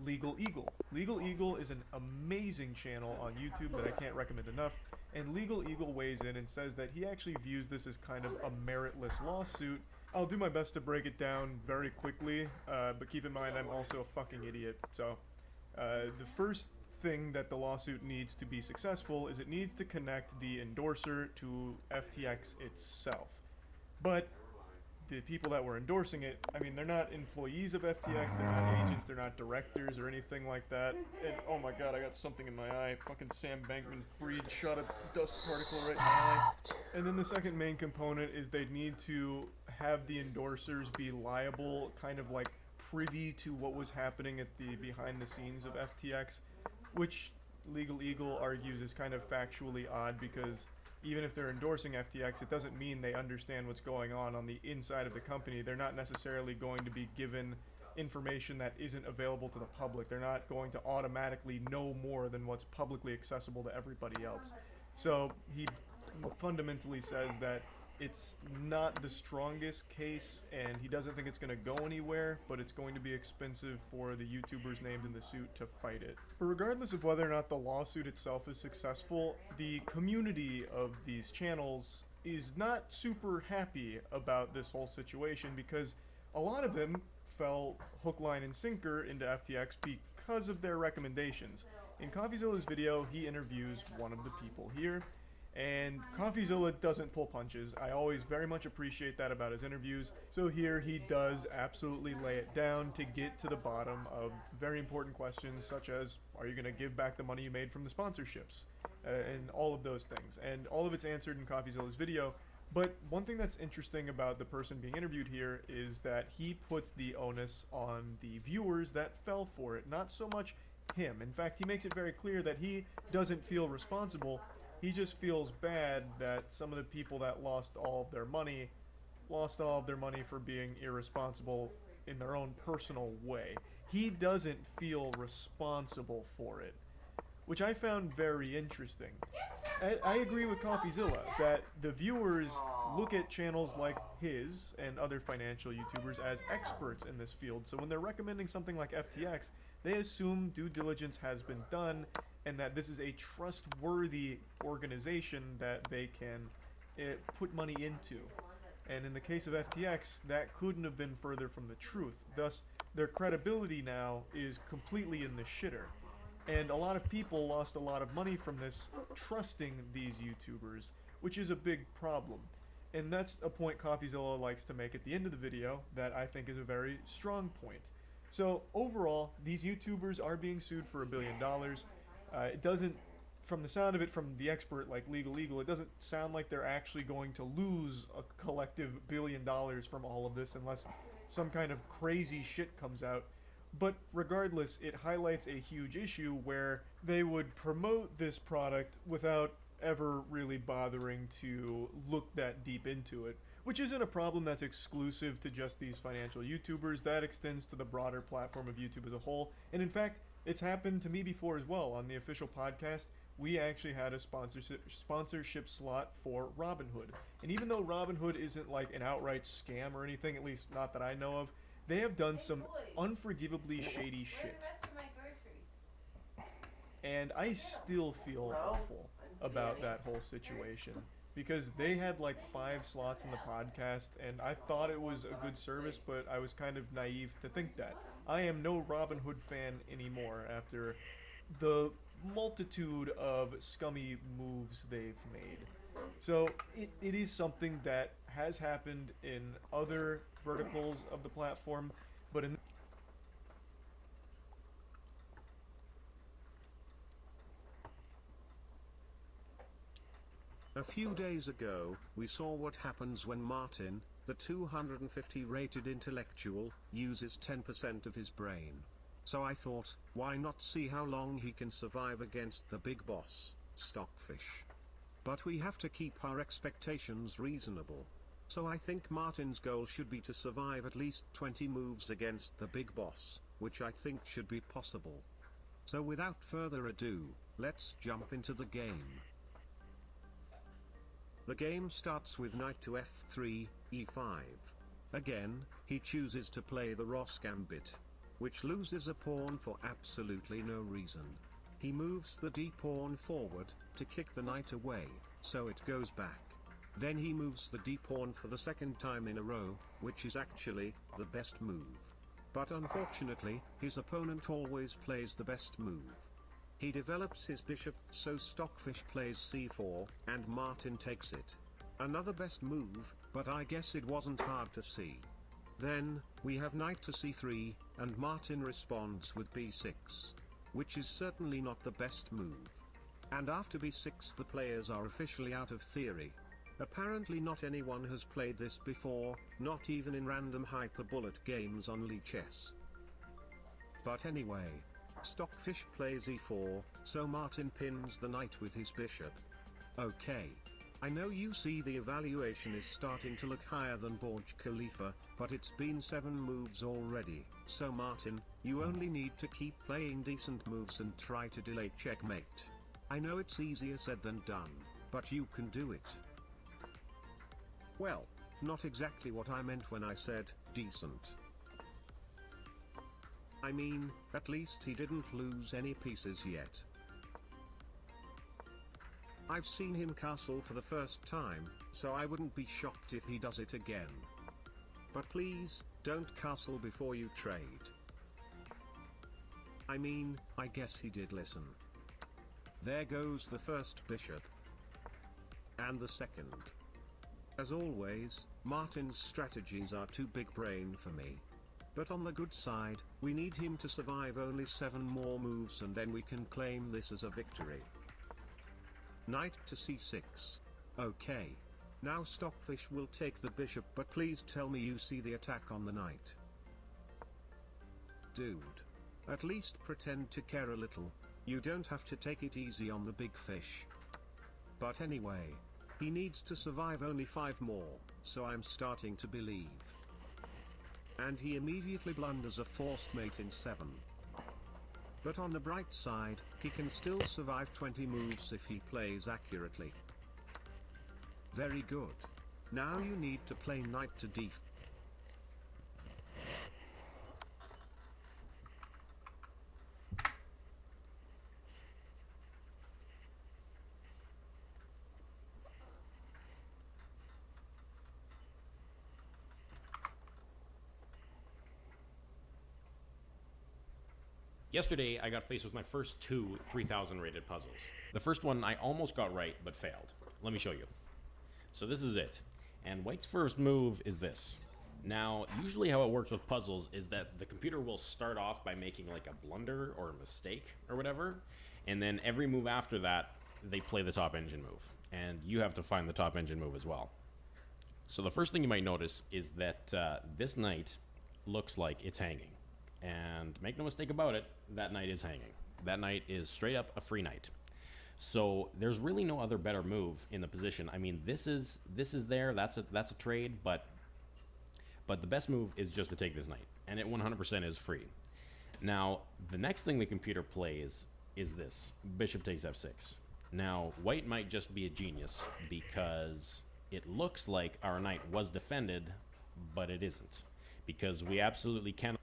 Legal Eagle. Legal Eagle is an amazing channel on YouTube that I can't recommend enough, and Legal Eagle weighs in and says that he actually views this as kind of a meritless lawsuit. I'll do my best to break it down very quickly, but keep in mind I'm also a fucking idiot. So, the first thing that the lawsuit needs to be successful is it needs to connect the endorser to FTX itself. But the people that were endorsing it, I mean, they're not employees of FTX, they're not agents, they're not directors or anything like that. And oh my god, I got something in my eye. Fucking Sam Bankman-Fried shot a dust particle right in my eye. And then the second main component is they need to have the endorsers be liable, kind of like privy to what was happening at the behind the scenes of FTX, which Legal Eagle argues is kind of factually odd because even if they're endorsing FTX, it doesn't mean they understand what's going on the inside of the company. They're not necessarily going to be given information that isn't available to the public. They're not going to automatically know more than what's publicly accessible to everybody else. So he fundamentally says that it's not the strongest case, and he doesn't think it's going to go anywhere, but it's going to be expensive for the YouTubers named in the suit to fight it. But regardless of whether or not the lawsuit itself is successful, the community of these channels is not super happy about this whole situation because a lot of them fell hook, line, and sinker into FTX because of their recommendations. In CoffeeZilla's video, he interviews one of the people here, and CoffeeZilla doesn't pull punches. I always very much appreciate that about his interviews. So here he does absolutely lay it down to get to the bottom of very important questions such as, are you going to give back the money you made from the sponsorships? And all of those things. And all of it's answered in CoffeeZilla's video. But one thing that's interesting about the person being interviewed here is that he puts the onus on the viewers that fell for it, not so much him. In fact, he makes it very clear that he doesn't feel responsible. He just feels bad that some of the people that lost all of their money for being irresponsible in their own personal way. He doesn't feel responsible for it, which I found very interesting. I agree with CoffeeZilla that the viewers look at channels like his and other financial YouTubers as experts in this field, so when they're recommending something like FTX, they assume due diligence has been done and that this is a trustworthy organization that they can put money into. And in the case of FTX, that couldn't have been further from the truth. Thus, their credibility now is completely in the shitter. And a lot of people lost a lot of money from this, trusting these YouTubers, which is a big problem. And that's a point CoffeeZilla likes to make at the end of the video that I think is a very strong point. So overall, these YouTubers are being sued for $1 billion. It doesn't, from the sound of it, from the expert like Legal, it doesn't sound like they're actually going to lose a collective $1 billion from all of this unless some kind of crazy shit comes out. But regardless, it highlights a huge issue where they would promote this product without ever really bothering to look that deep into it, which isn't a problem that's exclusive to just these financial YouTubers. That extends to the broader platform of YouTube as a whole. And in fact, it's happened to me before as well. On the official podcast, we actually had a sponsorship slot for Robinhood. And even though Robinhood isn't like an outright scam or anything, at least not that I know of, they have done some unforgivably shady shit. And I still feel awful about that whole situation. Because they had like 5 slots in the podcast, and I thought it was a good service, but I was kind of naive to think that. I am no Robinhood fan anymore after the multitude of scummy moves they've made. So it is something that has happened in other verticals of the platform, but in a few days ago, we saw what happens when Martin, the 250 rated intellectual, uses 10% of his brain. So I thought, why not see how long he can survive against the big boss, Stockfish? But we have to keep our expectations reasonable. So I think Martin's goal should be to survive at least 20 moves against the big boss, which I think should be possible. So without further ado, let's jump into the game. The game starts with knight to f3, e5. Again, he chooses to play the Ross Gambit, which loses a pawn for absolutely no reason. He moves the d-pawn forward to kick the knight away, so it goes back. Then he moves the d-pawn for the second time in a row, which is actually the best move. But unfortunately, his opponent always plays the best move. He develops his bishop, so Stockfish plays c4, and Martin takes it. Another best move, but I guess it wasn't hard to see. Then, we have knight to c3, and Martin responds with b6, which is certainly not the best move. And after b6 the players are officially out of theory. Apparently not anyone has played this before, not even in random hyper-bullet games on Lichess. But anyway, Stockfish plays e4, so Martin pins the knight with his bishop. Okay. I know you see the evaluation is starting to look higher than Burj Khalifa, but it's been 7 moves already, so Martin, you only need to keep playing decent moves and try to delay checkmate. I know it's easier said than done, but you can do it. Well, not exactly what I meant when I said decent. I mean, at least he didn't lose any pieces yet. I've seen him castle for the first time, so I wouldn't be shocked if he does it again. But please, don't castle before you trade. I mean, I guess he did listen. There goes the first bishop. And the second. As always, Martin's strategies are too big brain for me. But on the good side, we need him to survive only 7 more moves and then we can claim this as a victory. Knight to c6. Okay. Now Stockfish will take the bishop, but please tell me you see the attack on the knight. Dude. At least pretend to care a little. You don't have to take it easy on the big fish. But anyway, he needs to survive only 5 more, so I'm starting to believe. And he immediately blunders a forced mate in 7. But on the bright side, he can still survive 20 moves if he plays accurately. Very good. Now you need to play knight to d5. Yesterday, I got faced with my first 2 3,000 rated puzzles. The first one I almost got right, but failed. Let me show you. So this is it. And White's first move is this. Now, usually how it works with puzzles is that the computer will start off by making like a blunder or a mistake or whatever, and then every move after that, they play the top engine move. And you have to find the top engine move as well. So the first thing you might notice is that this knight looks like it's hanging. And make no mistake about it, that knight is hanging. That knight is straight up a free knight. So there's really no other better move in the position. I mean, this is there. That's a trade, but the best move is just to take this knight, and it 100% is free. Now the next thing the computer plays is this: bishop takes f6. Now White might just be a genius because it looks like our knight was defended, but it isn't, because we absolutely cannot.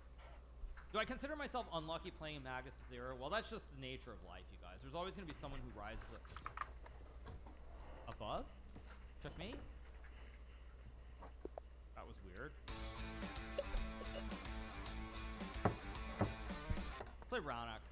Do I consider myself unlucky playing in Magus 0? Well, that's just the nature of life, you guys. There's always going to be someone who rises above? Just me? That was weird. Play Ronak.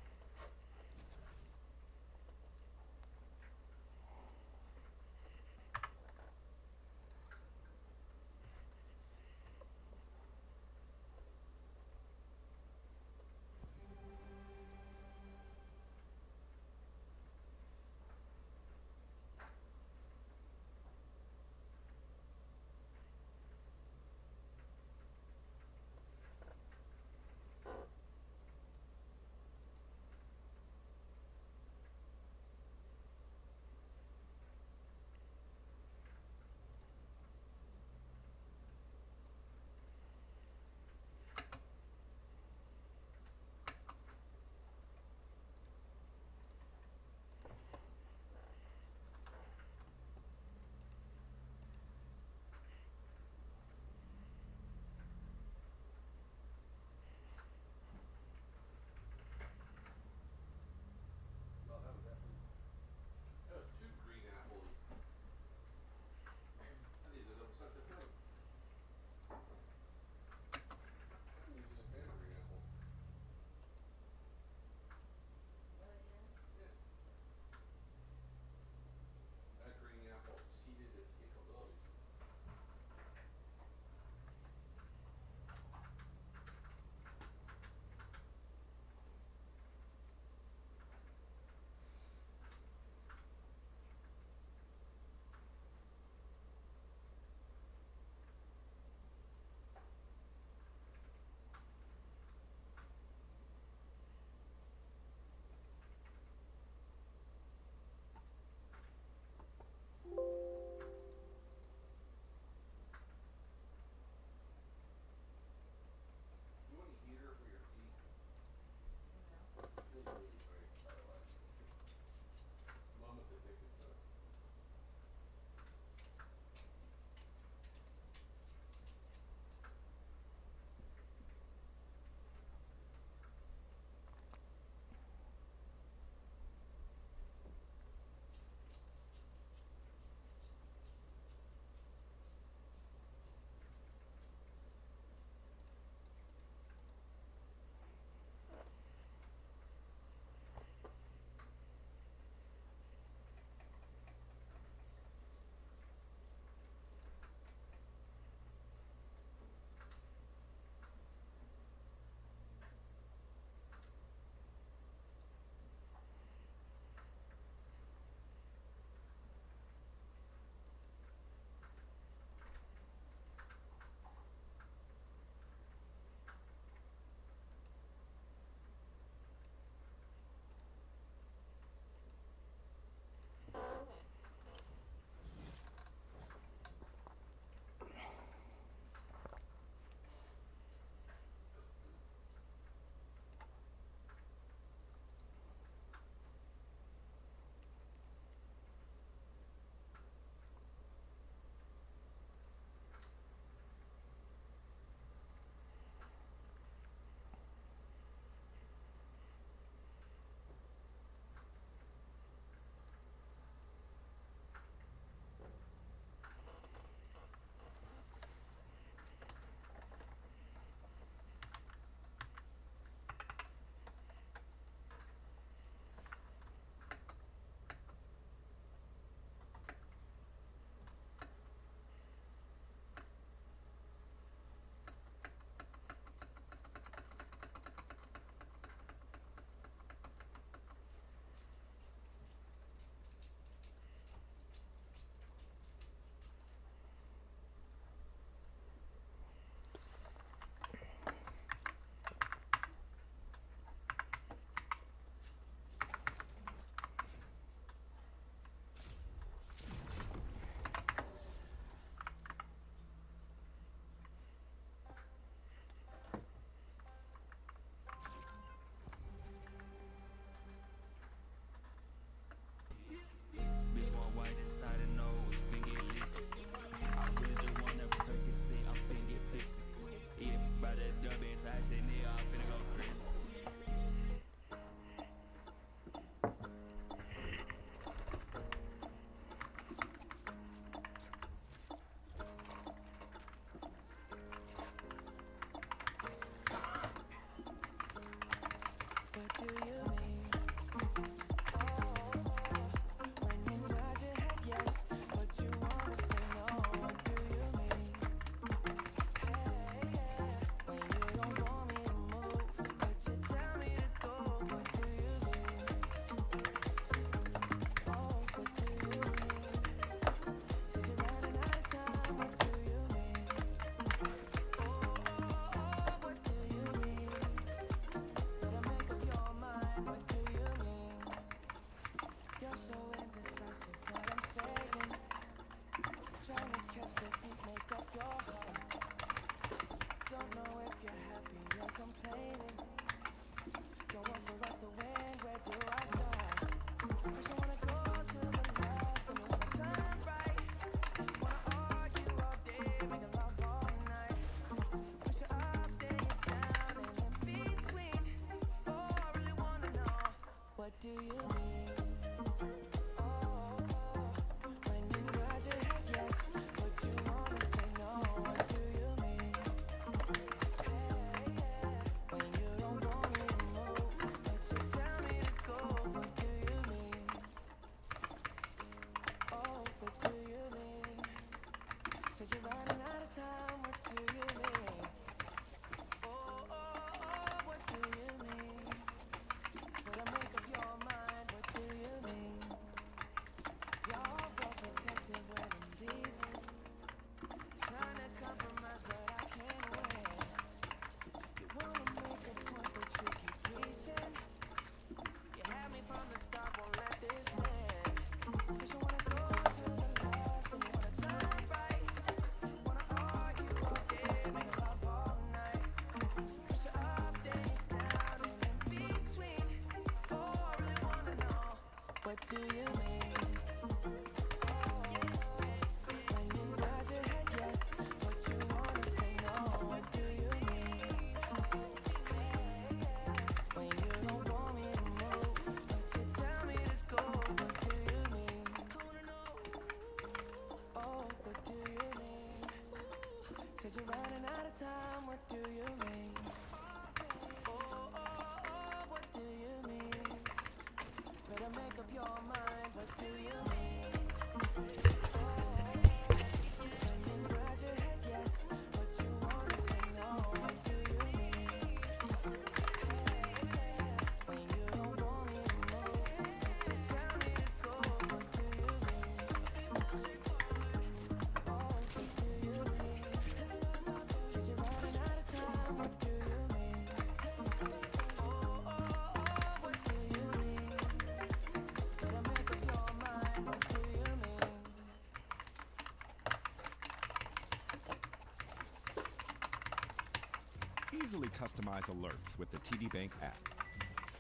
Easily customize alerts with the TD Bank app.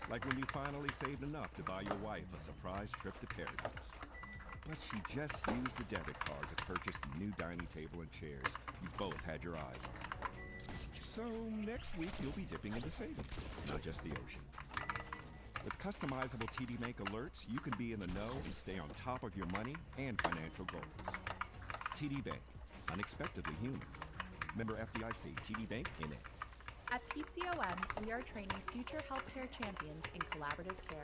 Like when you finally saved enough to buy your wife a surprise trip to paradise. But she just used the debit card to purchase the new dining table and chairs you've both had your eyes on. So next week you'll be dipping into savings, not just the ocean. With customizable TD Bank alerts, you can be in the know and stay on top of your money and financial goals. TD Bank, unexpectedly human. Member FDIC, TD Bank, NA. At PCOM, we are training future healthcare champions in collaborative care.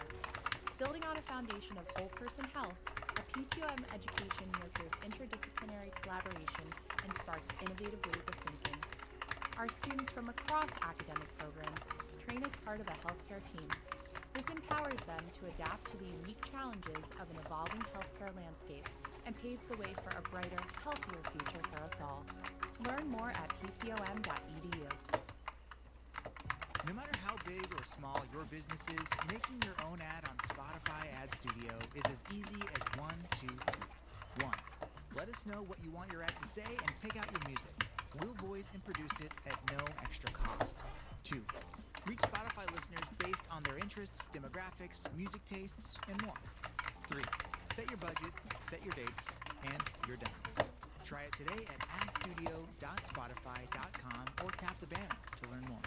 Building on a foundation of whole person health, a PCOM education nurtures interdisciplinary collaboration and sparks innovative ways of thinking. Our students from across academic programs train as part of a healthcare team. This empowers them to adapt to the unique challenges of an evolving healthcare landscape and paves the way for a brighter, healthier future for us all. Learn more at pcom.edu. No matter how big or small your business is, making your own ad on Spotify Ad Studio is as easy as 1, 2, 3. 1. Let us know what you want your ad to say and pick out your music. We'll voice and produce it at no extra cost. 2. Reach Spotify listeners based on their interests, demographics, music tastes, and more. 3. Set your budget, set your dates, and you're done. Try it today at adstudio.spotify.com or tap the banner to learn more.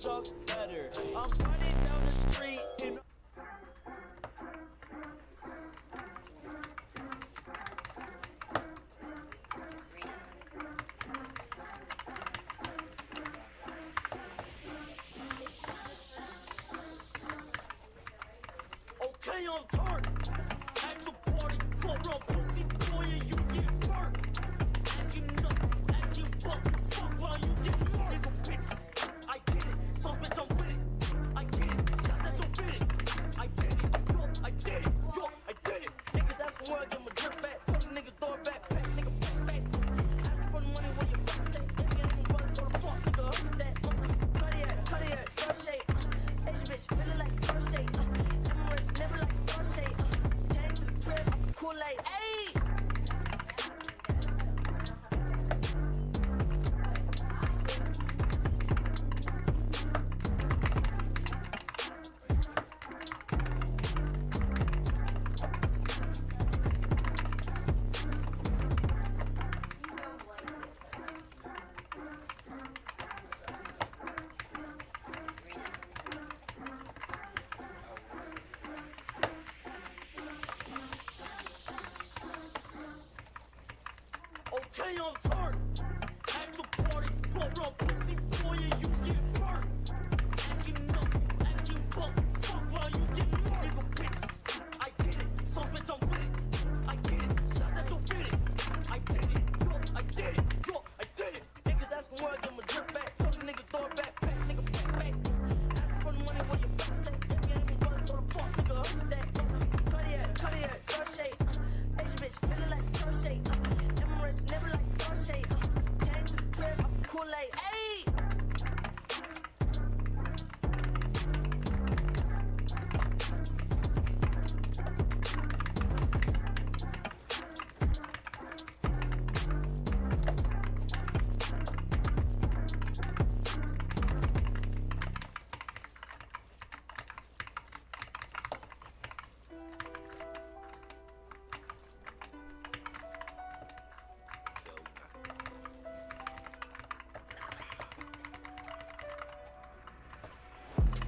suck better. I'm running down the street in okay, I'm turned. At the party, fuck around, pussy boy, and you get burnt. Acting up, acting fuck while you get murdered. Nigga bitches, I get it. So bitch, I'm with it. I get it. Shots at your fit it. I get it. Yo, I did it. Yo, I did it. Niggas asking where I get my drip back. Tell the nigga throw it back, pack, nigga back. Asking for the money when you back say. Nigga ain't brother, go to fuck, nigga, hustle that. Cardiac, girl shade. Asian bitch, feeling like girl shade. Emirates, never like girl shade. Came to the crib, off the Kool-Aid. Ayy! Okay, I'm turned. At the party, fuck around, pussy boy, and you get burnt. Acting up, acting fuck while you get murdered. Nigga bitches, I get it. So bitch, I'm with it. I get it. Shots at your fit it. I did it. Yo, I did it. Yo, I did it. Niggas asking where I get my drip back. Tell the nigga throw it back, pack, nigga back. Asking for the money when you back say. Nigga ain't brother, go to fuck, nigga, hustle that. Cardiac, girl shade. Asian bitch, feeling like girl shade. Emirates, never like girl shade. Came to the crib, off the Kool-Aid. Ayy!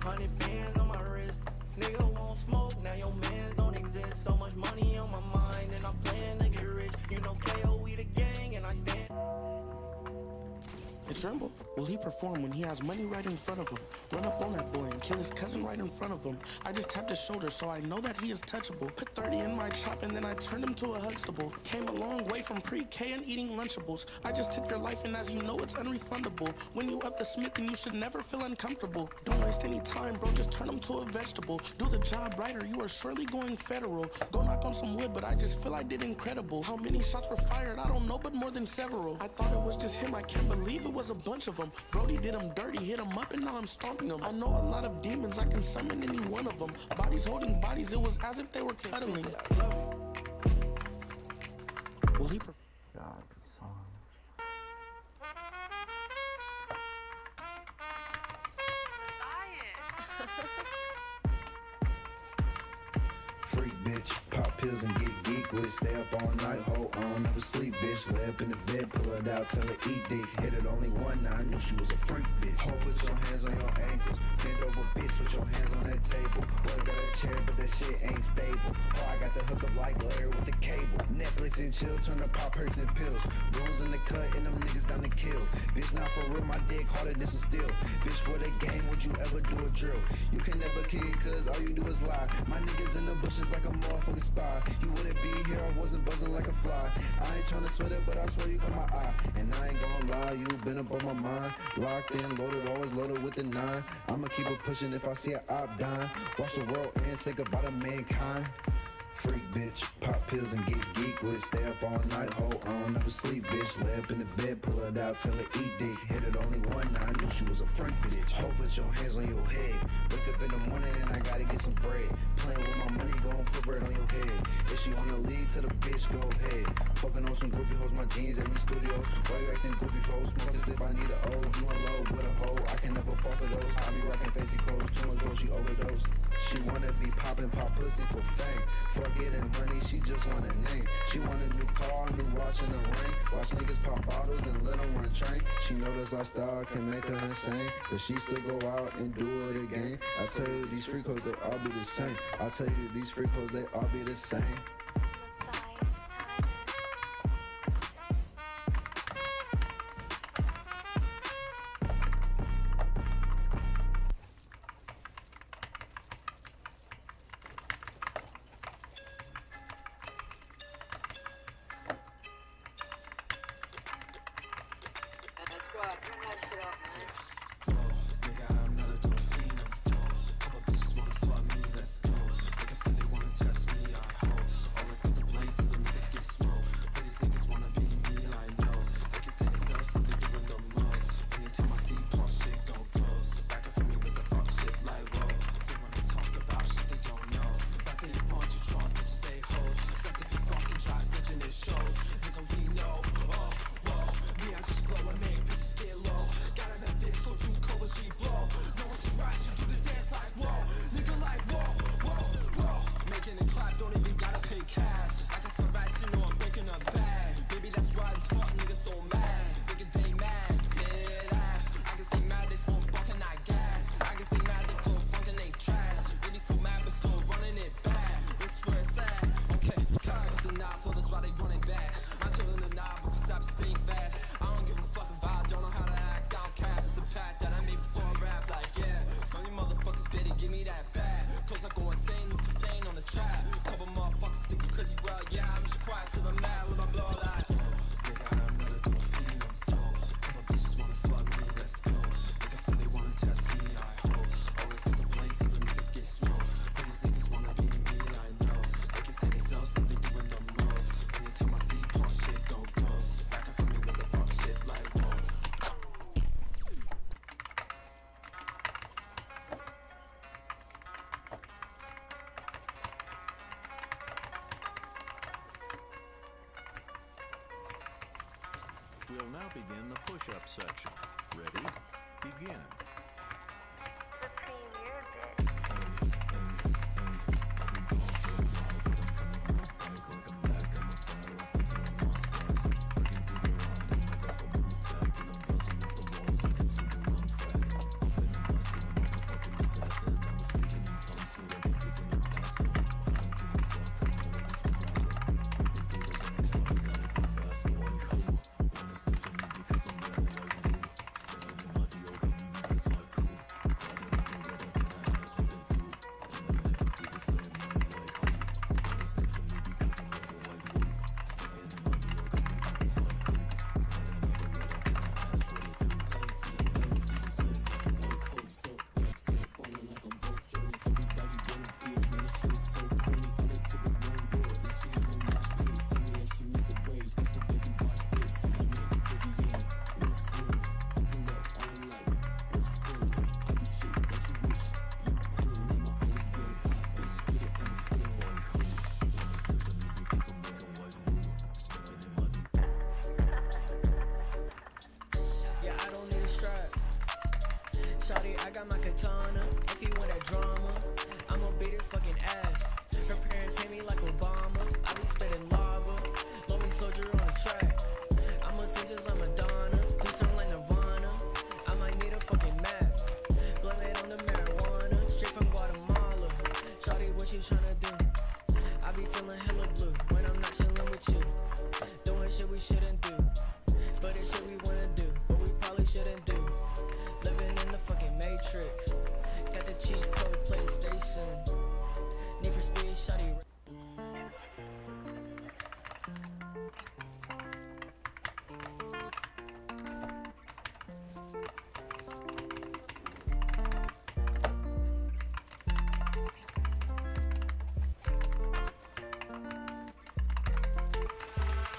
Hundred bands on my wrist. Nigga won't smoke, now your mans don't exist. So much money on my mind, and I'm playing to get rich. You know KO, we the gang, and I stand. It's Rumble. Will he perform when he has money right in front of him? Run up on that boy and kill his cousin right in front of him. I just tapped his shoulder so I know that he is touchable. Put 30 in my chop and then I turned him to a Huxtable. Came a long way from pre-K and eating Lunchables. I just took your life and as you know it's unrefundable. When you up the Smith and you should never feel uncomfortable. Don't waste any time, bro, just turn him to a vegetable. Do the job right or you are surely going federal. Go knock on some wood, but I just feel I did incredible. How many shots were fired? I don't know, but more than several. I thought it was just him, I can't believe it was a bunch of them. Brody did him dirty, hit him up and now I'm stomping him. I know a lot of demons, I can summon any one of them. Bodies holding bodies, it was as if they were cuddling. Will he God, these songs. Freak bitch, pop pills and get geek with. Stay up all night, hold on, never sleep bitch. Lay up in the bed, pull it out, tell her eat dick. Hit it only one, now I knew she was a freak bitch. Hold, put your hands on your ankles. Bend over bitch, put your hands on that table. Well, I got a chair, but that shit ain't stable. Oh, I got the hook up like Larry with the cable. Netflix and chill, turn to pop perks and pills. Rules in the cut, and them niggas down to kill. Bitch, not for real, my dick harder than some steel. Bitch, for the game, would you ever do a drill? You can never kid, cause all you do is lie. My niggas in the bushes like a motherfucking spy. You wouldn't be here, I wasn't buzzing like a fly. I ain't tryna sweat it, but I swear you got my eye. And I ain't gonna lie, you been up on my mind. Locked in, loaded, always loaded with the 9. I'ma keep it pushing if I see an op dying. Watch the world end, say goodbye to mankind. Freak bitch, pop pills and get geek with. Stay up all night, hold on, never sleep bitch. Lay up in the bed, pull it out, tell her eat dick. Hit it only one, now I knew she was a freak bitch. Hold, put your hands on your head. Wake up in the morning and I gotta get some bread. Playing with my money, gon' put bird on your head. If she wanna lead to the bitch, go ahead. Fucking on some groupie hoes, my jeans in the studio. Why you acting goofy for? Smoke as if I need a O. You in love with a hoe, I can never fall for those. I be rocking fancy clothes, 2 months ago she overdosed. She wanna be poppin' pop pussy for fame. Fuck getting money, she just want a name. She want a new car, new watch in the rain. Watch niggas pop bottles and let them run train. She know this lifestyle can make her insane, but she still go out and do it again. I tell you these freak hoes, they all be the same. I tell you these freak hoes, they all be the same. We'll now begin the push-up section. Ready? Begin. Shawty, I got my katana. If you want that drama, I'ma beat his fucking ass. Her parents hate me like Obama. I be spitting lava. Lonely soldier on the track. I'ma sing just like Madonna. Do something like Nirvana. I might need a fucking map. Blame it on the marijuana. Straight from Guatemala. Shawty, what you tryna do? I be feeling hella blue when I'm not chilling with you. Doing shit we shouldn't do. But it's shit we wanna do. But we probably shouldn't do. Living in the fucking Matrix. Got the cheat code PlayStation. Need for Speed, shawty.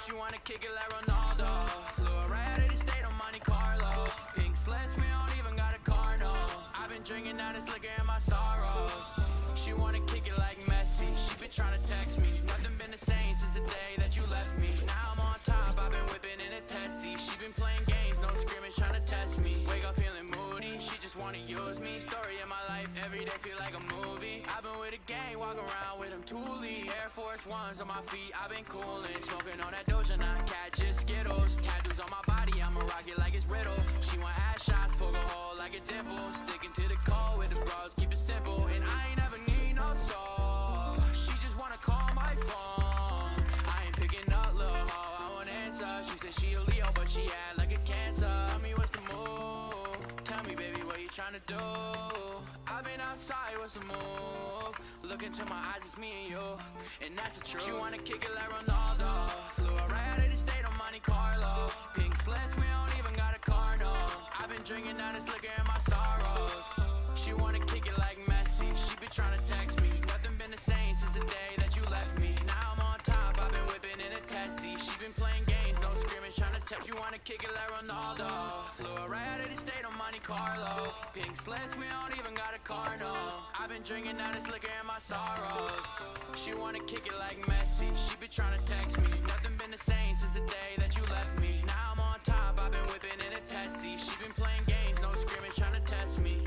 She wanna kick it like Ronaldo. Flew her right out of the state on Monte Carlo. Pink slips, we don't even got a car, no. I've been drinking out this liquor in my sorrows. She wanna kick it like Messi. She been trying to text me. Nothing been the same since the day that you left me. Now I'm on top, I've been whipping in a Tessie. She been playing games, no scrimmage, trying to test me. Wake up feeling moody, she just wanna use me. Story of my life, every day feel like a movie. I've been with a gang, walking around with them Thule Air Force Ones on my feet, I've been coolin'. Smoking on that Doja, not cat, just Skittles. Tattoos on my body, I'ma rock it like it's Riddle. She want ass shots, poke a hole like a dimple. Sticking to the call with the bros, keep it simple. And I ain't never need no soul. She just wanna call my phone. I ain't picking up, little hoe, I won't answer. She said she a Leo, but she act like a Cancer. Tell me what's the move? Tell me, baby, what you tryna do? I've been outside, what's the move? Look into my eyes, it's me and you, and that's the truth. She wanna kick it like Ronaldo. Flew her right out of the state on Monte Carlo. Pink slips, we don't even got a car, no. I've been drinking out this liquor in my sorrows. She wanna kick it like Messi. She been tryna text me. Nothing been the same since the day that you left me. Now I'm on top, I've been whipping in a Tessie. She been playing games, no scrimmage, tryna text. You wanna kick it like Ronaldo. Flew her right out of the state on Monte Carlo. Pink slips, we don't even got a car, no. I've been drinking out this liquor in my sorrows. She wanna kick it like Messi. She been tryna text me. Nothing been the same since the day that you left me. Now I'm on top, I've been whipping in a Tessie. She been playing games, no scrimmage, tryna test me.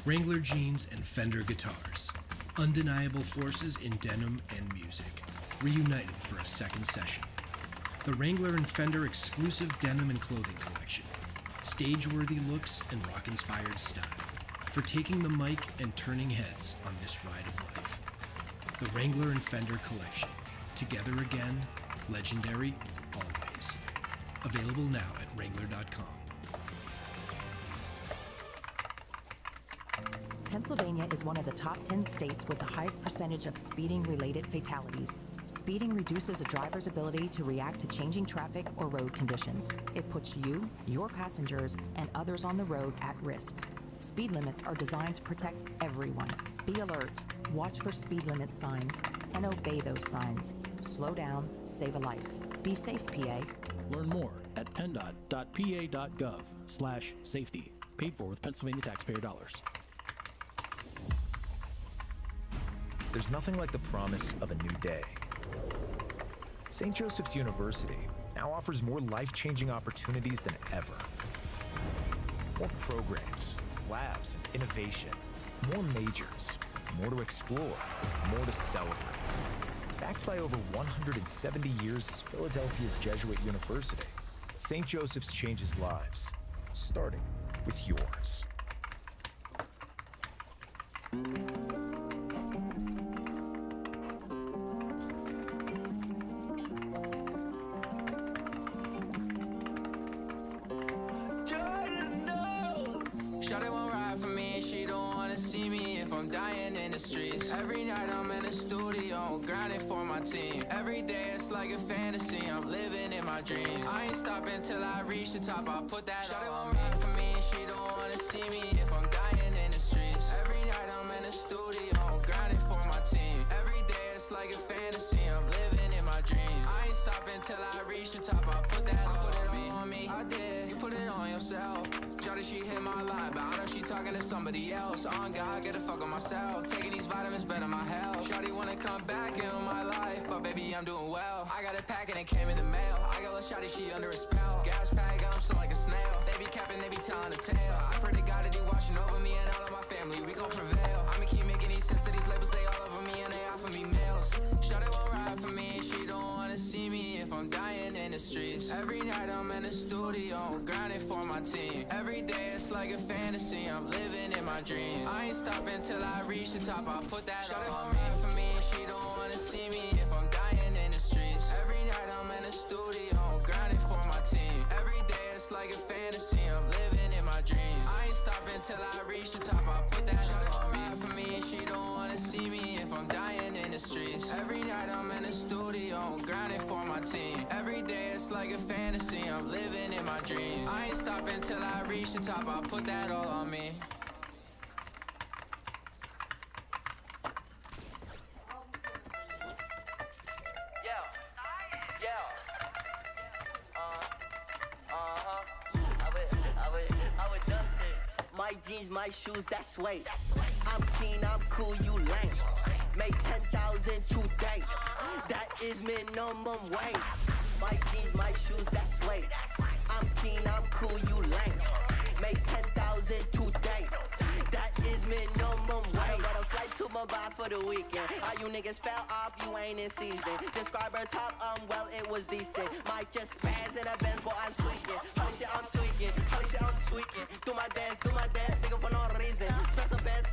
Wrangler jeans and Fender guitars. Undeniable forces in denim and music. Reunited for a second session. The Wrangler and Fender exclusive denim and clothing collection. Stage-worthy looks and rock-inspired style. For taking the mic and turning heads on this ride of life. The Wrangler and Fender collection. Together again, legendary, always. Available now at Wrangler.com. Pennsylvania is one of the top 10 states with the highest percentage of speeding-related fatalities. Speeding reduces a driver's ability to react to changing traffic or road conditions. It puts you, your passengers, and others on the road at risk. Speed limits are designed to protect everyone. Be alert, watch for speed limit signs, and obey those signs. Slow down, save a life. Be safe, PA. Learn more at pendot.pa.gov/safety. Paid for with Pennsylvania taxpayer dollars. There's nothing like the promise of a new day. St. Joseph's University now offers more life-changing opportunities than ever. More programs, labs, and innovation. More majors, more to explore, more to celebrate. Backed by over 170 years as Philadelphia's Jesuit University, St. Joseph's changes lives, starting with yours. Shawty won't ride for me, she don't wanna see me if I'm dying in the streets. Every night I'm in the studio, grinding for my team. Every day it's like a fantasy, I'm living in my dreams. I ain't stopping till I reach the top, I'll put that Shawty won't ride for me, she don't wanna see me if I'm dying in the streets. Every night I'm in the studio, grinding for my team. Every day it's like a fantasy, I'm living in my dreams. I ain't stopping till I reach the top, I'll put that on me. I did, you put it on yourself. Shawty, she hit my line, but I know she talking to somebody else. On God, get the fuck on myself. Taking these vitamins better my health. Shawty wanna come back in my life, but baby, I'm doing well. I got it packed and it came in the mail. I got a shawty, she under a spell. Gas pack, I'm still like a snail. They be capping, they be telling the tale. I pray to God that he watching over me and all of my family. We gon' prevail. I'ma keep making these sense to these labels, they all over me and they offer me meals. Shawty won't ride for me, she don't wanna see me if I'm dying in the streets. Every night I'm in the studio, grinding for my team. Every day it's like a fantasy, I'm living in my dreams. I ain't stopping till I reach the top, I'll put that Shawty on me. For me, she don't wanna see me if I'm dying in the streets. Every night I'm in the studio, grinding for my team. Every day it's like a fantasy, I'm living in my dreams. I ain't stopping till I reach the top, I'll put that Shawty on me. For me, she don't wanna see me if I'm dying in the streets. Every night I'm in the studio, grinding for my team. Every day it's like like a fantasy, I'm living in my dreams. I ain't stopping till I reach the top, I'll put that all on me. My jeans, my shoes, that's weight. I'm keen, I'm cool, you lame. Make 10,000 today. That is minimum wage. My jeans, my shoes, that's weight. I'm keen, I'm cool, you lame. Make 10,000 today. That is minimum wage. Got a flight to Mumbai for the weekend. All you niggas fell off, you ain't in season. Describe her top, well, it was decent. Might just spaz in a Benz, boy, I'm tweaking. Holy shit, I'm tweaking. Holy shit, I'm tweaking. Do my dance, nigga, for no reason. Spend some bands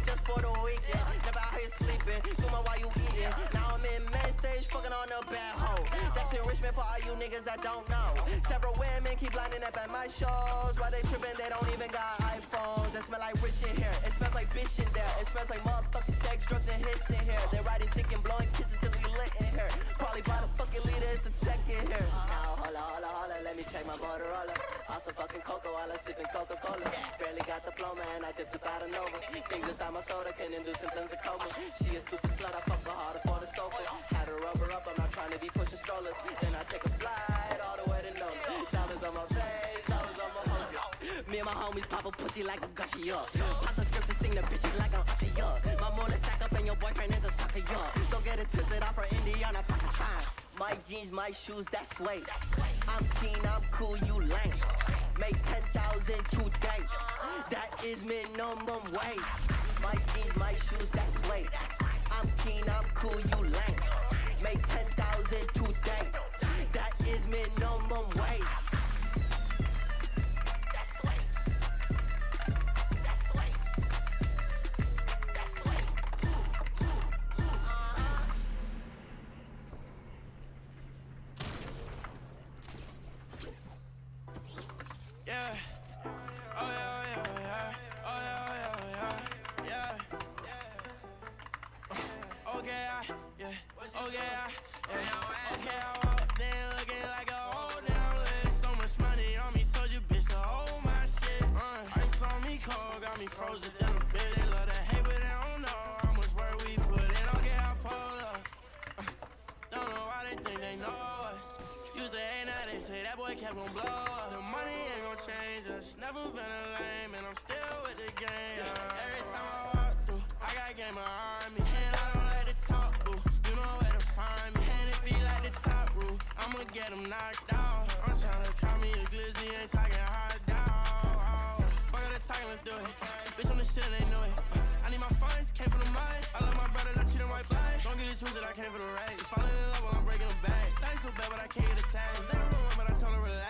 just for the weekend. Never out here sleeping, do my while you eating. Now I'm in main stage, fucking on a bad hoe. That's enrichment for all you niggas that don't know. Several women keep lining up at my shows. While they tripping, they don't even got iPhones. It smell like rich in here, it smells like bitch in there. It smells like motherfucking sex, drugs, and hits in here. They riding dick and blowing kisses cause we lit in here. Probably by the fucking leader, it's a tech in here. Now holla, let me check my Motorola. Also fucking cocoa while I'm sipping Coca-Cola. Barely got diploma and I dipped the bottom over. Things inside my soda can induce symptoms of coma. She a super slut, I fuck her harder for the sofa. Had her rubber up, I'm not trying to be pushing strollers. Then I take a flight all the way to Nova. Diamonds on my face, diamonds on my hoes. Me and my homies pop a pussy like a gushy up. Pop some scripts and sing the bitches like I'm usher up. My mullet stack up and your boyfriend is a sucker up. Don't get it twisted off for Indiana, Pakistan. My jeans, my shoes, that's weight. I'm keen, I'm cool, you lame. Make 10,000 today. That is minimum wage. My jeans, my shoes, that's weight. I'm keen, I'm cool, you lame. Make 10,000 today. That is minimum wage. Okay, I walked in looking like a old damn list. So much money on me, told you bitch to hold my shit. Ice on me cold, got me frozen in a bit. They love to hate, but they don't know how much work we put in. Okay, I pull up. Don't know why they think they know us. Used to hate, now they say that boy kept gon' blow up. The money ain't gon' change us. Never been a lame, and I'm still with the game. Every time I walk through, I got game behind me. And I don't let it talk, boo. You know where to find me. And if he like the top roof, I'ma get him knocked out. I'm tryna call me a glizzy, ain't talking hard down. Fuck the talking, let's do it. Bitch on the shit, they know it. I need my funds, came from the mud. I love my brother, I treat him right blind. Don't get it twisted, I came for the race. Falling in love while I'm breaking the bag. Shawty so bad, but I can't get attached. They don't know but I told her relax.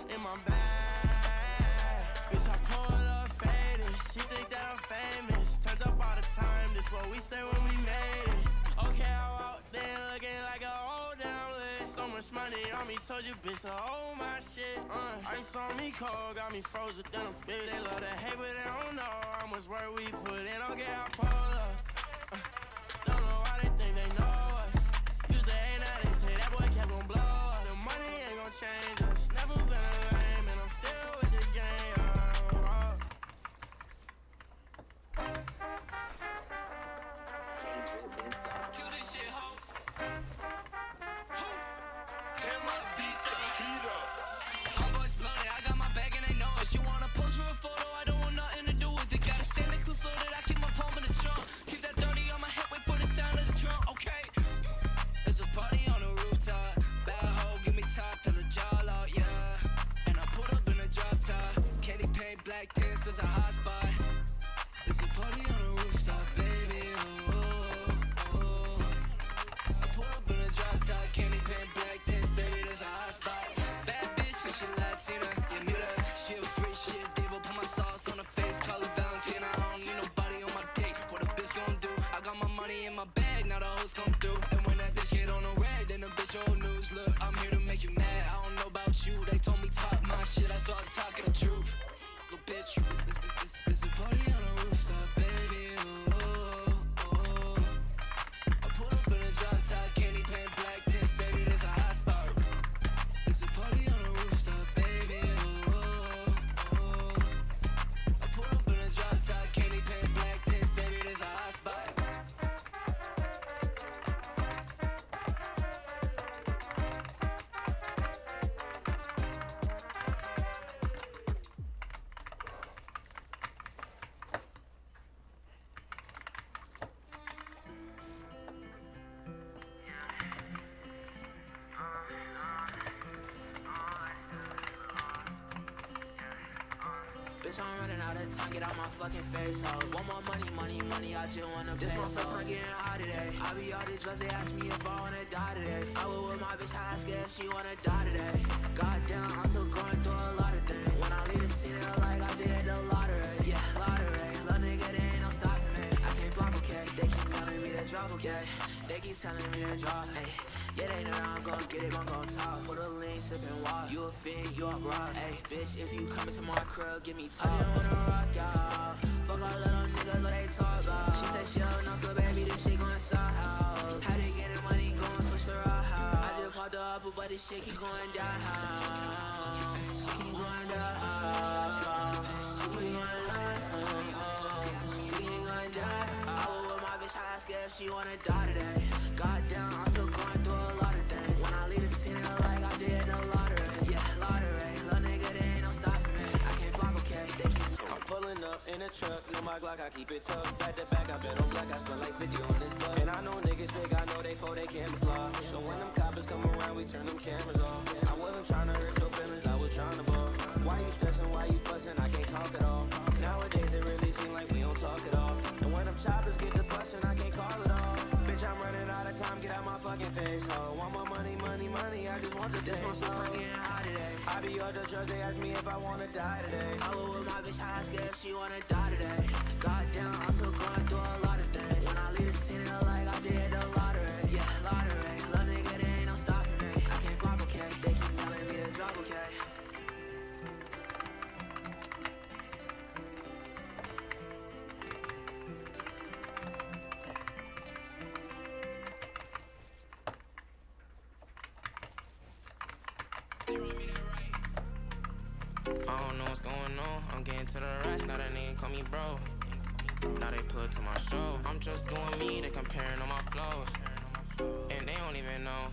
In my bag. Bitch, I pull up faded. She think that I'm famous. Turns up all the time, this what we say when we made it. Okay, I walked in looking like a old damn list. So much money on me, told you bitch to hold my shit. Ice on me cold, got me frozen in a bit. They love to hate, but they don't know how much work we put in. Okay, I pull up. Don't know why they think they know us. Used to hate, now they say that boy kept gon' blow up. The money ain't gon' change us. Never been a lame, and I'm still with the game. Kill this shit, ho. Damn, my beat up. Homeboys bloated, I got my bag and they know it. You wanna pose for a photo, I don't want nothing to do with it. Gotta stand next to floated, I keep my palm in the trunk. Keep that 30 on my head, wait for the sound of the drum, okay? There's a party on the rooftop. Bad hoe, give me top till the jaw out, yeah. And I put up in a drop top. Candy paint, black tints, there's a hot spot. There's a party on the rooftop, baby, oh, oh, oh. I pull up in a drop top, candy paint, black tints, baby, there's a hot spot. Bad bitch, and she Latina, you knew that. She a free shit diva, put my sauce on her face, call her Valentina. I don't need nobody on my dick, what a bitch gon' do? I got my money in my bag, now the hoes come through. And when that bitch get on the rag, then the bitch old news. Look, I'm here to make you mad, I don't know about you. They told me talk my shit, I started talking the truth. Little bitch, it's a party on the rooftop, baby, oh, oh, oh. I pull up in a drop top, candy paint, black tints, baby, there's Bitch, I'm running out of time, get out my fucking face, ho. Want more money, money, money, I just wanna pay. This my first time getting high today. I be all the drugs, they ask me if I wanna die today. I was with my bitch, I ask her if she wanna die today. Goddamn, I'm still going through a lot of things. When I leave the scene, it like I just hit the lottery. Yeah, lottery. Little nigga, there ain't no stopping me. I can't flop, okay? They keep telling me to drop, okay? They keep telling me to drop, hey. Yeah, they know that I'm gon' get it, gon' go top. Put a lean, sippin' water. You a fiend, you a rock, hey. Bitch, if you come into my crib, give me top. I just wanna rock, y'all. Fuck all little niggas, what they talk about. She said she enough for baby, this shit going south. How they get the money, going switch the route. I just popped the upper, but this shit keep going down. She keep going down. She keep going down. She keep going down. I was with my bitch, I asked her if she wanna die today. Goddamn, I'm still going through a lot of things. When I leave the scene, it like I did the lottery. Yeah, lottery. Little nigga, there ain't no stopping me. I can't flop, okay? They keep I'm pulling up in a truck, know my Glock, I keep it tucked. Back to back, I bet on black, I spend like 50 on this bus. And I know niggas fake, I know they for they camouflage. So when them coppers come around, we turn them cameras off. I wasn't trying to hurt your feelings, I was trying to ball. Why you stressing, why you fussing, I can't talk at all. Nowadays it really seem like we don't talk at all. And when them choppers get the bustin', I can't call it all. Bitch, I'm running out of time, get out my fucking face, ho. Want more money, money, money, I just want the This taste, my first ho. time getting high today. I be all the drugs, they ask me if I wanna die today. I was with my bitch, I asked her if she wanna die today. Goddamn, I'm still going through a lot of things. When I leave the scene, it like I just hit the lottery. Yeah, lottery. Little nigga, there ain't no stopping me. I can't flop, okay? They keep telling me to drop, okay? I don't know what's going on. I'm getting to the rest. Now that nigga call me bro. Now they put to my show. I'm just doing me. They comparing on my flows. And they don't even know.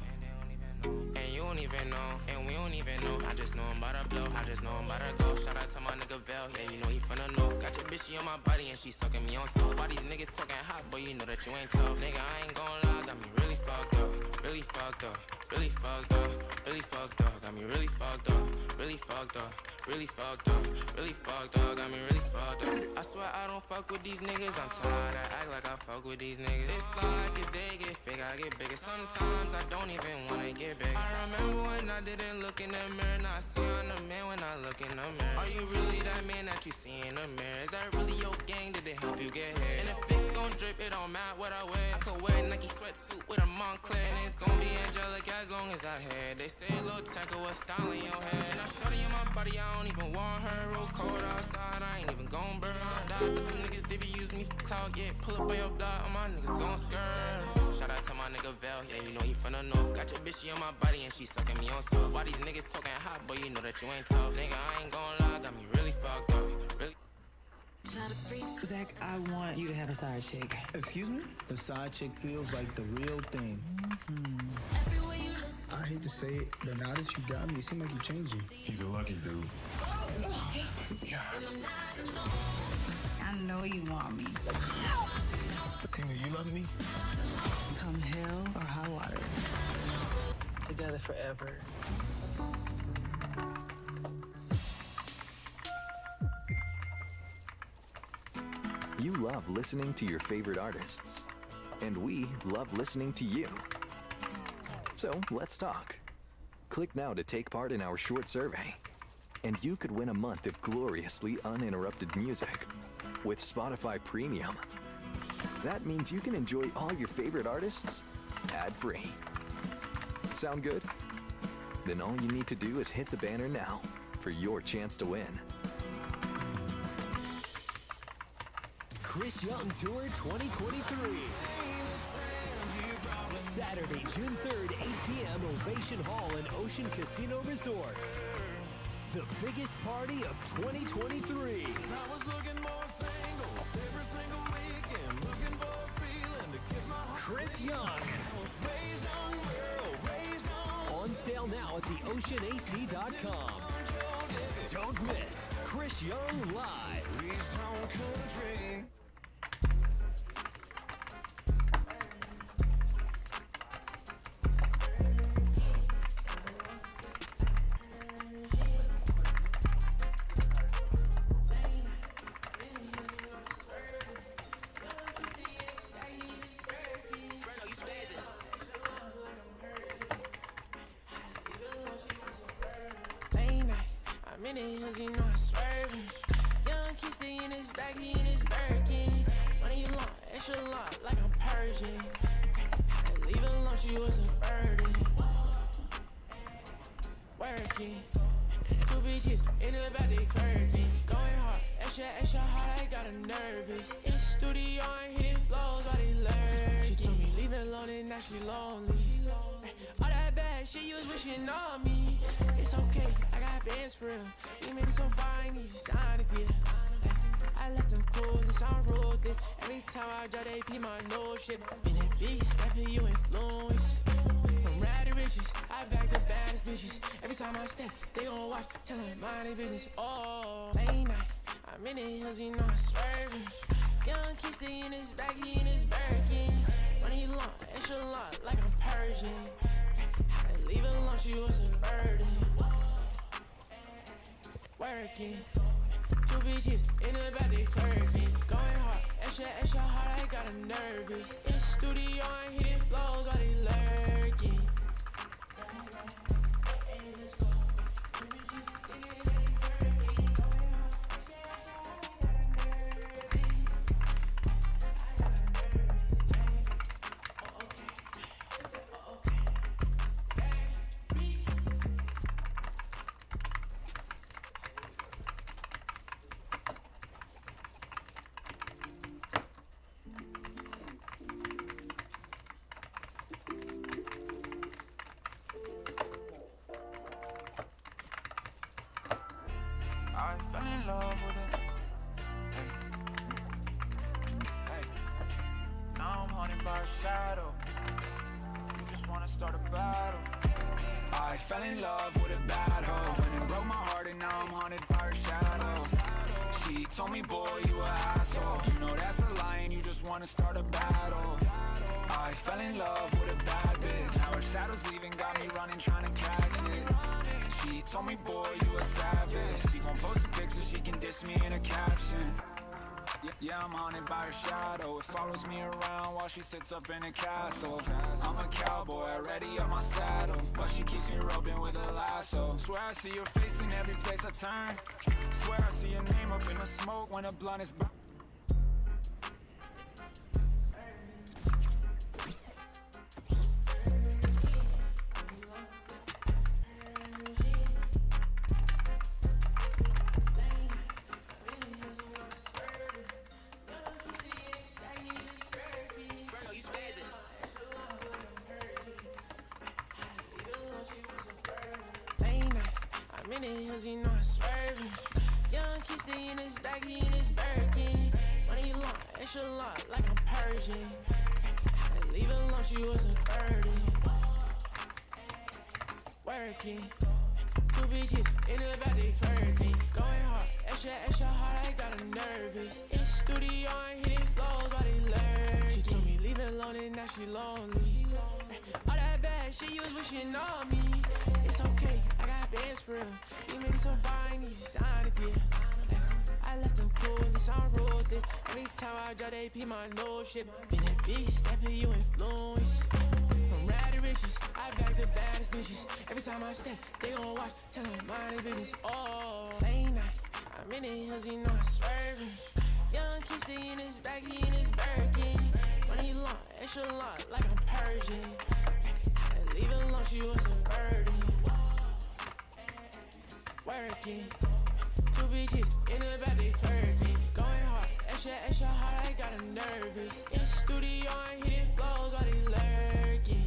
And you don't even know. And we don't even know. I just know I'm about to blow. I just know I'm about to go. Shout out to my nigga Vel. Yeah, you know he from the north. Got your bitch, she on my body and she sucking me on soul. Why these niggas talking hot, boy, you know that you ain't tough. Nigga, I ain't gon' lie. Got me really fucked up. Really fucked up. Really fucked up. Really fucked up. Got me really fucked up. Really fucked up. Really fucked up, really fucked up, got me really fucked up. I swear I don't fuck with these niggas, I'm tired, I act like I fuck with these niggas. It's like as they get big, I get bigger. Sometimes I don't even wanna get big. I remember when I didn't look in the mirror, now I see I'm the man when I look in the mirror. Are you really that man that you see in the mirror? Is that really your gang, did it help you get here? And if it gon' drip, it don't matter what I wear. I could wear a Nike sweatsuit with a Montclair, and it's gon' be angelic as long as I had. They say a little tackle, what style in your head? And I shot in my body, I don't even want her. Real cold outside, I ain't even gon' burn. I die, but some niggas, they be using me for clout. Yeah, pull up on your block, all my niggas gon' skirt. Shout out to my nigga Vel, yeah, you know he from the north. Got your bitch, she on my body and she sucking me on soft. Why these niggas talking hot, boy, you know that you ain't tough. Nigga, I ain't gon' lie, got me really fucked up. Really. Zach, I want you to have a side chick. Excuse me? The side chick feels like the real thing. I hate to say it, but now that you got me, it seems like you're changing. He's a lucky dude. I know you want me. Tina, you love me? Come hell or high water. Together forever. You love listening to your favorite artists, and we love listening to you. So let's talk. Click now to take part in our short survey, and you could win a month of gloriously uninterrupted music with Spotify Premium. That means you can enjoy all your favorite artists ad-free. Sound good? Then all you need to do is hit the banner now for your chance to win. Chris Young Tour 2023. Saturday, June 3rd, 8 p.m. Ovation Hall in Ocean Casino Resort. The biggest party of 2023. Chris Young. On sale now at theoceanac.com. Don't miss Chris Young live. working. Two bitches in the back, they twerking. Going hard, extra hard, I got her nervous. In the studio, I'm hitting flows while they lurking. She told me leave it alone and now she lonely. All that bad shit you was wishing on me. It's okay, I got bands for real. You made it so fine, you signed a deal. I let them cool this, I wrote this. Every time I drop, they be my nose shit. Been a big step, you influence. From rad to riches, I back the baddest bitches. Every time I step, they gon' watch, tell them mind their business. Oh, late night, I'm in the hills, you know I'm swerving. Young kid stay in his bag, he in his Birkin. Money long, extra long, like I'm Persian. I leave it alone, she was a burden. Working. Two bitches in the back, they twerking. Going hard, extra hard, I got her nervous. In the studio, I'm hitting flows while they lurking. I fell in love with it. Hey. Now I'm haunted by a shadow. You just wanna start a battle. I fell in love with a bad hoe. When it broke my heart and now I'm haunted by her shadow. She told me, boy, you an asshole. You know that's a lie and you just wanna start a battle. I fell in love with a bad bitch. Now her shadow's leaving, got me running, trying to catch it. She told me, boy, you a savage. She gon' post a picture, she can diss me in a caption. Yeah, I'm haunted by her shadow. It follows me around while she sits up in a castle. I'm a cowboy, already on my saddle, but she keeps me roping with a lasso. Swear I see your face in every place I turn. Swear I see your name up in the smoke when the blunt is burnt. I'm in the hills, you know I'm swerving. Young kid stay in his bag, he in his Birkin. Money long, extra long, like I'm Persian. I leave it alone, she was a burden. Working. Two bitches in the back, they twerking. Going hard, extra hard, I got her nervous. In the studio, I'm hitting flows while they learn. She told me leave it alone and now she lonely. All that bad shit you was wishing on me. It's okay, I got bands for real. You made it so fine, you signed a deal. I left them cool, this I wrote this. Every time I drop, they pee my nose shit. Been a big step, you influence. From rad to riches, I back the baddest bitches. Every time I step, they gon' watch, tell them mind their business. Oh, late night, I'm in the hills, you know I'm swerving. Young kid stay in his bag, he in his Birkin. Money long, extra long, like I'm Persian. I leave it alone, she was a burden. Working. Two bitches in the back, they twerking. Going hard, extra hard, I got her nervous. In the studio, I'm hitting flows while they lurking.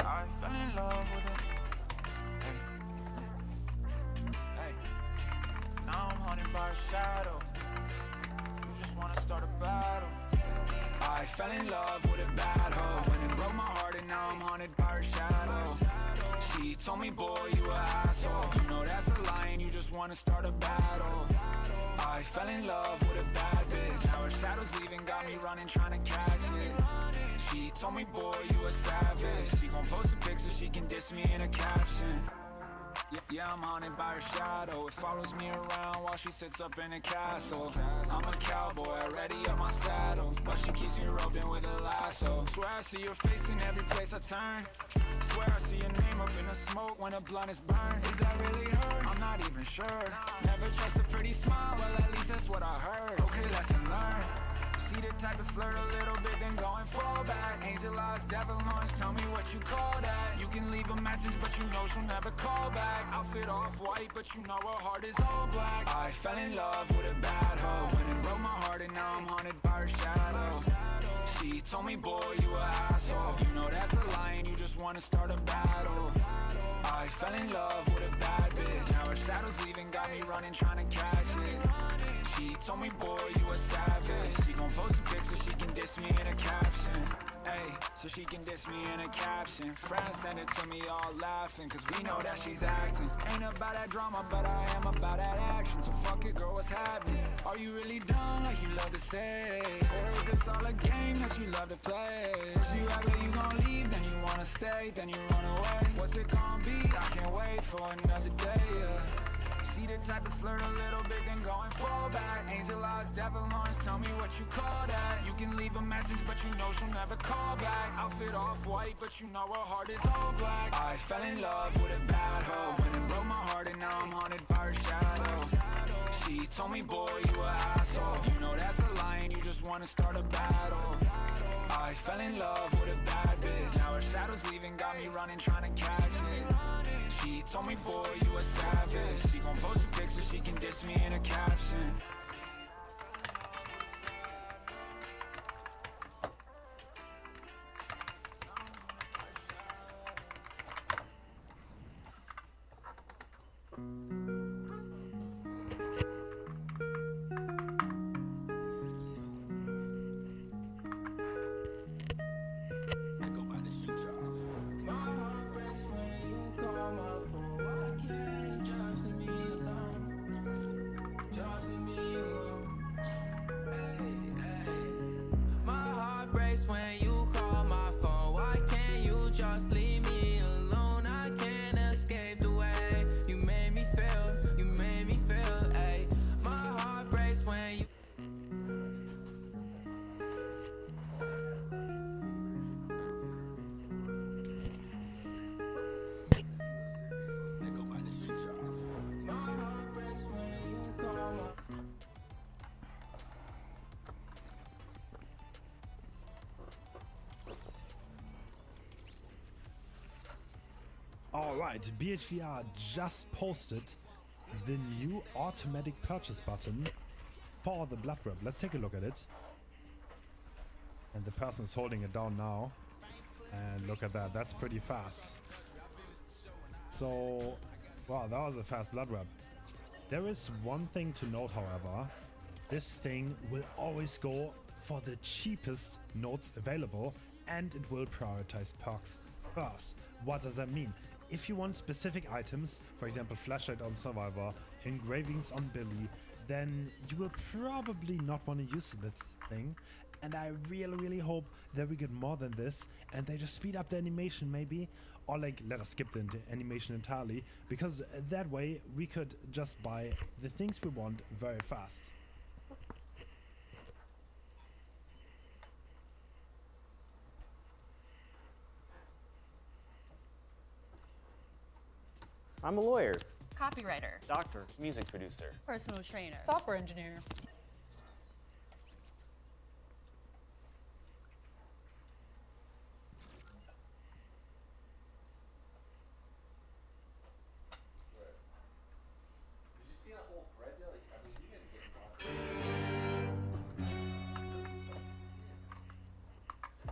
I fell in love with it. Hey. Now I'm haunted by a shadow. You just wanna start a battle. I fell in love with a bad hoe. When it broke my heart and now I'm haunted by her shadow. She told me, boy, you an asshole. You know that's a lie and you just wanna start a battle. I fell in love with a bad bitch. Now her shadow's leaving, got me running, trying to catch it. She told me, boy, you a savage. She gon' post a pic so she can diss me in a caption. Yeah, I'm haunted by her shadow. It follows me around while she sits up in a castle. I'm a cowboy, ready up my saddle, but she keeps me roped in with a lasso. Swear I see your face in every place I turn. Swear I see your name up in the smoke when a blunt is burned. Is that really her? I'm not even sure. Never trust a pretty smile, well at least that's what I heard. Okay, lesson learned. She the type to flirt a little bit, then go and fall back. Angel eyes, devil horns, tell me what you call that. You can leave a message, but you know she'll never call back. Outfit off-white, but you know her heart is all black. I fell in love with a bad hoe, when it broke my heart, and now I'm haunted by her shadow. She told me, boy, you a asshole. You know that's a lie, and you just wanna start a battle. I fell in love with a bad bitch. Now her shadow's leaving, got me running, trying to catch it. She told me, boy, you a savage. She gon' post a pic so she can diss me in a caption. Ayy, so she can diss me in a caption. Friends send it to me all laughing, cause we know that she's acting. Ain't about that drama, but I am about that action. So fuck it, girl, what's happening? Are you really done like you love to say? Or is this all a game that you love to play? First you act like you gon' leave, then you wanna stay, then you run away. What's it gon' be? I can't wait for another day, yeah. She the type to flirt a little bit, then go and fall back. Angel eyes, devil horns, tell me what you call that. You can leave a message, but you know she'll never call back. Outfit off-white, but you know her heart is all black. I fell in love with a bad hoe, when it broke my heart, and now I'm haunted by her shadow. She told me, boy, you a asshole. You know that's a lie, and you just wanna start a battle. I fell in love with a bad bitch. Now her shadow's leaving, got me running, trying to catch it. She told me, boy, you a savage. She gon' post a pic so she can diss me in a caption. When you call my phone, why can't you just leave me alone? I can't escape the way you made me feel, ayy. My heart breaks when you Alright, BHVR just posted the new automatic purchase button for the blood rep. Let's take a look at it. And the person is holding it down now. And look at that, that's pretty fast. So, wow, that was a fast blood rep. There is one thing to note, however. This thing will always go for the cheapest notes available, and it will prioritize perks first. What does that mean? If you want specific items, for example flashlight on Survivor, engravings on Billy, then you will probably not want to use this thing. And I really hope that we get more than this and they just speed up the animation maybe, or like let us skip the animation entirely, because that way we could just buy the things we want very fast. I'm a lawyer, Copywriter. doctor, music producer. Personal trainer. Software engineer.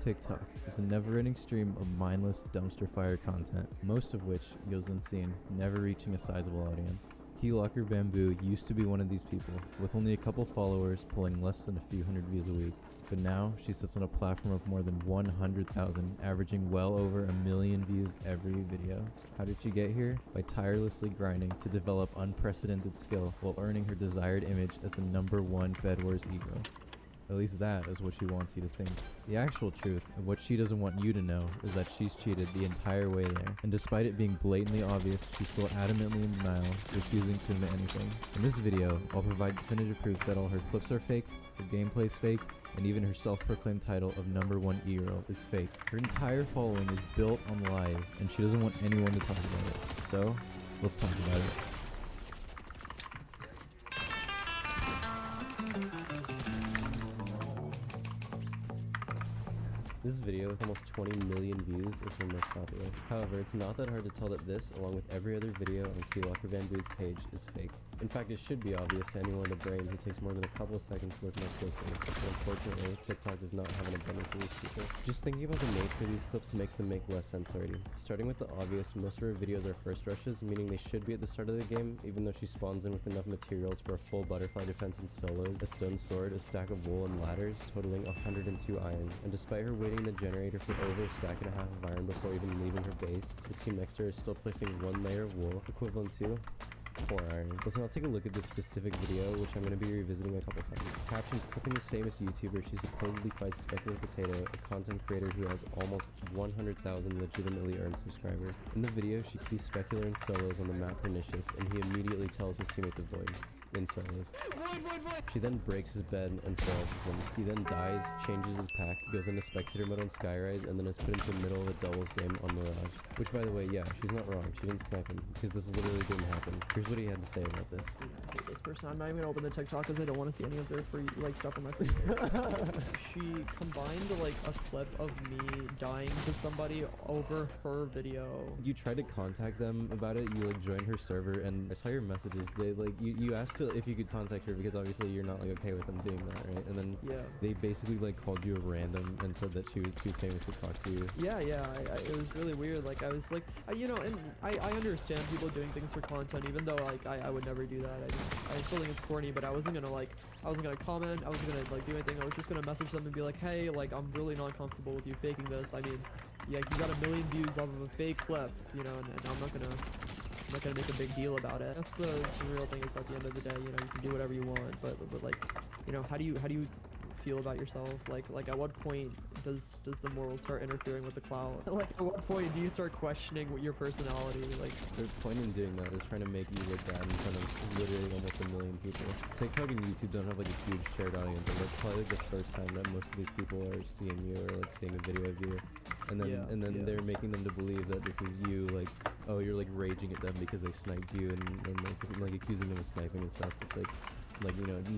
TikTok is a never-ending stream of mindless dumpster fire content, most of which goes unseen, never reaching a sizable audience. Keylocker Bamboo used to be one of these people, with only a couple followers pulling less than a few hundred views a week. But now she sits on a platform of more than 100,000, averaging well over 1 million views every video. How did she get here? By tirelessly grinding to develop unprecedented skill while earning her desired image as the #1 Bed Wars e-girl. At least that is what she wants you to think. The actual truth, and what she doesn't want you to know, is that she's cheated the entire way there. And despite it being blatantly obvious, she's still adamantly in denial, refusing to admit anything. In this video, I'll provide definitive proof that all her clips are fake, her gameplay's fake, and even her self-proclaimed title of #1 e-girl is fake. Her entire following is built on lies, and she doesn't want anyone to talk about it. So, let's talk about it. This video with almost 20 million views is her most popular. However, it's not that hard to tell that this, along with every other video on Keylocker Bamboo's page, is fake. In fact, it should be obvious to anyone with a brain who takes more than a couple of seconds to look at my spacing, but unfortunately, TikTok does not have an abundance of these people. Just thinking about the nature of these clips makes them make less sense already. Starting with the obvious, most of her videos are first rushes, meaning they should be at the start of the game, even though she spawns in with enough materials for a full butterfly defense and solos, a stone sword, a stack of wool, and ladders, totaling 102 iron. And despite her waiting the generator for over a stack and a half of iron before even leaving her base, the team next to her is still placing 1 layer of wool, equivalent to 4 iron. Let's now take a look at this specific video, which I'm going to be revisiting a couple times. Captioned clipping this famous YouTuber, she supposedly fights Speculative Potato, a content creator who has almost 100,000 legitimately earned subscribers. In the video, she keeps Specular and solos on the map Pernicious, and he immediately tells his teammate to void. In solos. She then breaks his bed and falls him. He then dies, changes his pack, goes into spectator mode on Skyrise, and then is put into the middle of a doubles game on Mirage. Which, by the way, yeah, she's not wrong. She didn't snipe him, because this literally didn't happen. Here's what he had to say about this. I hate this person. I'm not even gonna open the TikTok because I don't want to see any of their free stuff on my phone. She combined a clip of me dying to somebody over her video. You tried to contact them about it, you joined her server, and I saw your messages. They you asked if you could contact her because obviously you're not okay with them doing that, right? And then they basically called you a random and said that she was too famous to talk to you. Yeah, it was really weird. I was and I understand people doing things for content, even though I would never do that. I still think it's corny, but I wasn't gonna comment, I wasn't gonna do anything. I was just gonna message them and be like, hey, I'm really not comfortable with you faking this. I mean, yeah, you got 1 million views off of a fake clip, and I'm not gonna make a big deal about it. That's the real thing. Is at the end of the day, you can do whatever you want, but how do you feel about yourself? At what point does the moral start interfering with the clout? At what point do you start questioning your personality? The point in doing that is trying to make you look bad in front of literally almost 1 million people. TikTok and YouTube don't have a huge shared audience, and that's probably the first time that most of these people are seeing you or seeing a video of you. And then they're making them to believe that this is you, oh, you're raging at them because they sniped you and accusing them of sniping and stuff. It's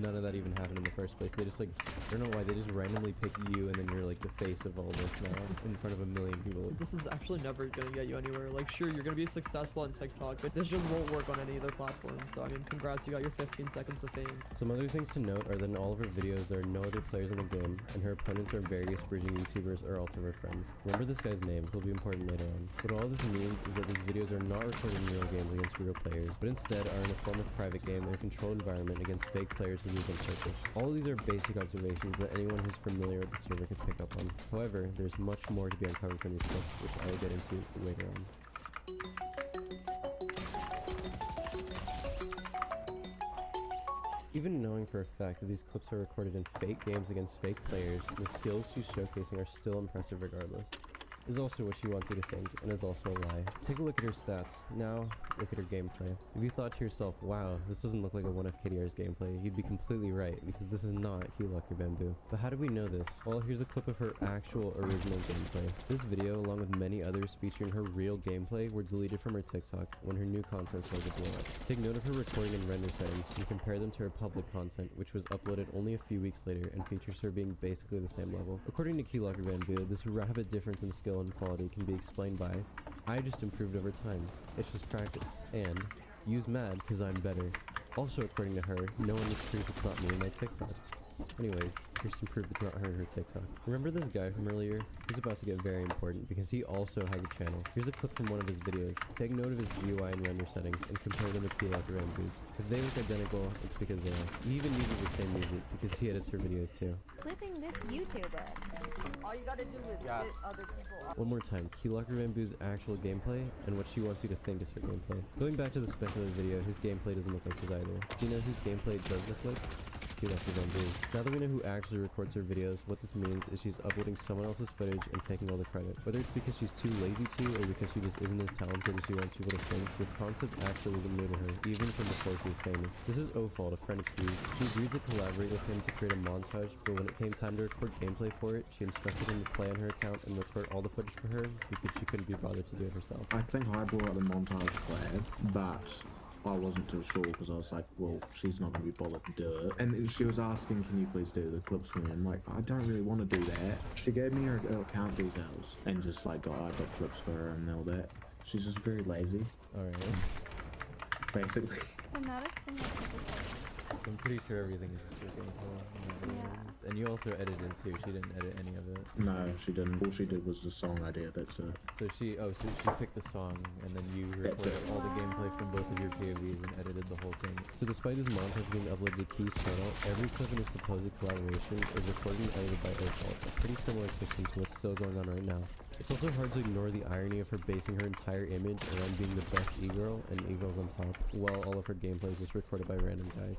none of that even happened in the first place. They just I don't know why, they just randomly pick you and then you're the face of all this now in front of 1 million people. This is actually never gonna get you anywhere. Sure, you're gonna be successful on TikTok, but this just won't work on any other platform. So I mean, congrats, you got your 15 seconds of fame. Some other things to note are that in all of her videos there are no other players in the game, and her opponents are various bridging YouTubers or also her friends. Remember this guy's name, he'll be important later on. What all this means is that these videos are not recording real games against real players, but instead are in a form of private game in a controlled environment against fake players who use on purpose. All of these are basic observations that anyone who's familiar with the server could pick up on. However, there's much more to be uncovered from these clips, which I will get into later on. Even knowing for a fact that these clips are recorded in fake games against fake players, the skills she's showcasing are still impressive regardless. Is also what she wants you to think, and is also a lie. Take a look at her stats. Now, look at her gameplay. If you thought to yourself, wow, this doesn't look like a 1FKDR's gameplay, you'd be completely right, because this is not Keylocker Bamboo. But how do we know this? Well, here's a clip of her actual original gameplay. This video, along with many others featuring her real gameplay, were deleted from her TikTok when her new content started to blow up. Take note of her recording and render settings, and compare them to her public content, which was uploaded only a few weeks later, and features her being basically the same level. According to Keylocker Bamboo, this rapid difference in skill and quality can be explained by, I just improved over time, it's just practice, and use mad cause I'm better. Also according to her, no one needs proof it's not me in my TikTok. Anyways, here's some proof it's not her and her TikTok. Remember this guy from earlier? He's about to get very important because he also has a channel. Here's a clip from one of his videos. Take note of his GUI and render settings and compare them to Keylogger Bamboo's. If they look identical, it's because they are. He even uses the same music because he edits her videos too. Clipping this YouTuber. All you gotta do is hit other people up. One more time, Keylogger Bamboo's actual gameplay and what she wants you to think is her gameplay. Going back to the speculative video, his gameplay doesn't look like his either. Do you know whose gameplay does look like? Keylogger Bamboo. Now that we know who actually records her videos, what this means is she's uploading someone else's footage and taking all the credit. Whether it's because she's too lazy to or because she just isn't as talented as she wants people to think, this concept actually isn't new to her, even from before she was famous. This is O-Fault, a friend of Q's. She agreed to collaborate with him to create a montage, but when it came time to record gameplay for it, she instructed him to play on her account and record all the footage for her because she couldn't be bothered to do it herself. I think I brought out the montage plan, but I wasn't too sure because I was like, well, she's not going to be bothered to do it. And she was asking, can you please do the clips for me? I'm like, I don't really want to do that. She gave me her account details and just like, I got clips for her and all that. She's just very lazy. Alright. Basically. So not a single episode. I'm pretty sure everything is just her gameplay. Yeah. And you also edited too. She didn't edit any of it. No, she didn't. All she did was the song idea, that's it. So she picked the song and then you recorded all the gameplay from both of your POVs and edited the whole thing. So despite this montage being uploaded to Key's channel, every clip in this supposed collaboration is recorded and edited by O-Fault, a pretty similar system to what's still going on right now. It's also hard to ignore the irony of her basing her entire image around being the best e-girl and e-girls on top, while all of her gameplay is just recorded by random guys.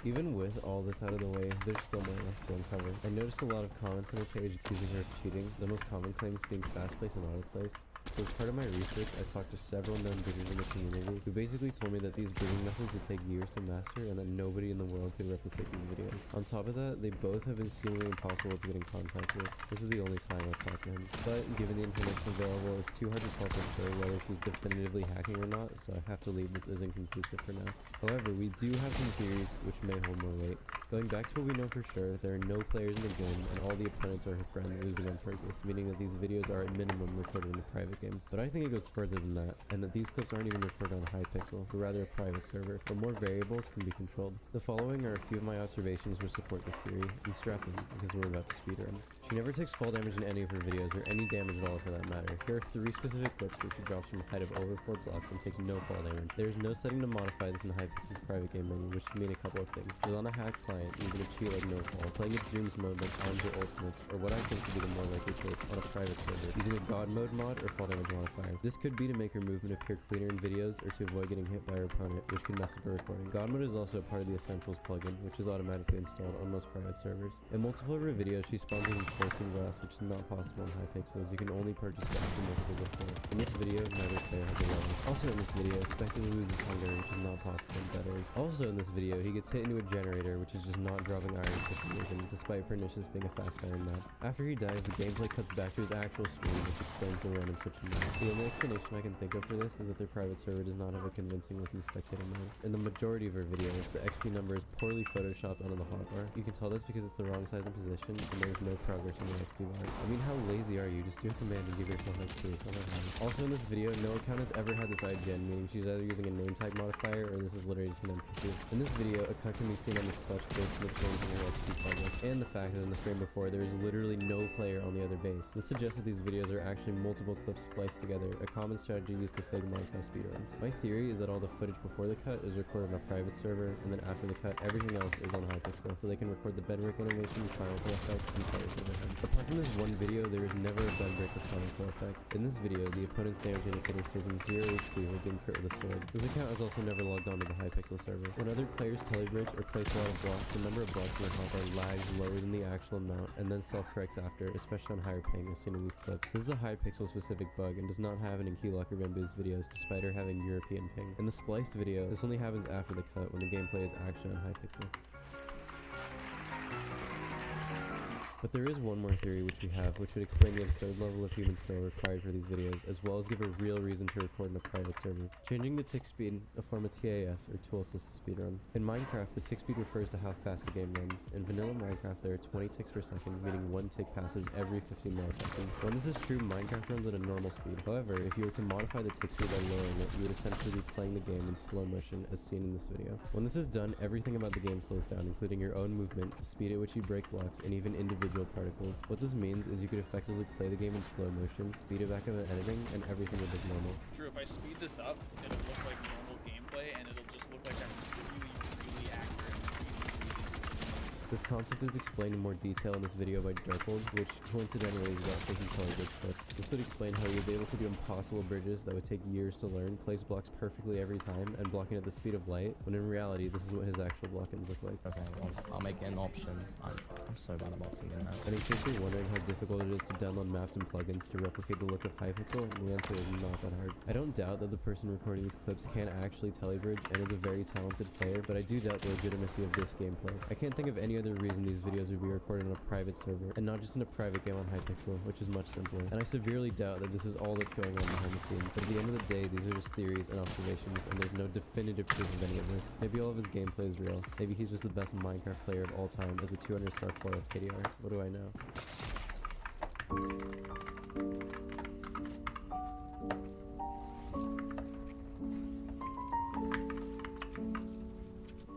Even with all this out of the way, there's still more left to uncover. I noticed a lot of comments on her page accusing her of cheating, the most common claims being fast place and auto place. So as part of my research, I talked to several known breeders in the community who basically told me that these breeding methods would take years to master and that nobody in the world could replicate these videos. On top of that, they both have been seemingly impossible to get in contact with. This is the only time I've talked to him. But given the information available, it's too hard to tell for sure whether she's definitively hacking or not, so I have to leave this as inconclusive for now. However, we do have some theories which may hold more weight. Going back to what we know for sure, there are no players in the game and all the opponents are her friend losing on purpose, meaning that these videos are at minimum recorded in a private game. But I think it goes further than that, and that these clips aren't even recorded on Hypixel, but rather a private server, where more variables can be controlled. The following are a few of my observations which support this theory, and strap in, because we're about to speedrun. She never takes fall damage in any of her videos, or any damage at all for that matter. Here are 3 specific clips where she drops from a height of over 4 blocks and takes no fall damage. There is no setting to modify this in Hypixel's private game menu, which can mean a couple of things. She's on a hacked client, using a cheat like no fall, playing a dreams mode like arms or ultimates, or what I think to be the more likely case, on a private server, using a god mode mod or fall damage modifier. This could be to make her movement appear cleaner in videos, or to avoid getting hit by her opponent, which could mess up her recording. God mode is also a part of the Essentials plugin, which is automatically installed on most private servers. In multiple of her videos, she spawns using pulsing glass, which is not possible on Hypixel, as you can only purchase the after multiple before. In this video, neither player has a weapon. Also in this video, Spectre loses hunger, which is not possible in Betters. Also in this video, he gets hit into a generator, which is just not dropping iron for some reason, despite Pernicious being a fast iron map. After he dies, the gameplay cuts back to his actual screen, which explains the random switching map. The only explanation I can think of for this is that their private server does not have a convincing looking spectator mode. In the majority of her videos, the XP number is poorly photoshopped onto the hotbar. You can tell this because it's the wrong size and position, and there is no progress in the XP bar. I mean, how lazy are you? Just do a command and give yourself XP. Also in this video, no account has ever had this IGN, meaning she's either using a name tag modifier or this is literally just an NPC. In this video, a cut can be seen on this clutch based on the change in her XP progress, and the fact that in the frame before, there is literally no player on the other base. This suggests that these videos are actually multiple clips spliced together, a common strategy used to fake Minecraft speedruns. My theory is that all the footage before the cut is recorded on a private server, and then after the cut, everything else is on Hypixel, so they can record the bedrock animation, final effects, and players overhead. Apart from this one video, there is never a bed break with final effect. In this video, the opponent's damage indicator stays in 0 HP when being crit with a sword. This account is also never logged onto the Hypixel server. When other players telebridge or place a lot of blocks, the number of blocks in the hotbar lags lower than the actual amount, and then self-corrects after, especially on higher ping as seen in these clips. This is a Hypixel specific bug and does not happen in Keylogger Bamboo's videos, despite her having European ping. In the spliced video, this only happens after the cut when the gameplay is actually on Hypixel. But there is one more theory which we have, which would explain the absurd level of human skill required for these videos, as well as give a real reason to record in a private server. Changing the tick speed, a form of TAS, or tool assisted speedrun. In Minecraft, the tick speed refers to how fast the game runs. In vanilla Minecraft, there are 20 ticks per second, meaning one tick passes every 15 milliseconds. When this is true, Minecraft runs at a normal speed. However, if you were to modify the tick speed by lowering it, you would essentially be playing the game in slow motion, as seen in this video. When this is done, everything about the game slows down, including your own movement, the speed at which you break blocks, and even individual particles. What this means is you could effectively play the game in slow motion, speed it back up in editing, and everything would look normal. True, if I speed this up, it'll look like normal gameplay, and it'll just look like I'm really accurate. This concept is explained in more detail in this video by Darkhold, which coincidentally is about taking color bridge clips. This would explain how you'd be able to do impossible bridges that would take years to learn, place blocks perfectly every time, and blocking at the speed of light, when in reality, this is what his actual blockings look like. Okay, well, I'll make an option. I'm so bad at boxing in that. And in case you're wondering how difficult it is to download maps and plugins to replicate the look of Hypixel, the answer is not that hard. I don't doubt that the person recording these clips can actually telebridge and is a very talented player, but I do doubt the legitimacy of this gameplay. I can't think of any other reason these videos would be recorded on a private server, and not just in a private game on Hypixel, which is much simpler. And I severely doubt that this is all that's going on behind the scenes, but at the end of the day, these are just theories and observations, and there's no definitive proof of any of this. Maybe all of his gameplay is real. Maybe he's just the best Minecraft player of all time as a 200-star 4 KDR. What do I know?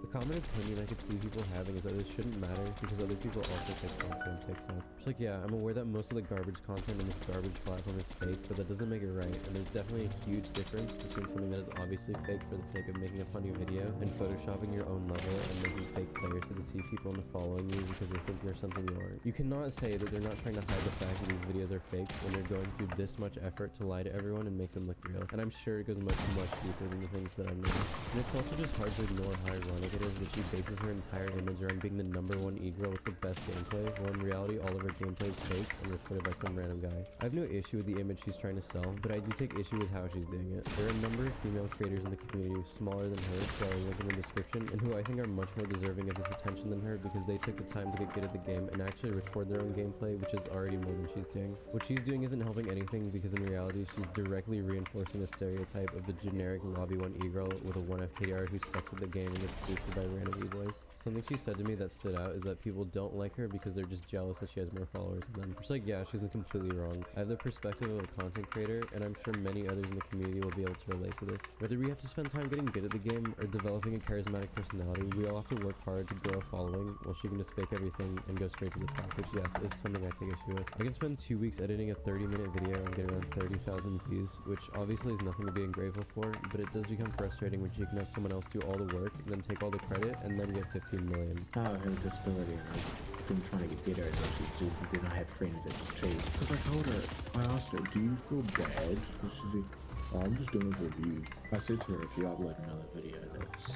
The common opinion I could see people having is that this shouldn't matter because other people also take content on TikTok. It's like, yeah, I'm aware that most of the garbage content on this garbage platform is fake, but that doesn't make it right, and there's definitely a huge difference between something that is obviously fake for the sake of making a funny video and photoshopping your own level and making fake players to deceive people into following you because they think you're something you aren't. You cannot say that they're not trying to hide the fact that these videos are fake when they're going through this much effort to lie to everyone and make them look real, and I'm sure it goes much deeper than the things that I've noticed. And it's also just hard to ignore how ironic it is that she bases her entire image around being the #1 e-girl with the best gameplay, while in reality all of her gameplay is fake and recorded by some random guy. I have no issue with the image she's trying to sell, but I do take issue with how she's doing it. There are a number of female creators in the community smaller than her, so I'll link in the description, and who I think are much more deserving of this attention than her because they took the time to get good at the game and actually record their own gameplay, which is already more than she's doing. What she's doing isn't helping anything because in reality she's directly reinforcing the stereotype of the generic lobby 1 e-girl with a 1 FKDR who sucks at the game and gets boosted by random e-boys. Something she said to me that stood out is that people don't like her because they're just jealous that she has more followers than them. It's like, yeah, she isn't completely wrong. I have the perspective of a content creator, and I'm sure many others in the community will be able to relate to this. Whether we have to spend time getting good at the game or developing a charismatic personality, we all have to work hard to grow a following, while she can just fake everything and go straight to the top, which yes, is something I take issue with. I can spend 2 weeks editing a 30-minute video and get around 30,000 views, which obviously is nothing to be ungrateful for, but it does become frustrating when you can have someone else do all the work, then take all the credit, and then get 15 million. I have a disability and I've been trying to get better at what she's doing, then I have friends that just cheat. Because I asked her, do you feel bad? And she's like, oh, I'm just doing a review. I said to her, if you upload another video that's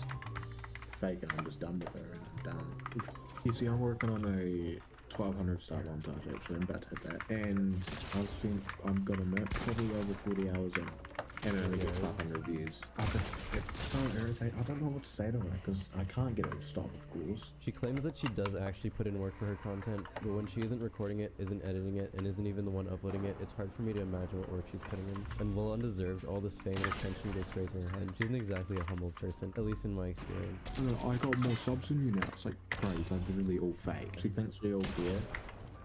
fake and I'm just done with her and I'm done. You see, I'm working on a 1200 star montage actually, I'm about to hit that. And I've got a map probably over 40 hours in. And it only gets 500 views. It's so irritating. I don't know what to say to her because I can't get her to stop, of course. She claims that she does actually put in work for her content, but when she isn't recording it, isn't editing it, and isn't even the one uploading it, it's hard for me to imagine what work she's putting in. And while undeserved, all this fame and attention goes straight to her head. She isn't exactly a humble person, at least in my experience. I got more subs than you now. It's like, great, they're really all fake. She thinks we all care.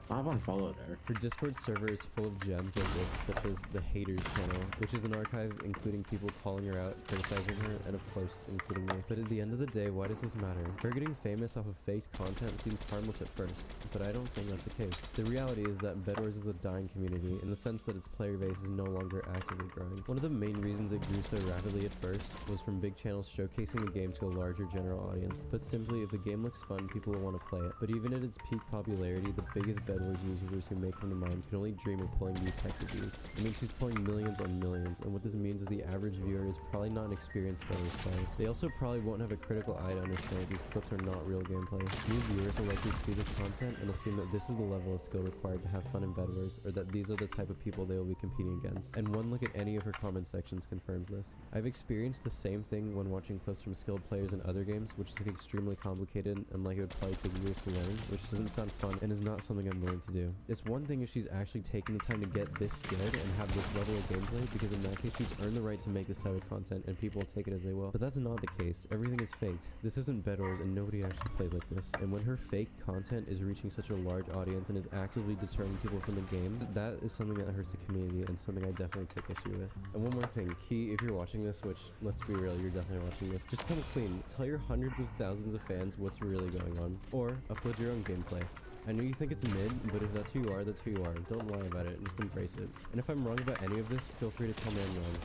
I've unfollowed her. Her Discord server is full of gems like this, such as the Haters channel, which is an archive including people calling her out, criticizing her, and of course, including me. But at the end of the day, why does this matter? Her getting famous off of fake content seems harmless at first, but I don't think that's the case. The reality is that Bed Wars is a dying community in the sense that its player base is no longer actively growing. One of the main reasons it grew so rapidly at first was from big channels showcasing the game to a larger general audience. But simply, if the game looks fun, people will want to play it. But even at its peak popularity, the biggest Bed Wars YouTubers who make from the mind can only dream of pulling these types of views. I mean, she's pulling millions on millions, and what this means is the average viewer is probably not an experienced Bed Wars player. They also probably won't have a critical eye to understand that these clips are not real gameplay. New viewers will likely see this content and assume that this is the level of skill required to have fun in Bed Wars, or that these are the type of people they will be competing against. And one look at any of her comment sections confirms this. I've experienced the same thing when watching clips from skilled players in other games, which look extremely complicated and like it would probably take years to learn, which doesn't sound fun and is not something I'm willing to do. It's one thing if she's actually taking the time to get this good and have this level of gameplay, because in that case she's earned the right to make this type of content and people will take it as they will. But that's not the case. Everything is faked. This isn't Bedwars and nobody actually plays like this. And when her fake content is reaching such a large audience and is actively deterring people from the game, that is something that hurts the community and something I definitely take issue with. And one more thing, Key, if you're watching this, which let's be real, you're definitely watching this, just come clean. Tell your hundreds of thousands of fans what's really going on. Or upload your own gameplay. I know you think it's mid, but if that's who you are, that's who you are. Don't lie about it, just embrace it. And if I'm wrong about any of this, feel free to tell me I'm wrong.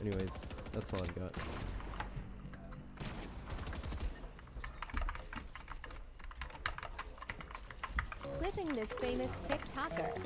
Anyways, that's all I've got. Clipping this famous TikToker.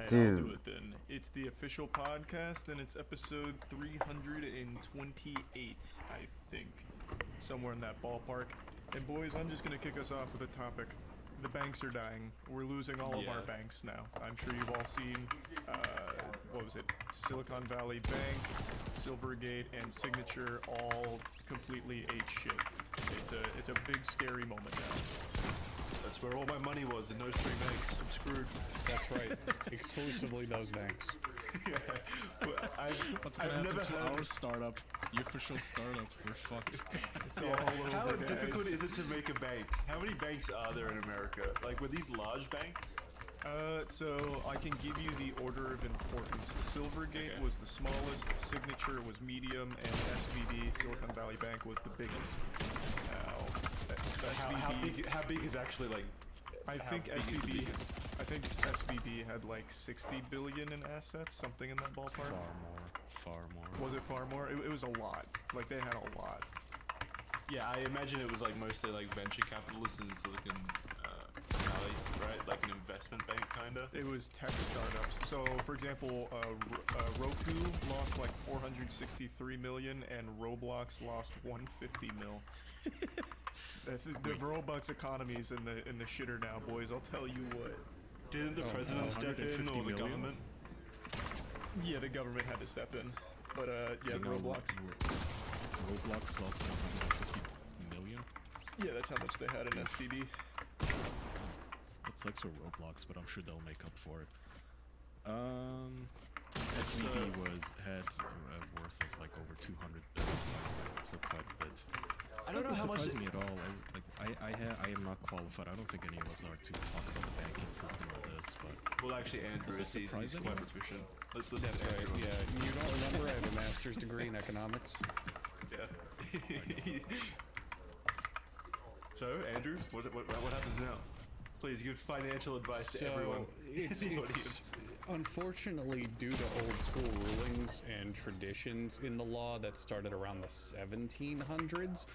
Dude. I'll do it then. It's the official podcast, and it's episode 328, I think. Somewhere in that ballpark. And boys, I'm just gonna kick us off with a topic. The banks are dying. We're losing all of our banks now. I'm sure you've all seen, what was it? Silicon Valley Bank, Silvergate, and Signature all completely ate shit. It's a big scary moment now. That's where all my money was, in those three banks. I'm screwed. That's right. Exclusively those banks. Yeah. But What's gonna I've happen never to had our startup? The official startup. We're fucked. It's all over, How guys. difficult is it to make a bank? How many banks are there in America? Like, were these large banks? So I can give you the order of importance. Silvergate was the smallest, Signature was medium, and SVB, Silicon Valley Bank, was the biggest. Now, How big is actually, like, I think SVB had like 60 billion in assets, something in that ballpark. Far more. Was it far more? It was a lot. Like, they had a lot. Yeah, I imagine it was like mostly like venture capitalists in Silicon Valley, right? Like an investment bank, kinda. It was tech startups. So, for example, Roku lost like 463 million, and Roblox lost 150 mil. The Roblox economy's in the shitter now, boys. I'll tell you what. Didn't the president step in, or the government? Yeah, the government had to step in. But yeah, So now Roblox. Roblox lost 150 million. Yeah, that's how much they had in SVB. That sucks for Roblox, but I'm sure they'll make up for it. SVB had worth of like over 200 billion, so quite a bit. I don't know how much. Surprise me at all. I am not qualified. I don't think any of us are to talk about the banking system or this, but Well, actually, Andrew is he's quite proficient. Let's listen That's to Andrew. right, yeah. You don't remember I have a master's degree in economics? Yeah. So, Andrew, what happens now? Please give financial advice to everyone in the audience. Unfortunately, due to old school rulings and traditions in the law that started around the 1700s,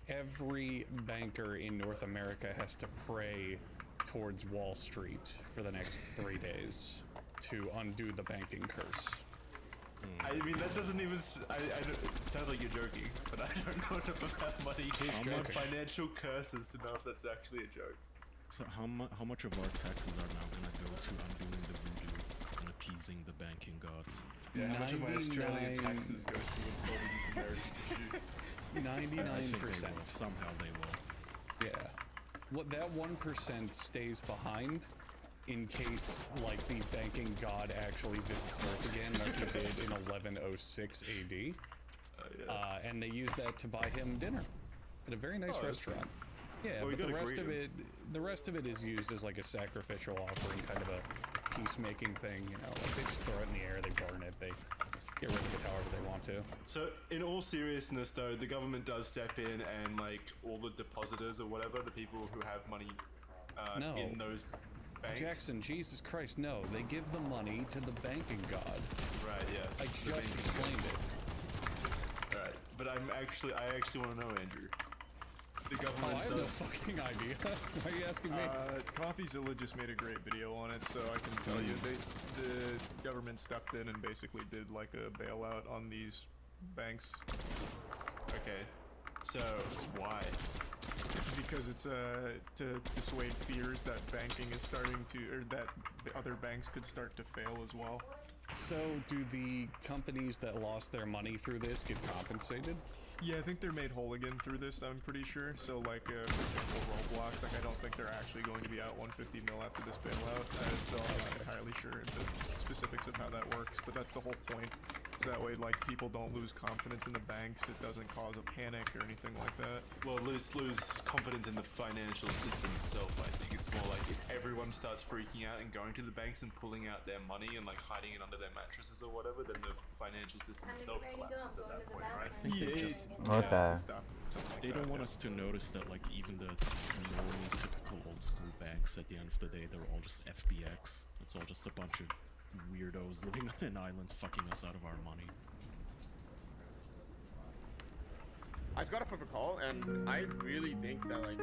every banker in North America has to pray towards Wall Street for the next 3 days to undo the banking curse. I mean, that doesn't even. It sounds like you're joking, but I don't know enough about money and financial curses to know if that's actually a joke. So how much of our taxes are now gonna go to undoing the voodoo and appeasing the banking gods? Yeah, how much of my Australian taxes goes towards solving this American issue? 99%. Somehow they will. Yeah. What that 1% stays behind in case, like, the banking god actually visits Earth again, like he did in 1106 AD. And they use that to buy him dinner at a very nice restaurant. Yeah, well, but the rest of it is used as like a sacrificial offering, kind of a peacemaking thing. You know, like they just throw it in the air, they burn it, they get rid of it however they want to. So, in all seriousness, though, the government does step in and, like, all the depositors or whatever, the people who have money No. in those banks. Jackson, Jesus Christ, no! They give the money to the banking god. Right. Yes. I just explained it. All right, but I actually want to know, Andrew. The government I have no fucking idea. Why are you asking me? CoffeeZilla just made a great video on it, so I can tell you the government stepped in and basically did like a bailout on these banks. Okay, so why? Because it's to dissuade fears that banking is starting to, or that other banks could start to fail as well. So, do the companies that lost their money through this get compensated? Yeah, I think they're made whole again through this, I'm pretty sure. So, like, for example, Roblox, like, I don't think they're actually going to be out 150 mil after this bailout. So I'm not entirely sure the specifics of how that works, but that's the whole point. So that way, like, people don't lose confidence in the banks. It doesn't cause a panic or anything like that. Well, lose confidence in the financial system itself. I think it's more like if everyone starts freaking out and going to the banks and pulling out their money and like hiding it under their mattresses or whatever, then the financial system itself collapses at that point, right? I think they just they don't want us to notice that, like, even the normal, typical old school banks, at the end of the day, they're all just FBX. It's all just a bunch of weirdos living on an island fucking us out of our money. I just got off of a call, and I really think that, like,